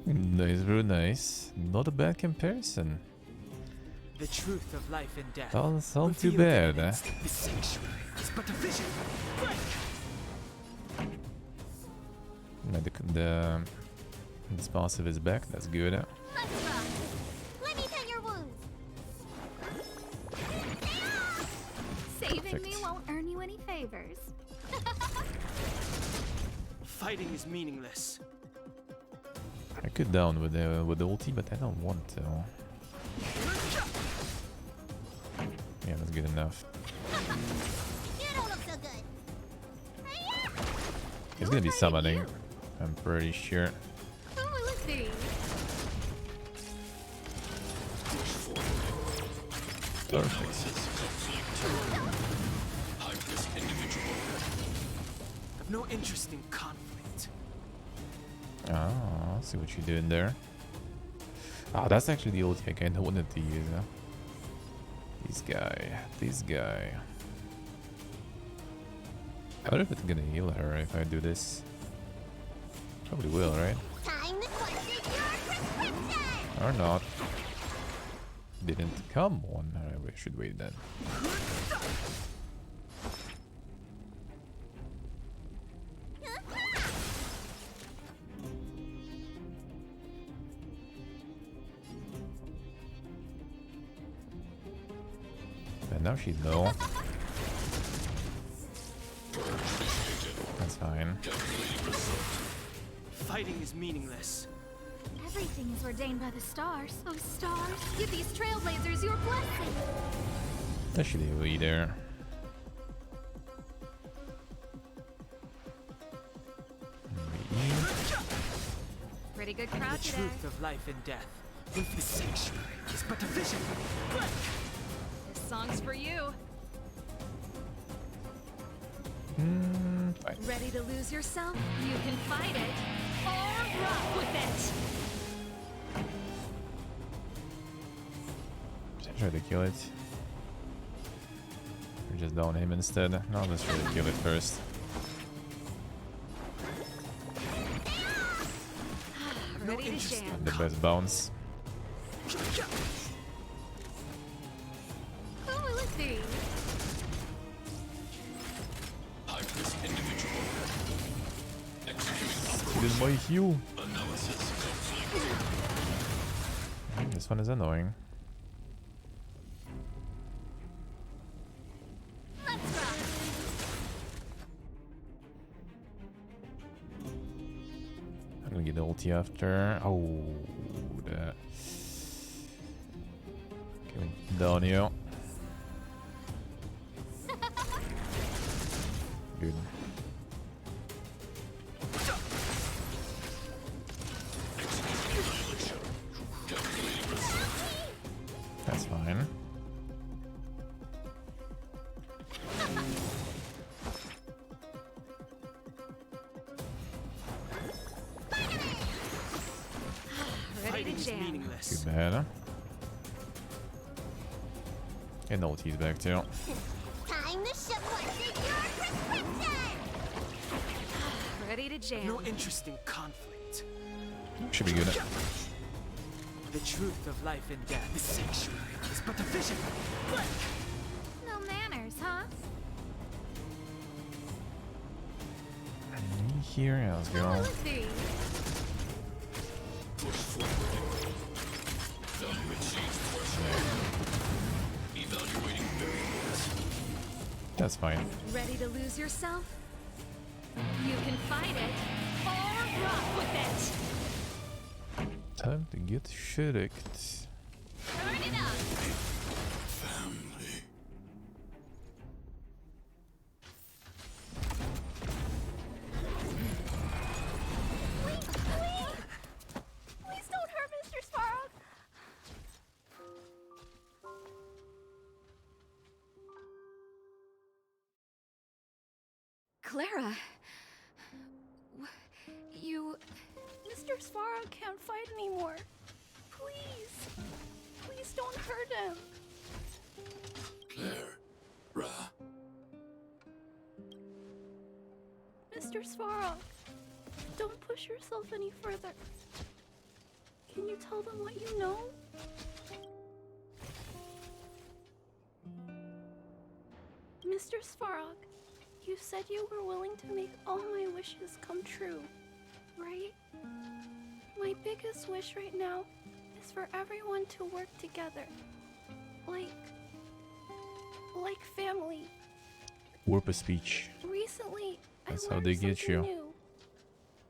Nice, very nice. Not a bad comparison. The truth of life and death. It's all too bad, eh? The sanctuary is but a vision. No, this passive is back, that's good. Let's rock. Let me tend your wounds. Saving Perfect. me won't earn you any favors. Fighting is meaningless. I could down with the ulti, but I don't want to. Yeah, that's good enough. You don't look so good. He's gonna be summoning, I'm pretty sure. Who will it be? Perfect. High-risk individual. I've no interest in conflict. Ah, see what you're doing there. Ah, that's actually the ulti I kinda wanted to use. This guy. I wonder if it's gonna heal her if I do this. Probably will, right? Time to question your prescription. Or not. Didn't come one. I should wait then. And now she's low. That's fine. Fighting is meaningless. Everything is ordained by the stars. Those stars. Give these trailblazers your blessing. That should be there. Pretty good crowd The today. truth of life and death. The sanctuary is but a vision. This song's for you. Fine. Ready to lose yourself? You can fight it or rock with it. Should I try to kill it? Or just down him instead? No, let's try to kill it first. Ready to jam. The best bounce. Who will it be? High-risk individual. Executing It is my hue. analysis. This one is annoying. Let's rock. I'm gonna get the ulti after. Oh, the killing down here. Good. That's fine. Ready to jam. Meaningless. Too bad. And the ulti's back too. Time to question your prescription. Ready to jam. No interest in conflict. Should be good. The truth of life and death. The sanctuary is but a vision. No manners, huh? Here, let's go. Will it be? Push forward. Evaluate seeds portion. Evaluating barriers. That's fine. Ready to lose yourself? You can fight it or rock with it. Time to get shirked. Turn it up. Family. Please don't hurt Mr. Svarog. Clara. You... Mr. Svarog can't fight anymore. Please. Please don't hurt him. Claire. Ra. Mr. Svarog, don't push yourself any further. Can you tell them what you know? Mr. Svarog, you said you were willing to make all my wishes come true, right? My biggest wish right now is for everyone to work together. Like family. Warp a speech. Recently, That's I how learned they get something you. new.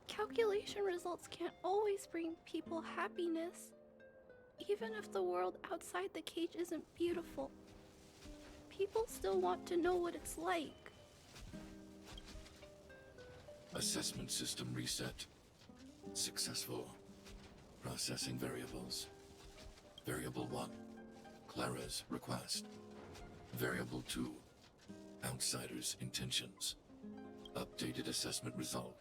Calculation results can't always bring people happiness. Even if the world outside the cage isn't beautiful, people still want to know what it's like. Assessment system reset. Successful. Processing variables. Variable 1. Clara's request. Variable 2. Outsider's intentions. Updated assessment result.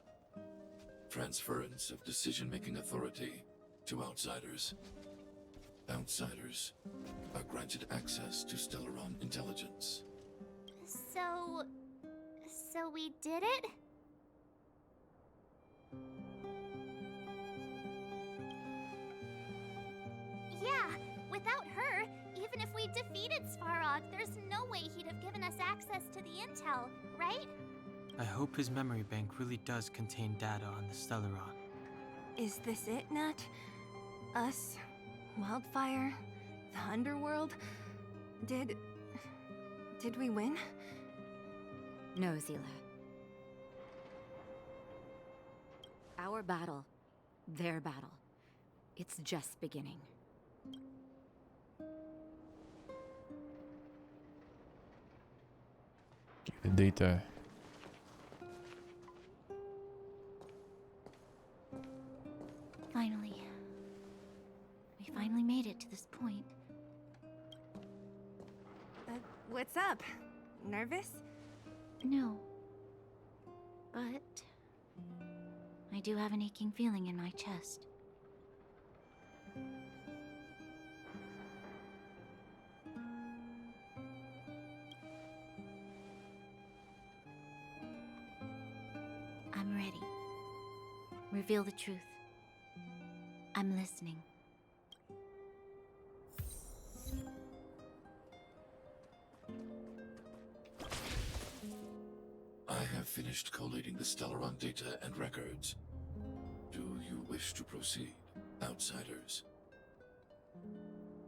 Transference of decision-making authority to outsiders. Outsiders are granted access to Stellaron intelligence. So we did it? Yeah, without her, even if we defeated Svarog, there's no way he'd have given us access to the intel, right? I hope his memory bank really does contain data on the Stellaron. Is this it, Nat? Us? Wildfire? The underworld? Did we win? No, Zila. Our battle, their battle, it's just beginning. The data. Finally. We finally made it to this point. What's up? Nervous? No. But... I do have an aching feeling in my chest. I'm ready. Reveal the truth. I'm listening. I have finished collating the Stellaron data and records. Do you wish to proceed, outsiders?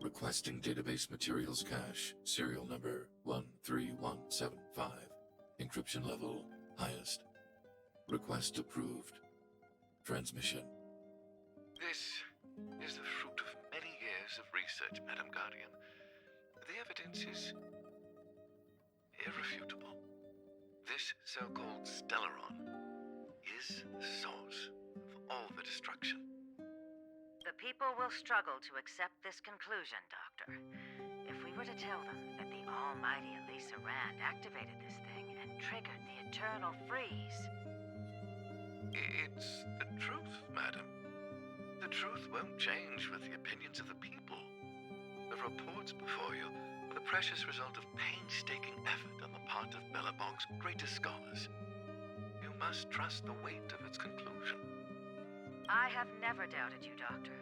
Requesting database materials cache, serial number 13175. Encryption level, highest. Request approved. Transmission. This is the fruit of many years of research, Madam Guardian. The evidence is irrefutable. This so-called Stellaron is the source of all the destruction. The people will struggle to accept this conclusion, Doctor. If we were to tell them that the almighty Elisa Rand activated this thing and triggered the eternal freeze... It's the truth, madam. The truth won't change with the opinions of the people. The reports before you are the precious result of painstaking effort on the part of Bellabong's greatest scholars. You must trust the weight of its conclusion. I have never doubted you, Doctor.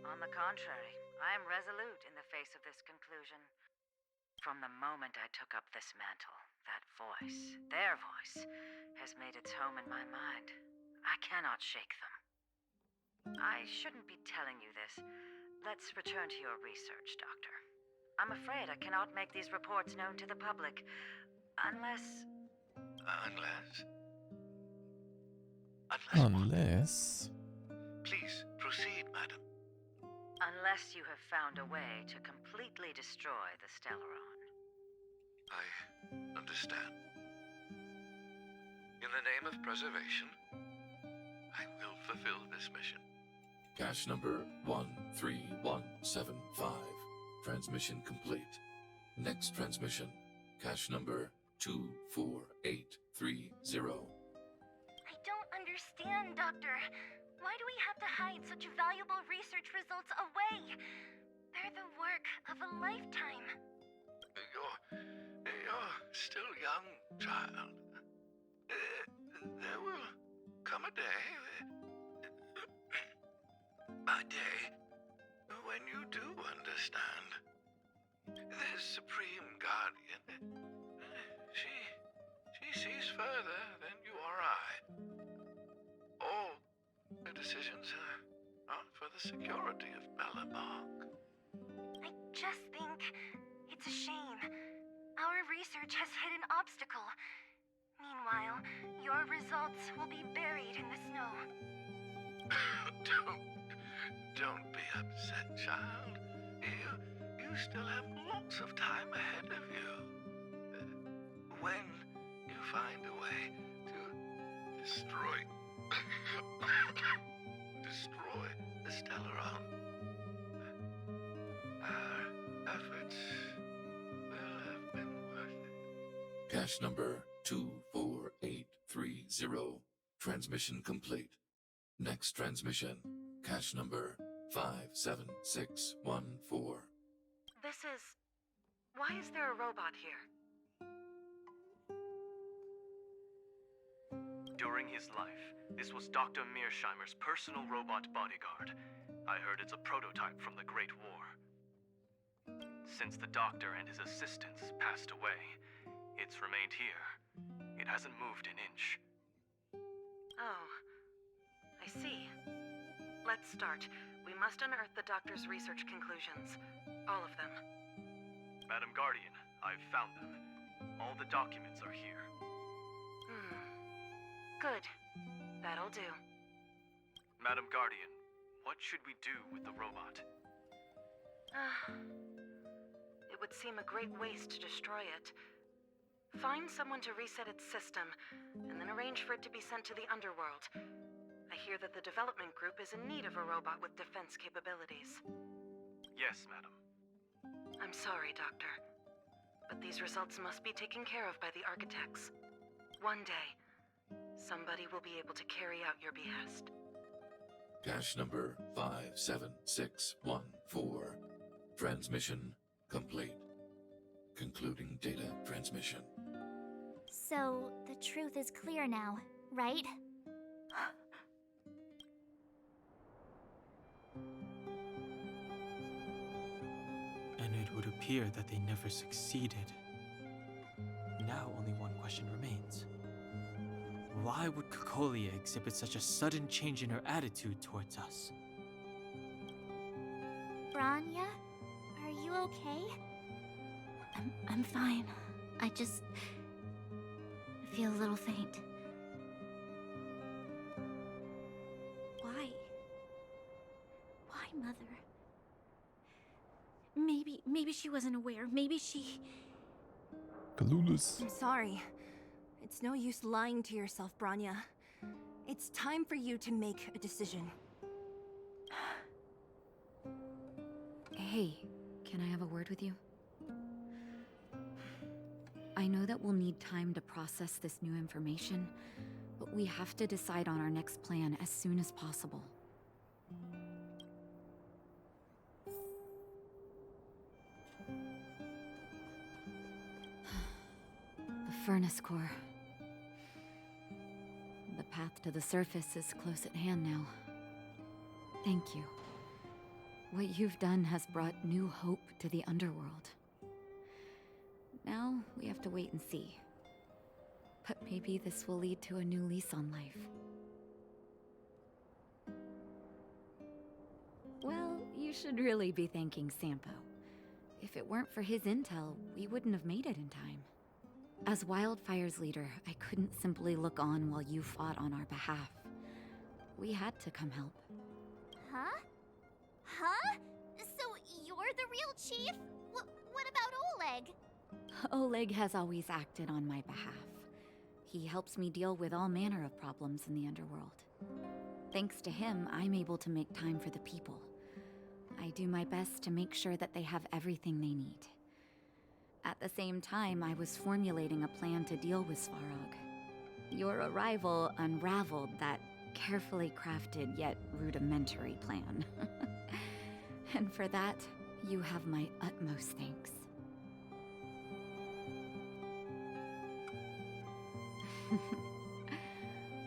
On the contrary, I am resolute in the face of this conclusion. From the moment I took up this mantle, that voice, their voice, has made its home in my mind. I cannot shake them. I shouldn't be telling you this. Let's return to your research, Doctor. I'm afraid I cannot make these reports known to the public, unless... Unless... Please, proceed, madam. Unless you have found a way to completely destroy the Stellaron. I understand. In the name of preservation, I will fulfill this mission. Cache number 13175. Transmission complete. Next transmission. Cache number 24830. I don't understand, Doctor. Why do we have to hide such valuable research results away? They're the work of a lifetime. You're still young, child. There will come a day, when you do understand. This Supreme Guardian, she sees further than you or I. All the decisions are for the security of Belobog. I just think it's a shame. Our research has hit an obstacle. Meanwhile, your results will be buried in the snow. Don't be upset, child. You still have lots of time ahead of you. When you find a way to destroy the Stellaron, our efforts will have been worth it. Cache number 24830. Transmission complete. Next transmission. Cache number 57614. Why is there a robot here? During his life, this was Dr. Mearsheimer's personal robot bodyguard. I heard it's a prototype from the Great War. Since the doctor and his assistants passed away, it's remained here. It hasn't moved an inch. Oh, I see. Let's start. We must unearth the doctor's research conclusions. All of them. Madam Guardian, I've found them. All the documents are here. Good. That'll do. Madam Guardian, what should we do with the robot? It would seem a great waste to destroy it. Find someone to reset its system, and then arrange for it to be sent to the underworld. I hear that the development group is in need of a robot with defense capabilities. Yes, madam. I'm sorry, Doctor, but these results must be taken care of by the architects. One day, somebody will be able to carry out your behest. Cache number 57614. Transmission complete. Concluding data transmission. So, the truth is clear now, right? And it would appear that they never succeeded. Now only one question remains. Why would Kokolia exhibit such a sudden change in her attitude towards us? Branya? Are you okay? I'm fine. I feel a little faint. Why? Why, Mother? Maybe she wasn't aware. Maybe she... Clueless. I'm sorry. It's no use lying to yourself, Branya. It's time for you to make a decision. Hey, can I have a word with you? I know that we'll need time to process this new information, but we have to decide on our next plan as soon as possible. The furnace core. The path to the surface is close at hand now. Thank you. What you've done has brought new hope to the underworld. Now, we have to wait and see. But maybe this will lead to a new lease on life. Well, you should really be thanking Sampo. If it weren't for his intel, we wouldn't have made it in time. As Wildfire's leader, I couldn't simply look on while you fought on our behalf. We had to come help. Huh? Huh? So you're the real chief? What about Oleg? Oleg has always acted on my behalf. He helps me deal with all manner of problems in the underworld. Thanks to him, I'm able to make time for the people. I do my best to make sure that they have everything they need. At the same time, I was formulating a plan to deal with Svarog. Your arrival unraveled that carefully crafted yet rudimentary plan. And for that, you have my utmost thanks.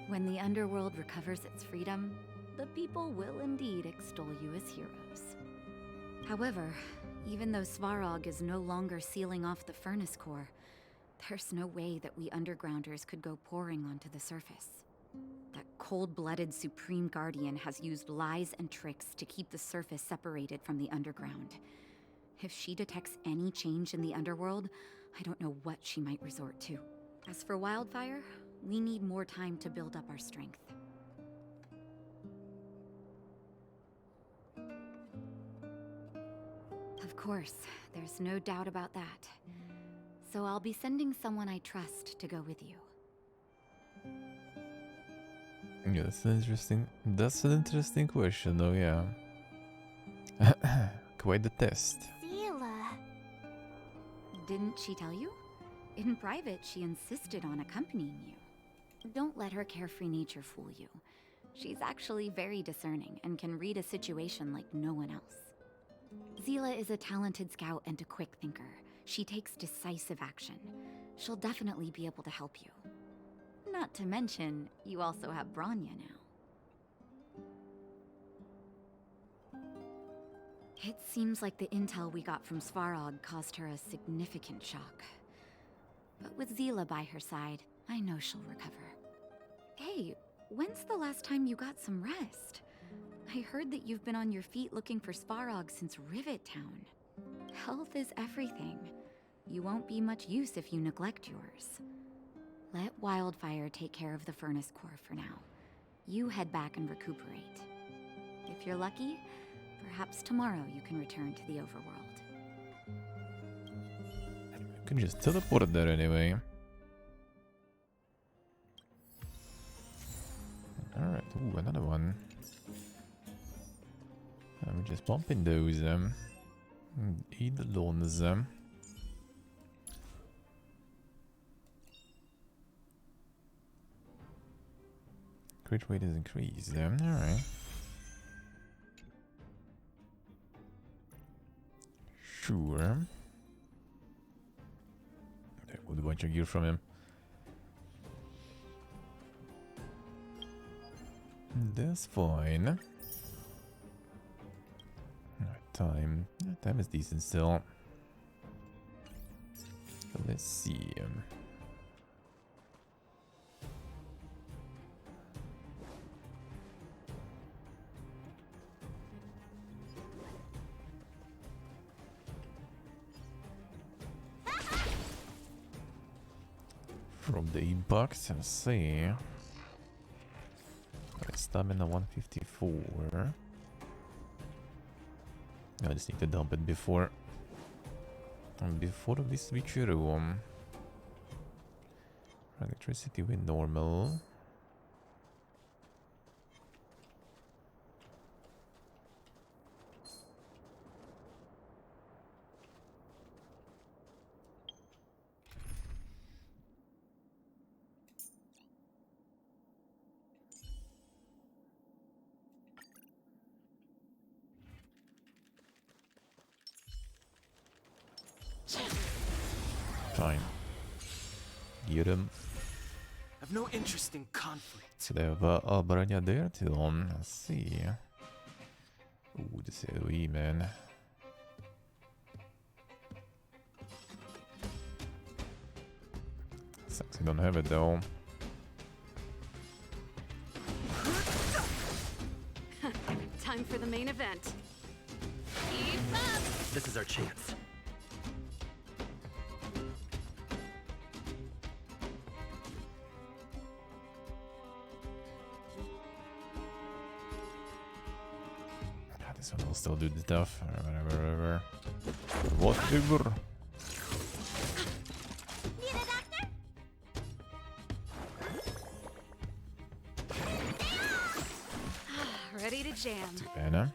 When the underworld recovers its freedom, the people will indeed extol you as heroes. However, even though Svarog is no longer sealing off the furnace core, there's no way that we undergrounders could go pouring onto the surface. That cold-blooded Supreme Guardian has used lies and tricks to keep the surface separated from the underground. If she detects any change in the underworld, I don't know what she might resort to. As for Wildfire, we need more time to build up our strength. Of course, there's no doubt about that. So I'll be sending someone I trust to go with you. Yeah, that's an interesting question though, yeah. Quite the test. Zila. Didn't she tell you? In private, she insisted on accompanying you. Don't let her carefree nature fool you. She's actually very discerning and can read a situation like no one else. Zila is a talented scout and a quick thinker. She takes decisive action. She'll definitely be able to help you. Not to mention, you also have Branya now. It seems like the intel we got from Svarog caused her a significant shock. But with Zila by her side, I know she'll recover. Hey, when's the last time you got some rest? I heard that you've been on your feet looking for Svarog since Rivet Town. Health is everything. You won't be much use if you neglect yours. Let Wildfire take care of the furnace core for now. You head back and recuperate. If you're lucky, perhaps tomorrow you can return to the overworld. You can just teleport there anyway. Alright, ooh, another one. We're just bumping those, Eidolons, Crit rate is increased, alright. Sure. I would a bunch of gear from him. That's fine. Time is decent still. So let's see. From the impact, let's see. Stamina 154. I just need to dump it before we switch room. Electricity with normal. Fine. Get him. I've no interest in conflict. So they have Branya there too. Let's see. Ooh, this AoE, man. Sucks I don't have it though. Time for the main event. Keep up! This is our chance. This one will still do the stuff. Whatever. Whatever. Need a doctor? Ready to jam. Bene.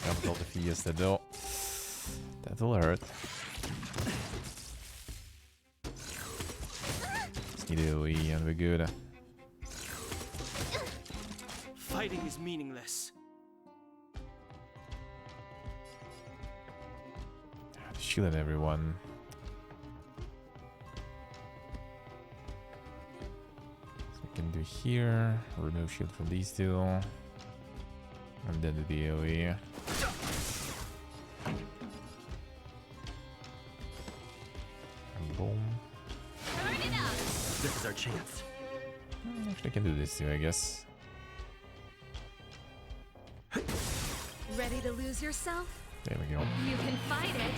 I've got the Fiesta though. That'll hurt. Let's need AoE and we're good. Fighting is meaningless. Shielding everyone. So we can do here. Remove shield from these two. And then do the AoE. And boom. This is our chance. Actually, I can do this too, I guess. Ready to lose yourself? There we go. You can fight it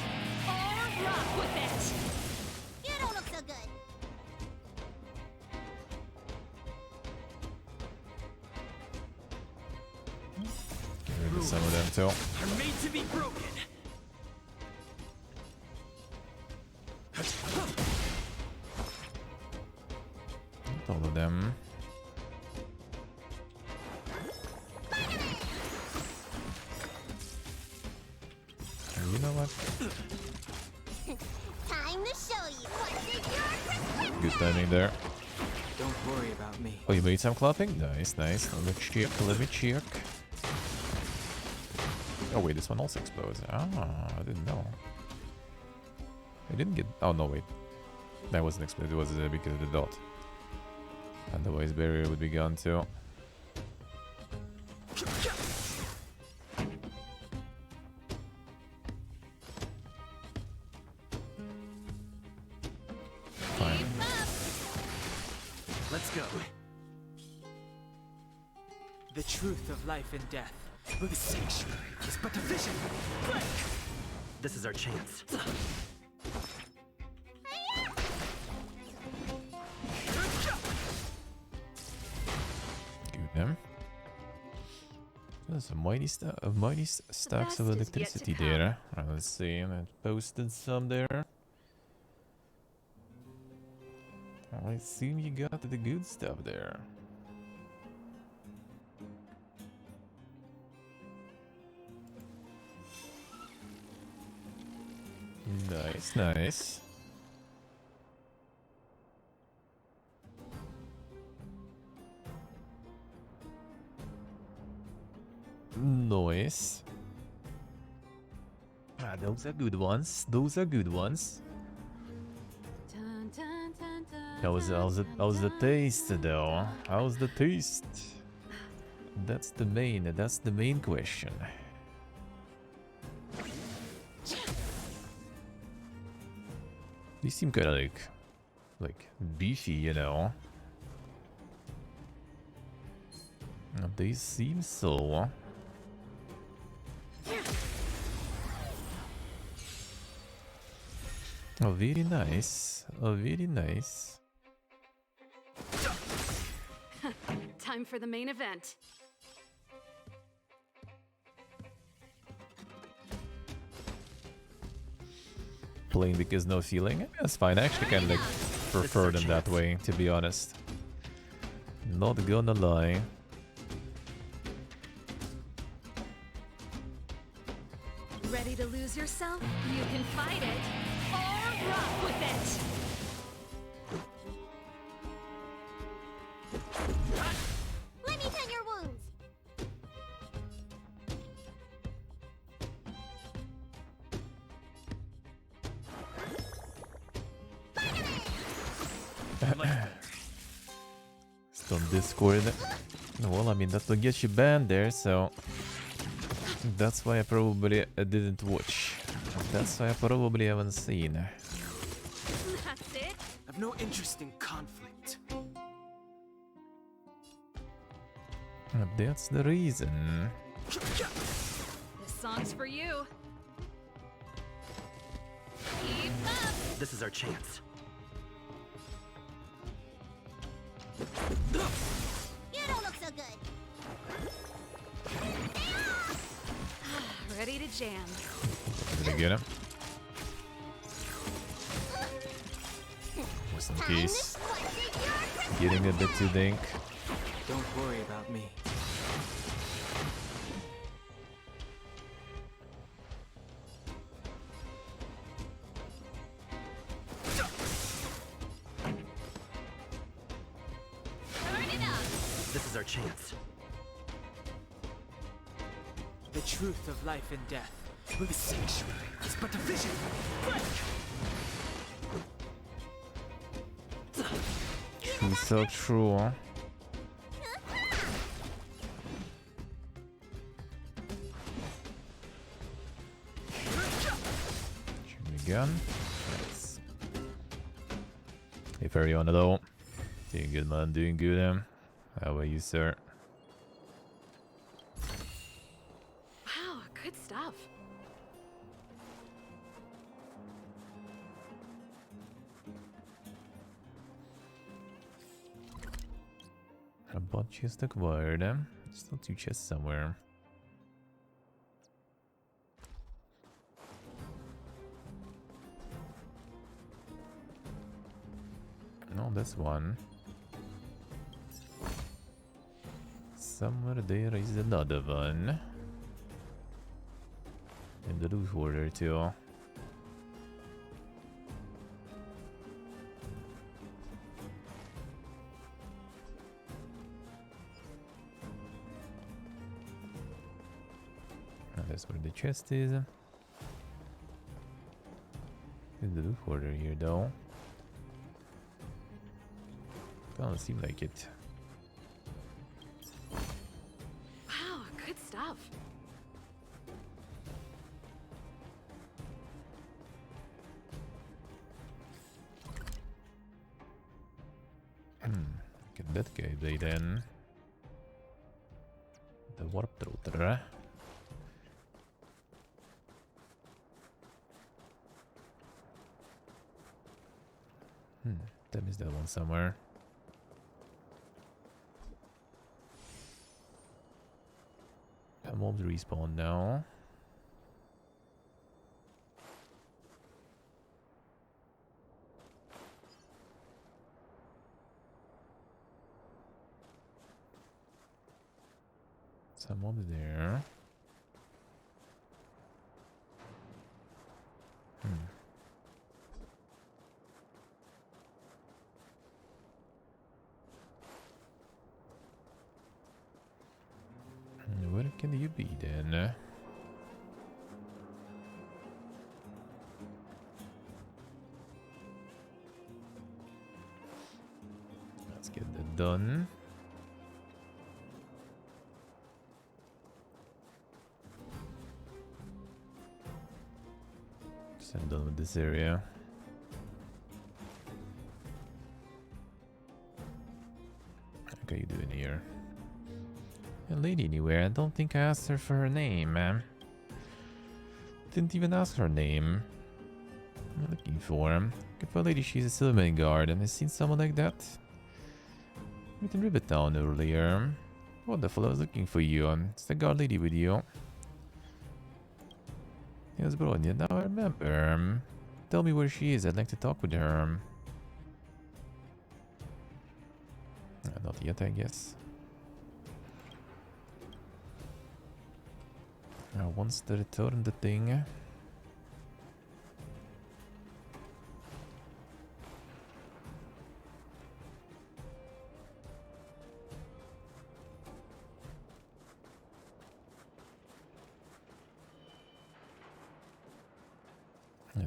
or rock with it. You don't look so good. Get rid of some of them too. Are made to be broken. Not all of them. And you know what? Time to show you what's in your prescription. Good timing there. Don't worry about me. Oh, you made some clapping? Nice, nice. Let me check, let me check. Oh wait, this one also explodes. Ah, I didn't know. I didn't get... Oh no, wait. That wasn't exploded, it was because of the dot. Otherwise barrier would be gone too. Fine. Let's go. The truth of life and death. Vivisection is but a vision. This is our chance. Good, them. There's a mighty stacks of electricity there. Right, let's see. I posted some there. I assume you got the good stuff there. Nice, nice. Nice. Ah, those are good ones. Those are good ones. How's the taste though? How's the taste? That's the main question. These seem kinda like beefy, you know. They seem so. Oh, very nice. Oh, very nice. Time for the main event. Playing because no feeling? That's fine. I actually kind of like prefer them that way, to be honest. Not gonna lie. Ready to lose yourself? You can fight it or rock with it. Let me tend your wounds. Still on Discord. Well, I mean, that will get you banned there, so... That's why I probably didn't watch. That's why I probably haven't seen. That's it. I've no interest in conflict. That's the reason. This song's for you. Keep up. This is our chance. You don't look so good. Ready to jam. Did I get him? Just in case. Getting a bit too dank. Don't worry about me. Turn it up. This is our chance. The truth of life and death. The sanctuary is but a vision. True, so true. Huh? Shoot me again. Nice. Hey, Fariona, though. Doing good, man. Doing good, How are you, sir? Wow, good stuff. A bot chest acquired. Still 2 chests somewhere. No, that's one. Somewhere there is another one. In the loot order too. And that's where the chest is. In the loot order here though. Doesn't seem like it. Wow, good stuff. Get that guy blade then. The warp throater. That is that one somewhere. Mobs respawn now. Some mobs there. Where can you be then? Let's get that done. So I'm done with this area. What are you doing here? A lady anywhere. I don't think I asked her for her name. Didn't even ask her name. I'm looking for him. Good for a lady, she's a Silverman guard, and I've seen someone like that. With in Rivertown earlier. Wonderful, I was looking for you. It's the guard lady with you. Yes, Bronya, now I remember. Tell me where she is, I'd like to talk with her. Not yet, I guess. Once they return the thing. Yeah,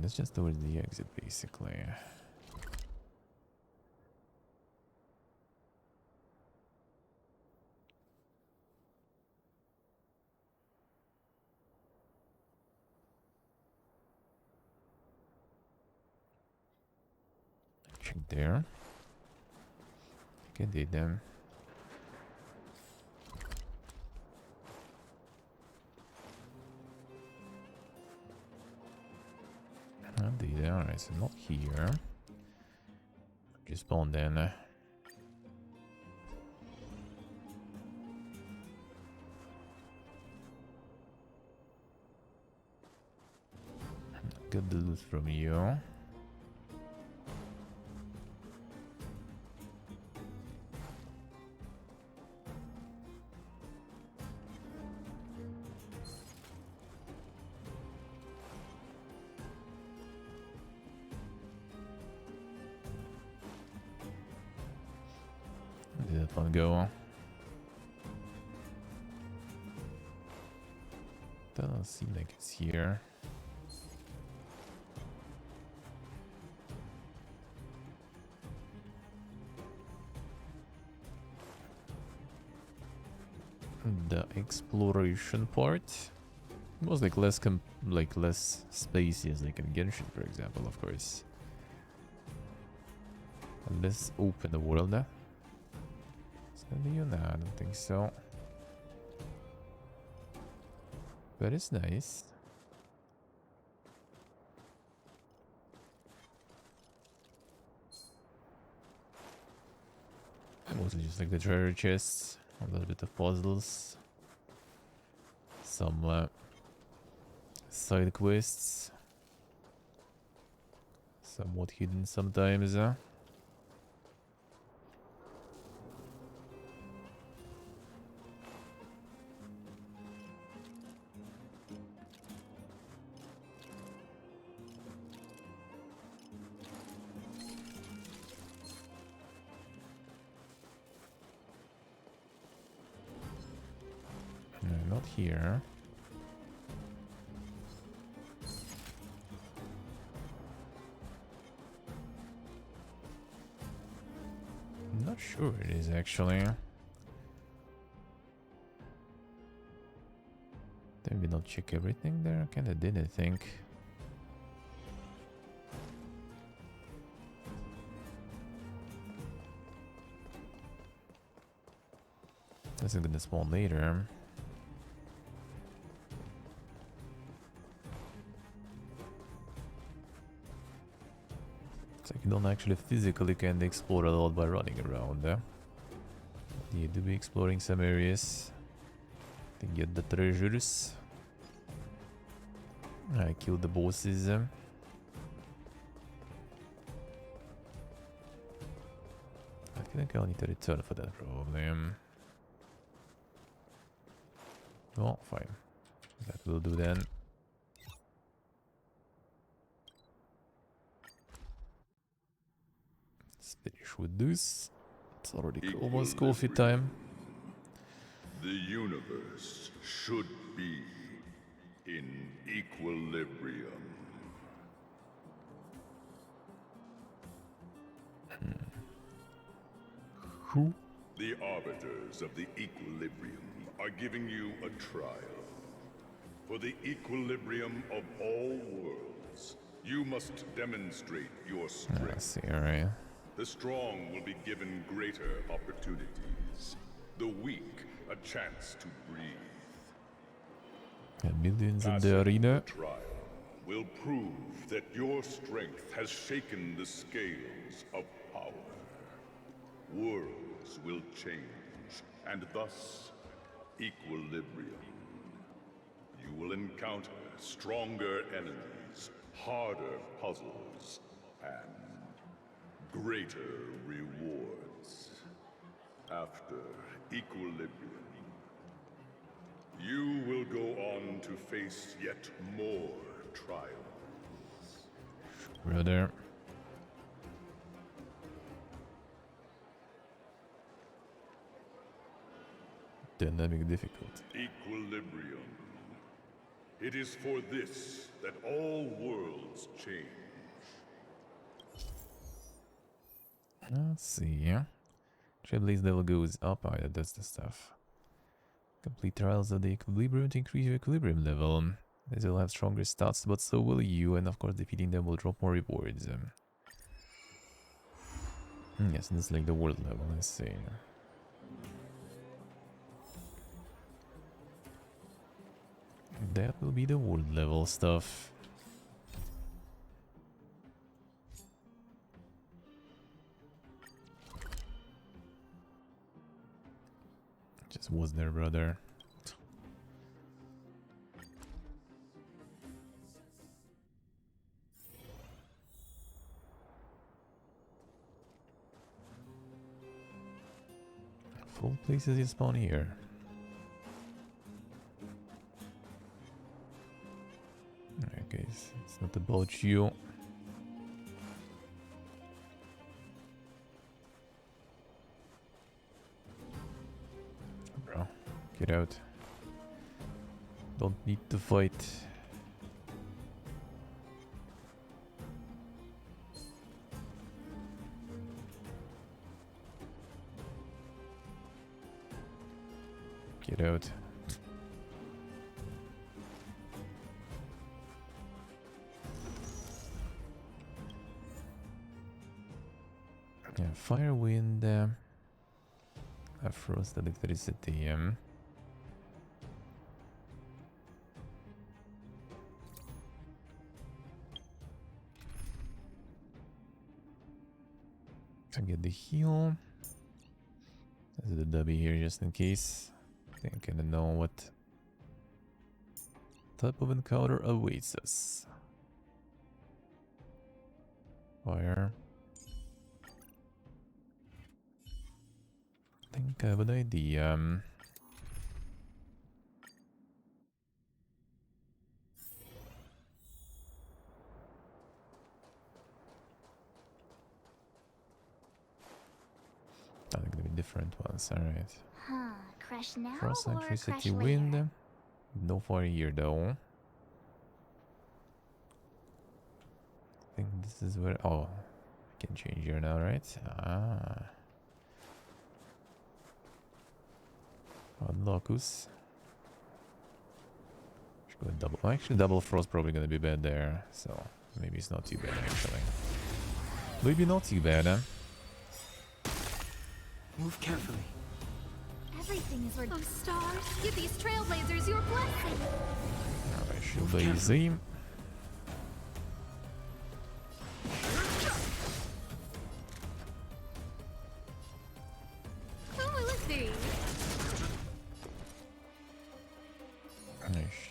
that's just towards the exit, basically. Check there. Okay, did them. Did alright, so not here. Just spawn then. Get the loot from you. Did that one go? Doesn't seem like it's here. The exploration part was like less less spacey as like in Genshin, for example, of course. Less open world. Is that you? No, I don't think so. But it's nice. Mostly just like the treasure chests, a little bit of puzzles, some side quests, somewhat hidden sometimes. No, not here. I'm not sure it is actually. Did we not check everything there? Kinda did, I think. This is gonna spawn later. It's like you don't actually physically kind of explore a lot by running around. You do be exploring some areas to get the treasures. I killed the bosses. I feel like I'll need to return for that probably. Well, fine. That will do then. Let's finish with this. It's already almost coffee time. The universe should be in equilibrium. Who? The arbiters of the equilibrium are giving you a trial. For the equilibrium of all worlds, you must demonstrate your strength. I see, alright. The strong will be given greater opportunities. The weak a chance to breathe. Millions in the arena. The trial will prove that your strength has shaken the scales of power. Worlds will change, and thus equilibrium. You will encounter stronger enemies, harder puzzles, and greater rewards. After equilibrium, you will go on to face yet more trials. Brother. Dynamic difficulty. Equilibrium. It is for this that all worlds change. Let's see. Treblaze level goes up. Oh, yeah, that's the stuff. Complete trials of the equilibrium to increase your equilibrium level. These will have stronger stats, but so will you, and of course defeating them will drop more rewards. Yes, this is like the world level, let's see. That will be the world level stuff. Just was there, brother. Full places you spawn here. Alright guys, it's not about you. Bro, get out. Don't need to fight. Get out. Yeah, fire, wind, frost, electricity. I get the heal. There's the W here just in case. I think I don't know what type of encounter awaits us. Fire. I think I have an idea. I think they'll be different ones, alright. Huh, crush now Frost, or electricity, crush later? wind. No fire here though. I think this is where... Oh, I can change here now, right? Ah. Locus. Should go double. Well, actually, double frost probably gonna be bad there, so maybe it's not too bad actually. Maybe not too bad, huh? Move carefully. Everything is oh stars, give these trailblazers your blessing. Alright, shield easy. Who will it be?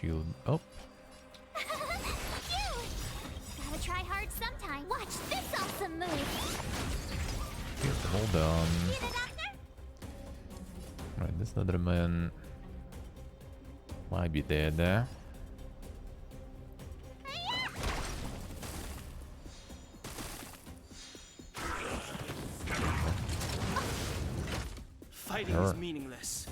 Shield up. Gotta try hard sometime. Watch this awesome move. Here, hold on. See the doctor? Right, this other man might be dead there. Fighting is meaningless.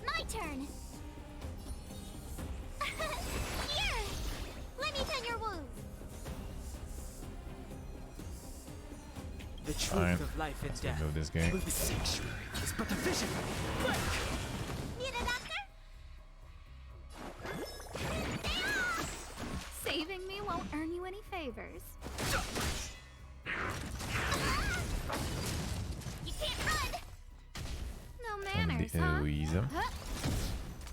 My turn. Here, let me tend your wounds. The truth Fine. of life and Let's death remove this guy. will be sanctuary. It's but a vision. Need a doctor? Saving me won't earn you any favors. You can't run. No And manners, the huh? Eloise.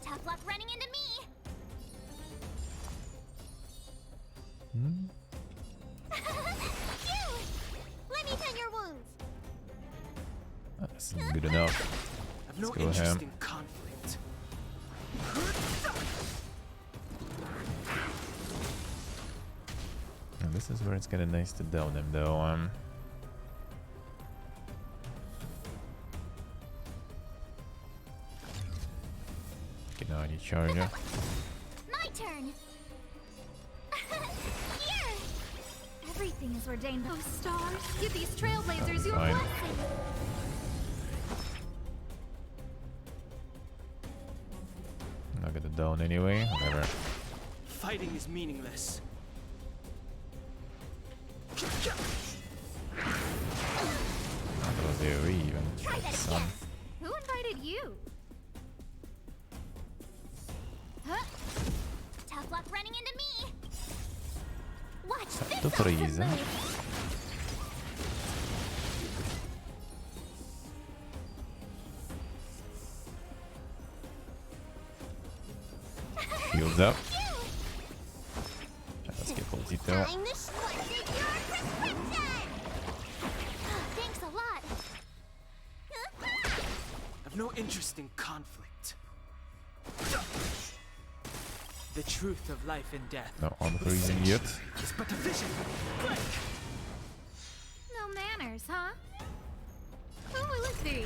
Tough luck running into me. Hmm? You, let me tend your wounds. That's good enough. I've no Let's go interest ham. in conflict. And this is where it's kind of nice to down him though. Get on your charger. My turn. Here. Everything is ordained. Oh stars, give these trailblazers your Fine. blessing. Not gonna down anyway. Whatever. Fighting is meaningless. That was very even. Try that Son. again. Who invited you? Huh? to freeze. Shields up. Let's get Voltito. Thanks a lot. I've no interest in conflict. The truth of life and death. No armor freezing yet. It's but a vision. No manners, huh? Who will it be?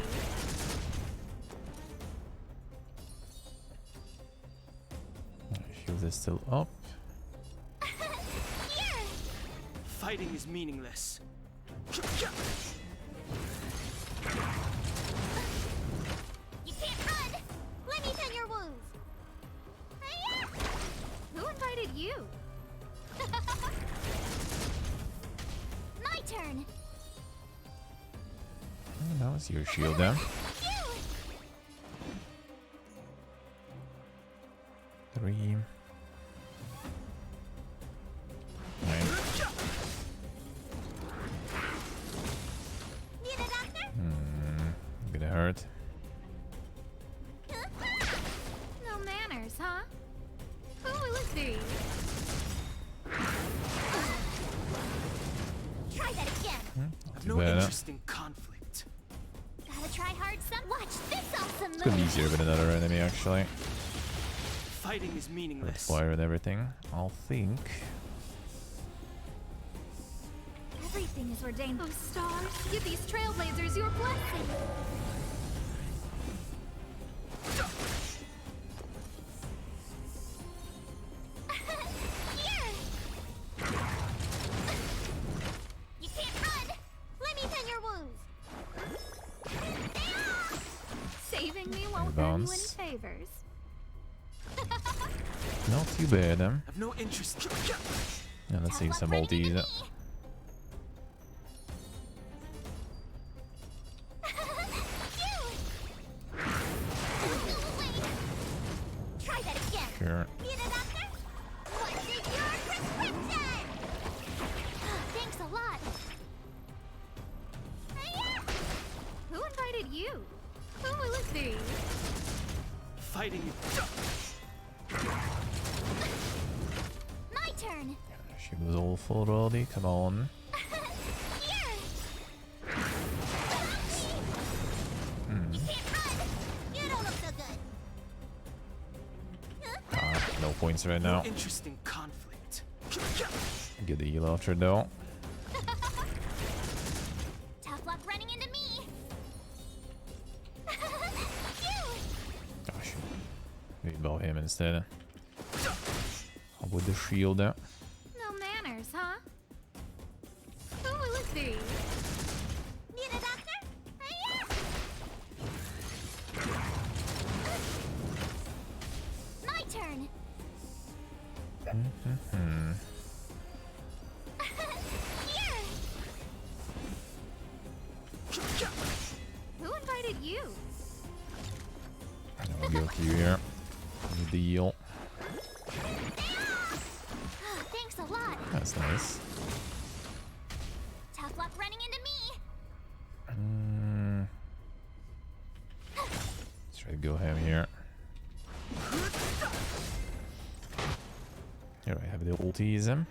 Shield is still up. Fighting is meaningless. You can't run! Let me tend your wounds! Who invited you? My turn! That was your shield down. 3. 9. Need a doctor? Gonna hurt. No manners, huh? Who will it be? Try that again! I've no interest in conflict. Gotta try hard, son. Watch this awesome It's gonna be easier with another enemy actually. Fighting is meaningless. Fire and everything. I'll think. Everything is ordained. Oh, stars, give these trailblazers your blessing. Here! You can't run! Let me tend your wounds! Saving me won't earn you any favors. Not too bad. I've no interest. Yeah, let's see some ultis. Try that again! Sure. Need a doctor? What's in your prescription? Thanks a lot! Who invited you? Who will it be? Fighting. My turn! She was all full already. Come on. Here! You can't run! You don't look so good! No points right now. No interest in conflict. Get the heal after though. Tough luck running into me! Gosh. Maybe about him instead. How with the shield there? No manners, huh? Who will it be? Need a doctor? My turn! Here! Who invited you? I'll go to you here. Need the heal. Thanks a lot! That's nice. Tough luck running into me! Let's try to go ham here. Here I have the ultis. You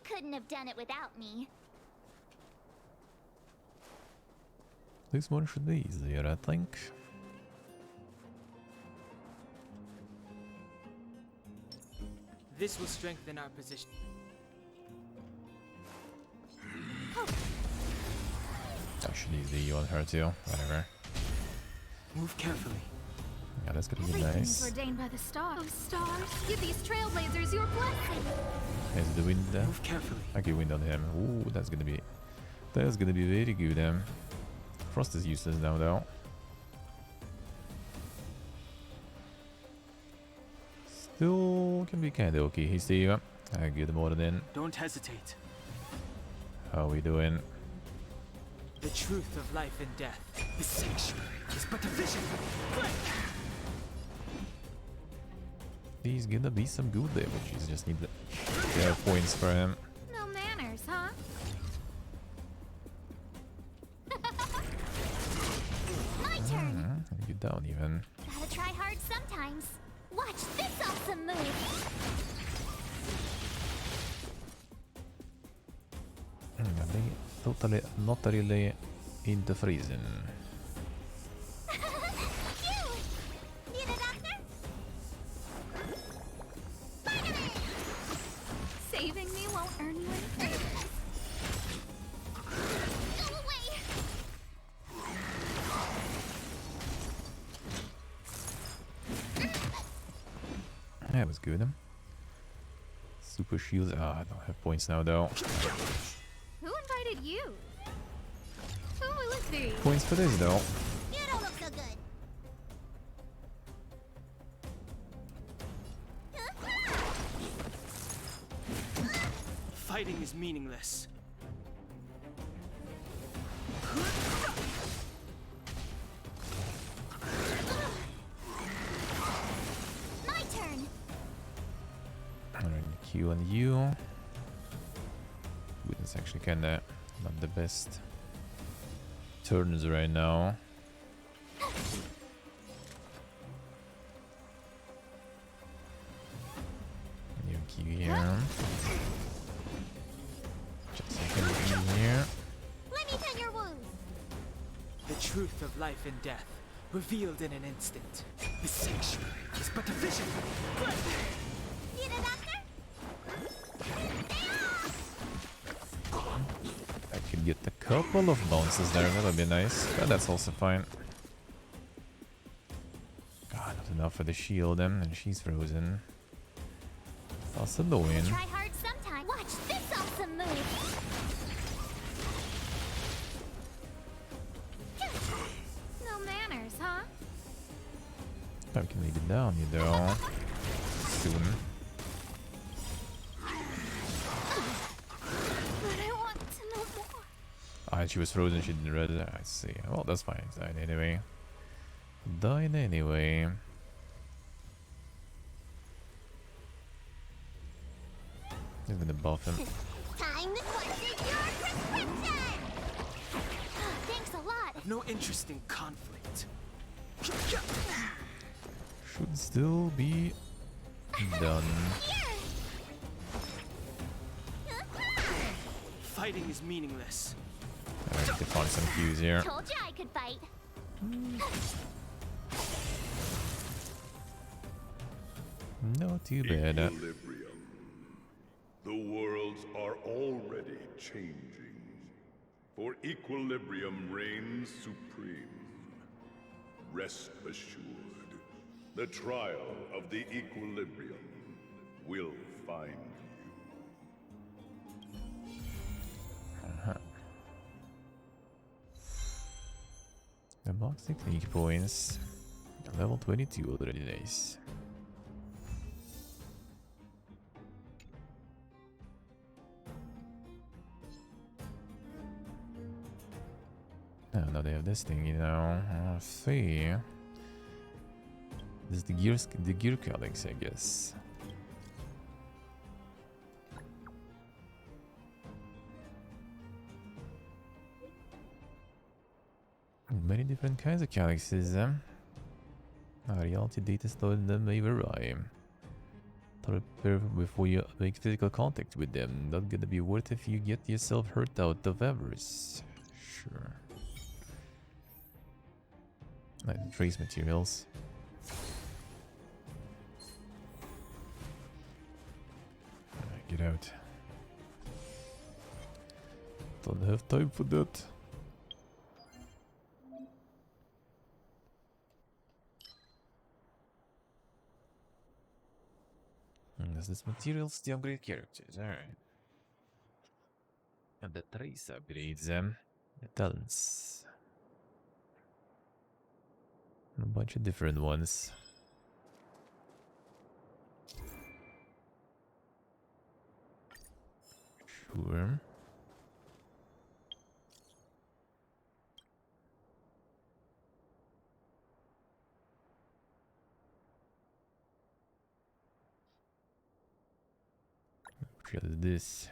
couldn't have done it without me. This one should be easier, I think. This will strengthen our position. I should use the heal on her too. Whatever. Move carefully. Yeah, that's gonna be Everything is nice. ordained by the stars. Oh, stars, give these trailblazers your blessing. Is the wind there? Move carefully. Okay, wind on him. Ooh, that's gonna be very good. Frost is useless now though. Still can be kinda okay. He's the I get more than. Don't hesitate. How we doing? The truth of life and death. The sanctuary is but a vision. He's gonna be some good damages. Just need the to have points for him. No manners, huh? My turn. You don't even. Gotta try hard sometimes. Watch this awesome move. They totally not really into freezing. Need a doctor? Saving me won't earn you any favors. Go away. That was good. Super shields. Ah, I don't have points now though. Who invited you? Who will it be? Points for this though. You don't look so good. Fighting is meaningless. My turn. Alright, Q on you. It's actually kinda not the best turns right now. New Q here. Just second Q here. Let me tend your wounds. The truth of life and death, revealed in an instant. The sanctuary is but a vision. Need a doctor? I could get a couple of bounces there, that would be nice. But that's also fine. God, not enough for the shield, and she's frozen. That's annoying. Try hard sometime. Watch this awesome move. No manners, huh? I can make it down, you know. Soon. But I want to know more. Ah, she was frozen, she didn't read it. I see. Well, that's fine. Died anyway. Died anyway. I'm gonna buff him. Time to question your prescription. Thanks a lot. I've no interest in conflict. Should still be done. Fighting is meaningless. I need to find some cues here. Told you I could fight. Not too bad. Equilibrium. The worlds are already changing. For equilibrium reigns supreme. Rest assured, the trial of the equilibrium will find you. The box technique points. Level 22 already, nice. Oh, now they have this thing, you know. Let's see. This is the gear codex, I guess. Many different kinds of galaxies. Reality data stored in them may vary. Prepare before you make physical contact with them. Not gonna be worth if you get yourself hurt out of avarice. Sure. Like trace materials. Get out. Don't have time for that. Does this materials to upgrade characters? Alright. And the trace upgrades them. The talents. A bunch of different ones. Sure. shell is this?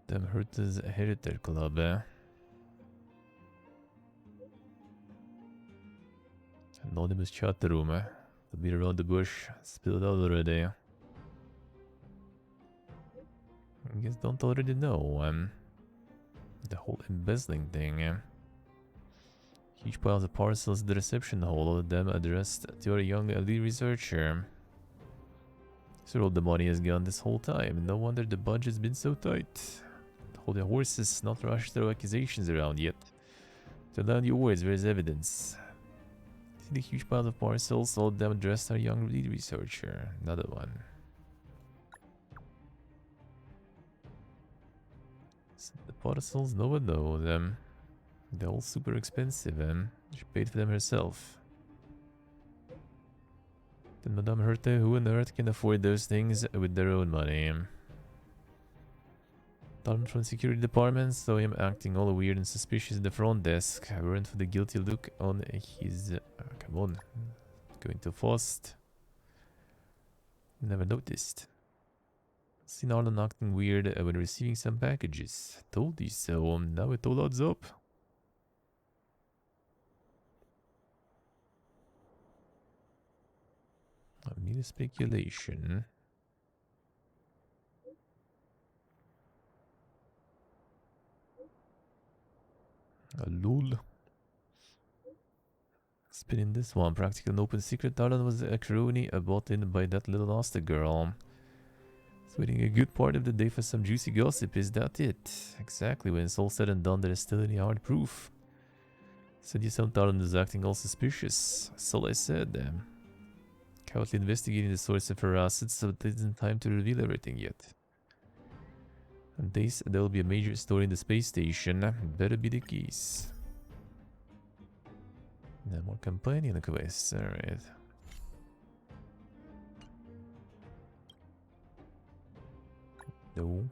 Them Herta's Heritage Club, eh? Anonymous chat room, eh? The beat around the bush, spilled out already. I guess don't already know, the whole embezzling thing, Huge piles of parcels at the reception hall, all of them addressed to a young elite researcher. So all the money has gone this whole time, no wonder the budget's been so tight. Hold your horses, not rush throw accusations around yet. To learn your words, where's evidence? See the huge pile of parcels, all of them addressed to a young elite researcher. Another one. So the parcels, no one knows them. They're all super expensive, She paid for them herself. Then Madame Herta, who on earth can afford those things with their own money? Talent from security department saw him acting all weird and suspicious at the front desk. I weren't for the guilty look on his... come on. Going too fast. Never noticed. Seen Arlen acting weird when receiving some packages. Told you so. Now it all adds up. Mere speculation. Lol. Spinning this one. Practical and open secret. Arlen was a crony bought in by that little Asta girl. Waiting a good part of the day for some juicy gossip, is that it? Exactly, when it's all said and done, there is still any hard proof. Said you some Talon is acting all suspicious. That's all I said. Cowardly investigating the source of her assets, so it isn't time to reveal everything yet. And there will be a major story in the space station. Better be the case. No more companion quests, alright. No.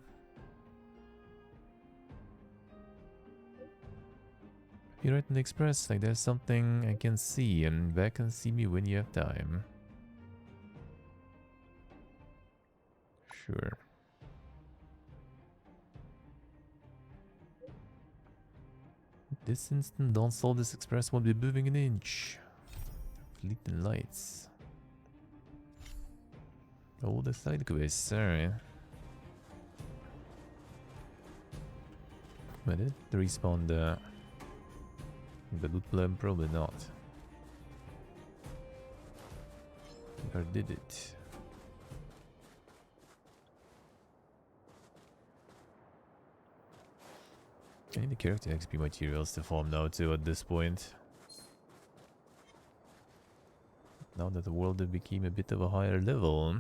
You write in the express like there's something I can see, and back and see me when you have time. Sure. This instant, don't solve this express won't be moving an inch. Fleeting lights. Oh, the side quests, alright. But it respawn the loot plan, probably not. Or did it? I need the character XP materials to farm now too at this point. Now that the world has become a bit of a higher level,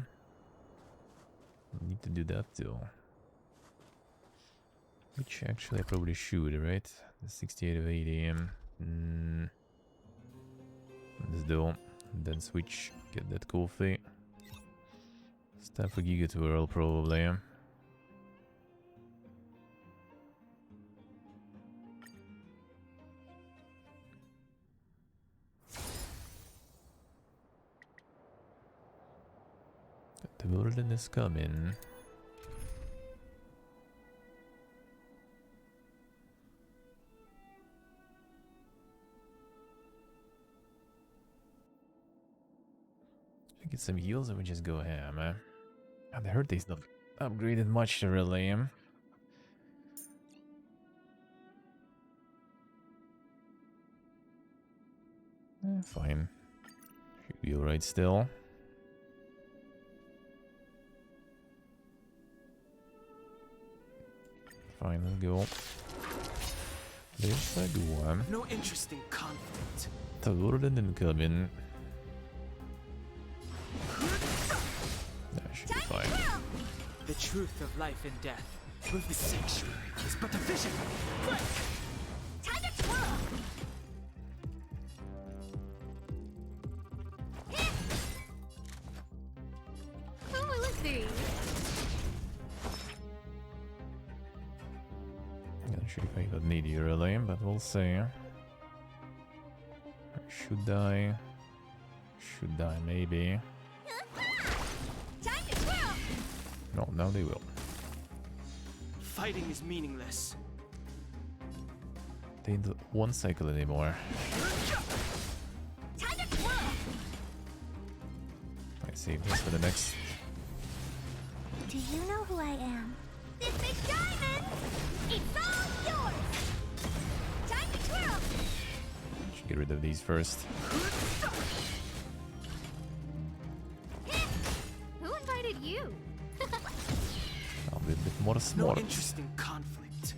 I need to do that too. Which actually I probably should, right? The 68 of 80 Let's do. Then switch, get that coffee. It's time for Giga Twirl probably. The Whirlin is coming. Get some heals and we just go ham, eh? And I heard they's not upgraded much really. Fine. Should be alright still. Fine, let's go. There's that one. No interesting conflict. The Whirlin incoming. That should be fine. The truth of life and death. With the sanctuary is but a vision. Quick! Time to twirl! Who will it be? I'm not sure if I got needy really, but we'll see. Should I? Should I? Maybe. Time to twirl! No, now they will. Fighting is meaningless. They don't 1 cycle anymore. Time to twirl! I save this for the next. Do you know who I am? This big diamond! It's all yours! Time to twirl! Should get rid of these first. Who invited you? I'll be a bit more No smart. interesting conflict.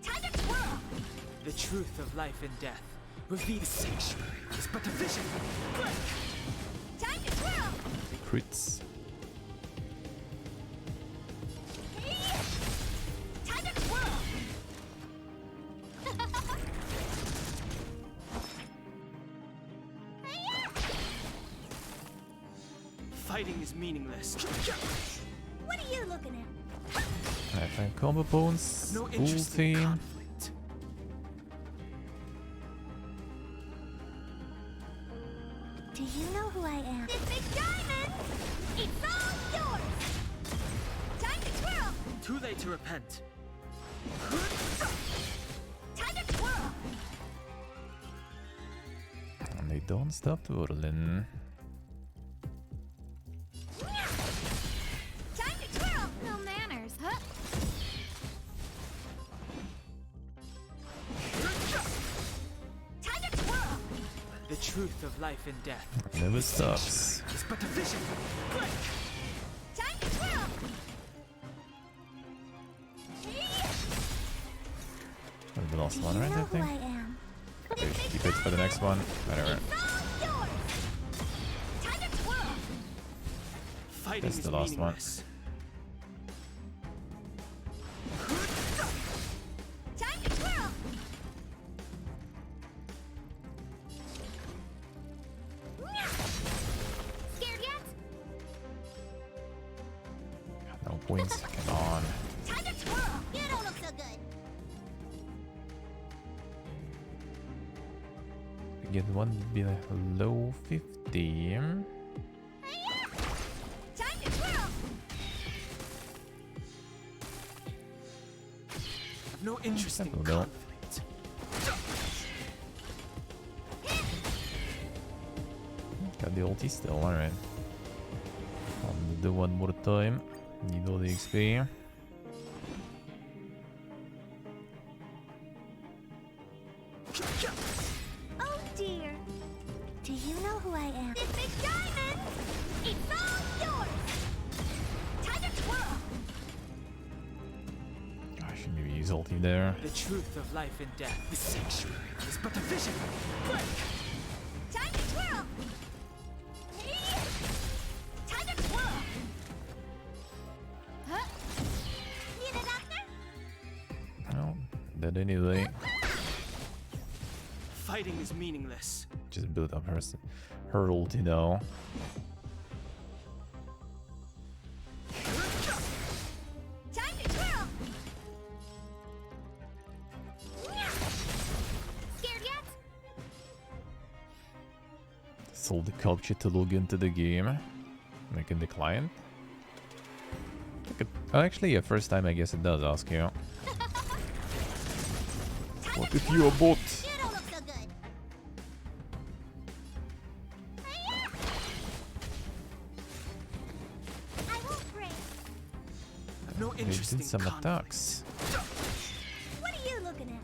Time to twirl! The truth of life and death. Reveal the sanctuary. It's but a vision. Time to twirl! Crits. Time to twirl! Fighting is meaningless. What are you looking at? I find combo bones. No Full interesting team. conflict. Do you know who I am? This big diamond! It's all yours! Time to twirl! Too late to repent. Time to twirl! And they don't stop twirling. Time to twirl! No manners, huh? Time to twirl! The truth of life and death. Never stops. It's but a vision. Time to twirl! That's the last one, right? I Know who think. I am? Okay, we should keep it for the next one. Whatever. It's all yours! Time to twirl! Fighting That's is the last one. meaningless. Time to twirl! Scared yet? No points. Come on. Time to twirl! You don't look so good. Get one below 50. Time to twirl! No interesting Simple though. conflict. Got the ulti still, alright. I'll do one more time. Need all the XP. Oh dear. Do you know who I am? This big diamond! It's all yours! Time to twirl! I should maybe use ulti there. The truth of life and death. The sanctuary is but a vision. Time to twirl! Time to twirl! Huh? Need a doctor? No, dead anyway. Fighting is meaningless. Just build up her ulti though. Time to twirl! Scared yet? Sold the culture to log into the game. Making the client. Actually, yeah, first time I guess it does ask you. What if you're a bot? You don't look so good. I won't break. No They interesting did some conflict. attacks. What are you looking at?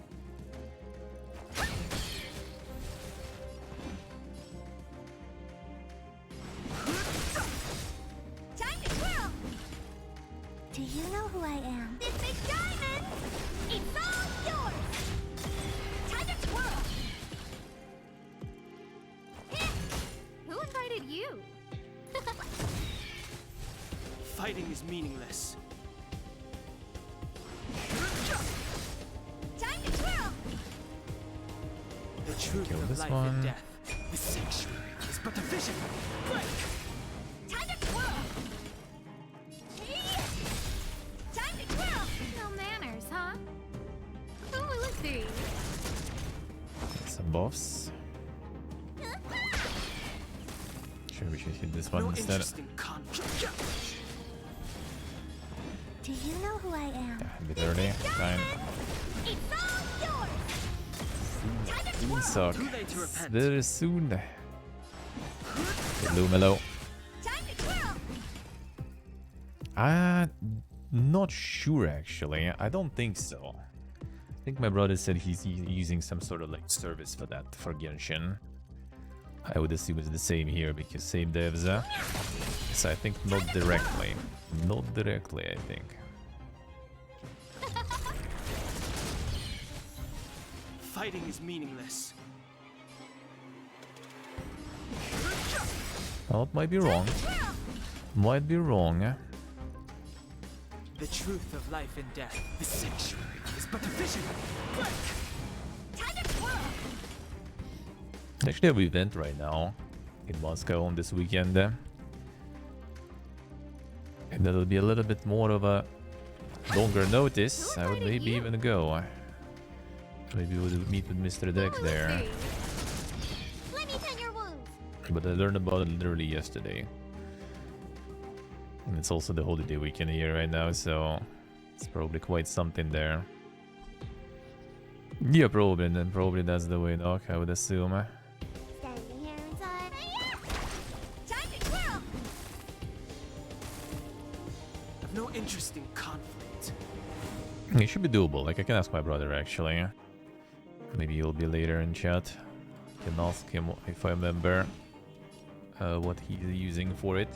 Time to twirl! Do you know who I am? This big diamond! It's all yours! Time to twirl! Who invited you? Fighting is meaningless. Time to twirl! The truth Kill of this life one. and death. The sanctuary is but a vision. Time to twirl! Time to twirl! No manners, huh? Who will it be? buffs. Sure, we should hit this one instead. Do you know who I am? A bit early. Fine. Suck. Very soon. Lumelo. Not sure actually. I don't think so. I think my brother said he's using some sort of like service for that, for Genshin. I would assume it's the same here because same devs. So I think not directly. Not directly, I think. Fighting is meaningless. Well, it might be wrong. Might be wrong. The truth of life and death. The sanctuary is but a vision. Actually, have an event right now in Moscow on this weekend. And that'll be a little bit more of a longer notice. I would maybe even go. Maybe we'll meet with Mr. Deck there. But I learned about it literally yesterday. And it's also the holiday weekend here right now, so it's probably quite something there. Yeah, probably, and then probably that's the way, Doc, I would assume. I've no interest in conflict. It should be doable, like I can ask my brother actually. Maybe he'll be later in chat. Can ask him if I remember what he's using for it.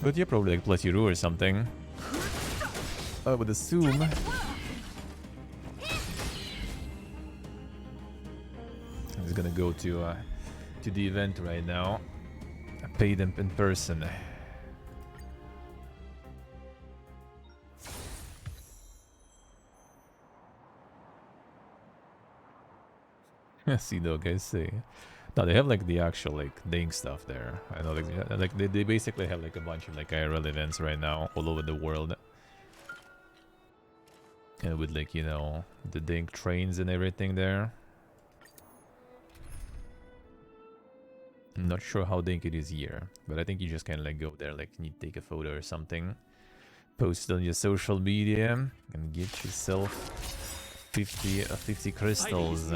But yeah, probably like Platiroo or something. I would assume. He's gonna go to the event right now. I paid him in person. See, though, guys, see. No, they have like the actual like Ding stuff there. I know, like they basically have like a bunch of like IRL events right now all over the world. And with like, you know, the Dink trains and everything there. I'm not sure how Dink it is here, but I think you just kind of like go there, like you take a photo or something, post it on your social media, and get yourself 50 crystals.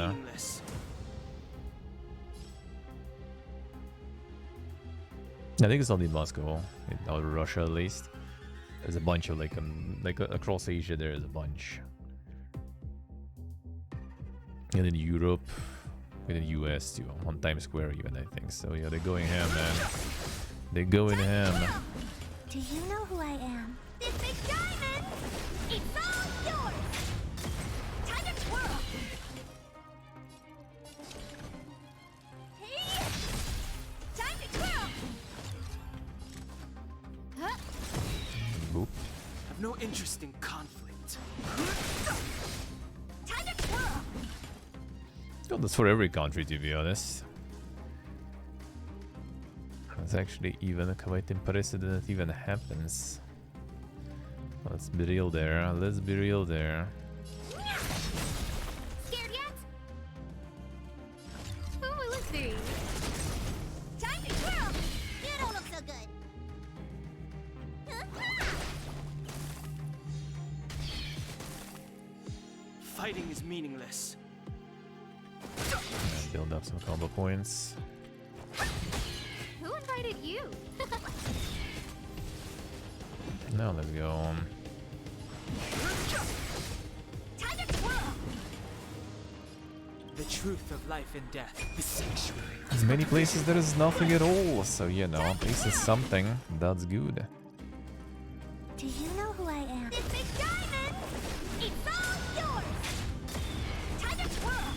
I think it's only in Moscow, in Russia at least. There's a bunch of like across Asia. There is a bunch, and in Europe, and in the US too, on Times Square even, I think. So yeah, they're going ham, man. They're going ham. Do you know who I am? This big diamond! It's all yours! Time to twirl! Hey! Time to twirl! Huh? Boop. I've no interest in conflict. Time to twirl! Well, that's for every country, to be honest. It's actually even quite impressive that it even happens. Let's be real there. Let's be real there. Scared yet? Oh, let's see. Time to twirl! You don't look so good. Fighting is meaningless. And build up some combo points. Who invited you? Now let's go. Time to twirl! The truth of life and death. The sanctuary. In many places there is nothing at all, so you know, at least it's something. That's good. Do you know who I am? This big diamond! It's all yours! Time to twirl!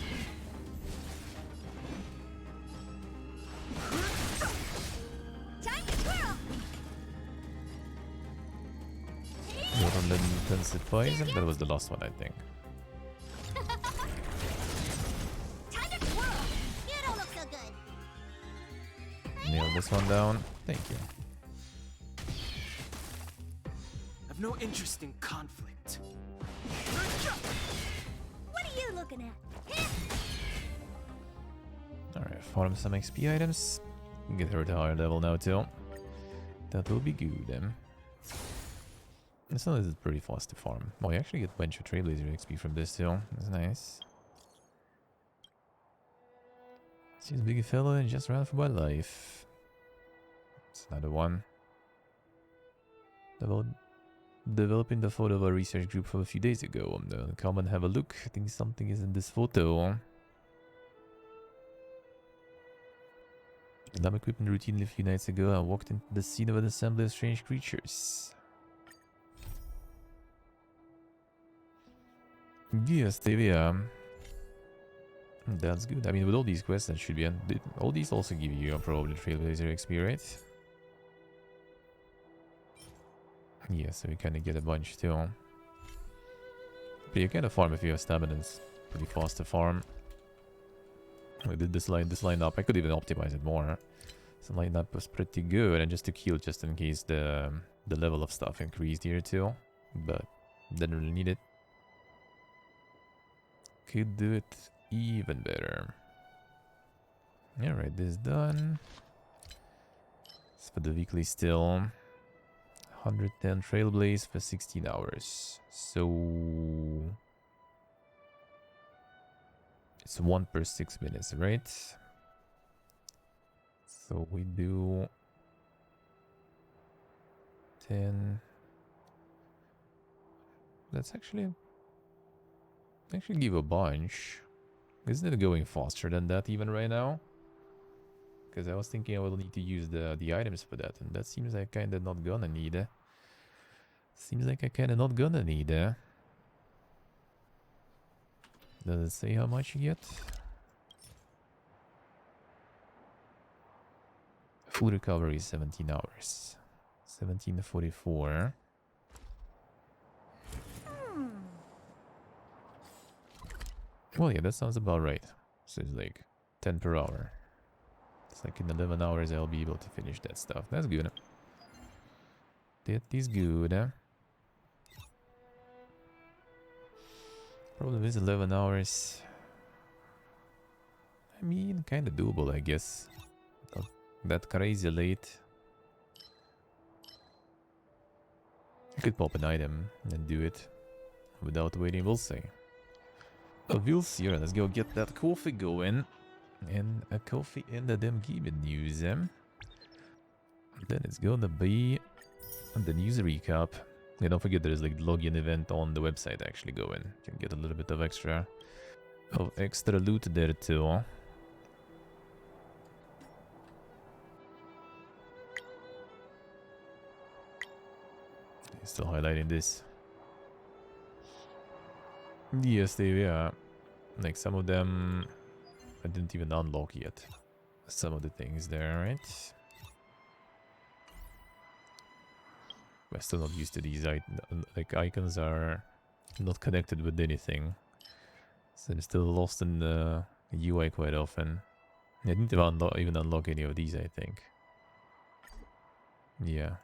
Time to twirl! What on the intensifies? That was the last one, I think. Time to twirl! You don't look so good. Nail this one down. Thank you. I've no interest in conflict. What do you looking at? Alright, farm some XP items. Get her to higher level now too. That will be good. This one is pretty fast to farm. Oh, you actually get a bunch of Trailblazer XP from this too. That's nice. She's a big fella and just ran for my life. It's another one. Developing the photo of our research group from a few days ago. Come and have a look. I think something is in this photo. Lab equipment routinely a few nights ago. I walked into the scene of an assembly of strange creatures. Yes, yeah. That's good. I mean, with all these quests, that should be... all these also give you probably Trailblazer XP, right? Yeah, so we kind of get a bunch too. But you kind of farm if you have stamina. It's pretty fast to farm. We did this line up. I could even optimize it more. This line up was pretty good, and just to kill just in case the level of stuff increased here too. But didn't really need it. Could do it even better. Alright, this is done. It's for the weekly still. 110 Trailblaze for 16 hours. So... it's 1 per 6 minutes, right? So we do... 10... Let's actually give a bunch. Isn't it going faster than that even right now? Because I was thinking I will need to use the items for that, and that seems like kinda not gonna need it. Seems like I kinda not gonna need it. Does it say how much you get? Full recovery is 17 hours. 1744. Well, yeah, that sounds about right. So it's like 10 per hour. It's like in 11 hours I'll be able to finish that stuff. That's good. That is good. Problem is 11 hours. I mean, kind of doable, I guess. Not that crazy late. I could pop an item and do it without waiting, we'll see. We'll see. Let's go get that coffee going. And a coffee in the damn gaming news. Then it's gonna be the news recap. Yeah, don't forget there's like the login event on the website actually going. You can get a little bit of extra loot there too. Still highlighting this. Yes, yeah. Like some of them I didn't even unlock yet. Some of the things there, right? I'm still not used to these. Like icons are not connected with anything, so I'm still lost in the UI quite often. I didn't even unlock any of these, I think. Yeah.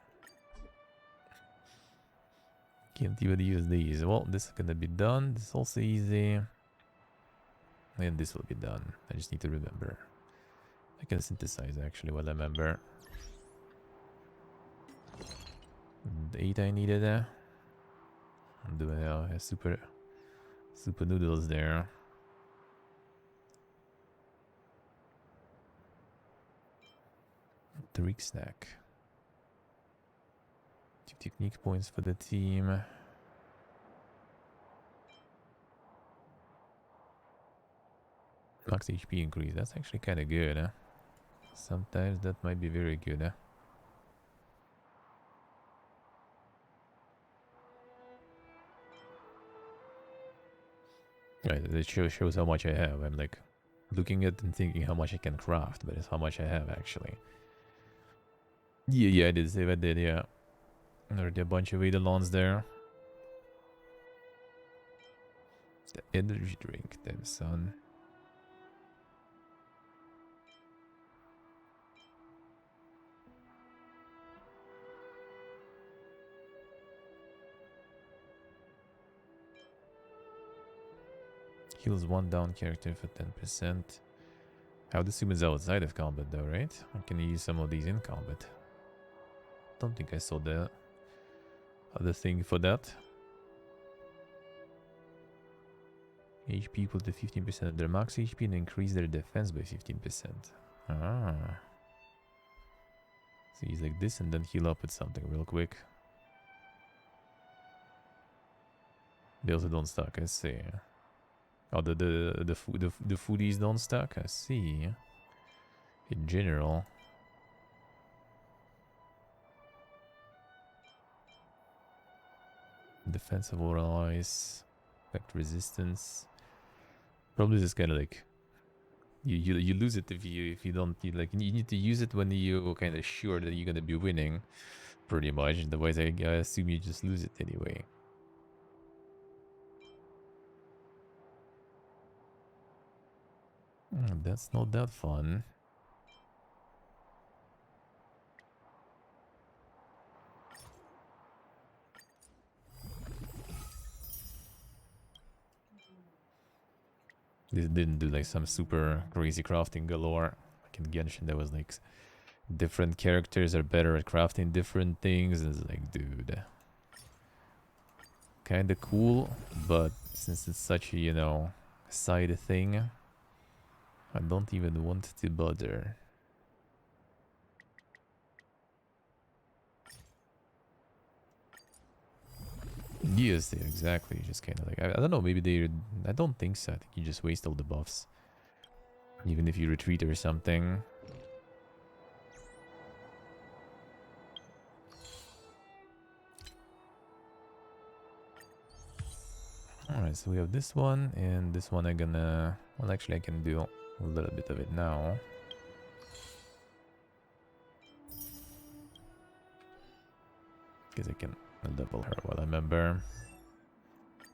Can't even use these. Well, this is gonna be done. This is also easy. And this will be done. I just need to remember. I can synthesize actually while I remember. The 8 I needed. I'm doing super noodles there. Trick snack. 2 technique points for the team. Max HP increase. That's actually kind of good, huh? Sometimes that might be very good, huh? Right, it shows how much I have. I'm like looking at and thinking how much I can craft, but it's how much I have actually. Yeah, I did save. I did, yeah. Already a bunch of Eidolons there. The energy drink, then, son. Heals one down character for 10%. I would assume it's outside of combat though, right? Or can you use some of these in combat? Don't think I saw the other thing for that. HP equal to 15% of their max HP and increase their defense by 15%. Ah. So use like this and then heal up with something real quick. They also don't stack, I see. Oh, the foodies don't stack, I see. In general. Defense of oral eyes. Effect resistance. Probably just kind of like you lose it if you don't like you need to use it when you're kind of sure that you're gonna be winning, pretty much. Otherwise, I assume you just lose it anyway. That's not that fun. This didn't do like some super crazy crafting galore. Like in Genshin, there was like different characters are better at crafting different things. It's like, dude, kind of cool, but since it's such a, you know, side thing, I don't even want to bother. Yes, yeah, exactly. Just kind of like, I don't know, maybe they, I don't think so. I think you just waste all the buffs. Even if you retreat or something. Alright, so we have this one, and this one I'm gonna, well actually I can do a little bit of it now. Because I can double her while I remember.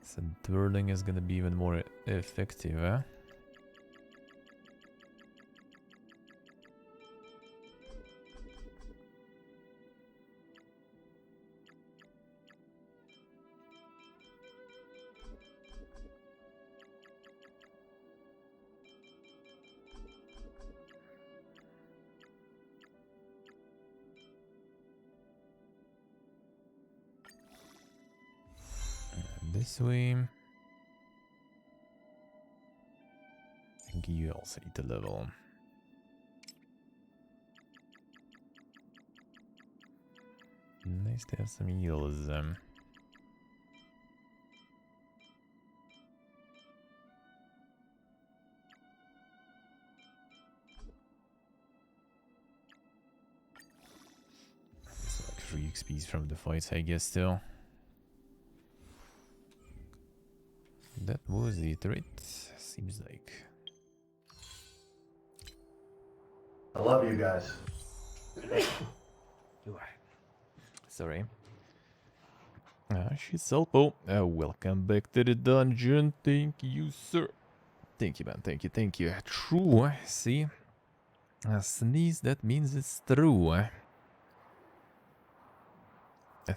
So twirling is gonna be even more effective, eh? This way. I think you also need to level. Nice to have some heals. It's like free XPs from the fights, I guess, still. That was it, right? Seems like. I love you guys. Sorry. Shiselpo, welcome back to the dungeon. Thank you, sir. Thank you, man. Thank you, thank you. True, see? A sneeze, that means it's true.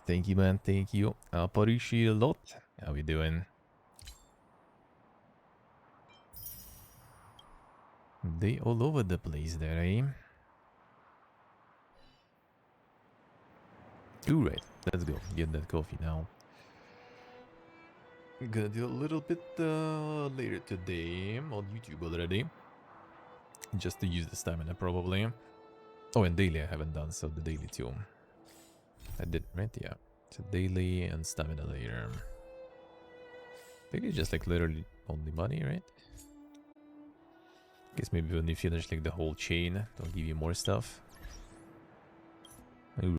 Thank you, man. Thank you. I appreciate a lot. How we doing? They all over the place there, eh? Alright, let's go. Get that coffee now. Gonna do a little bit later today on YouTube already. Just to use the stamina, probably. Oh, and daily I haven't done, so the daily too. I did, right? Yeah. So daily and stamina later. Daily just like literally only money, right? Guess maybe when you finish like the whole chain, they'll give you more stuff.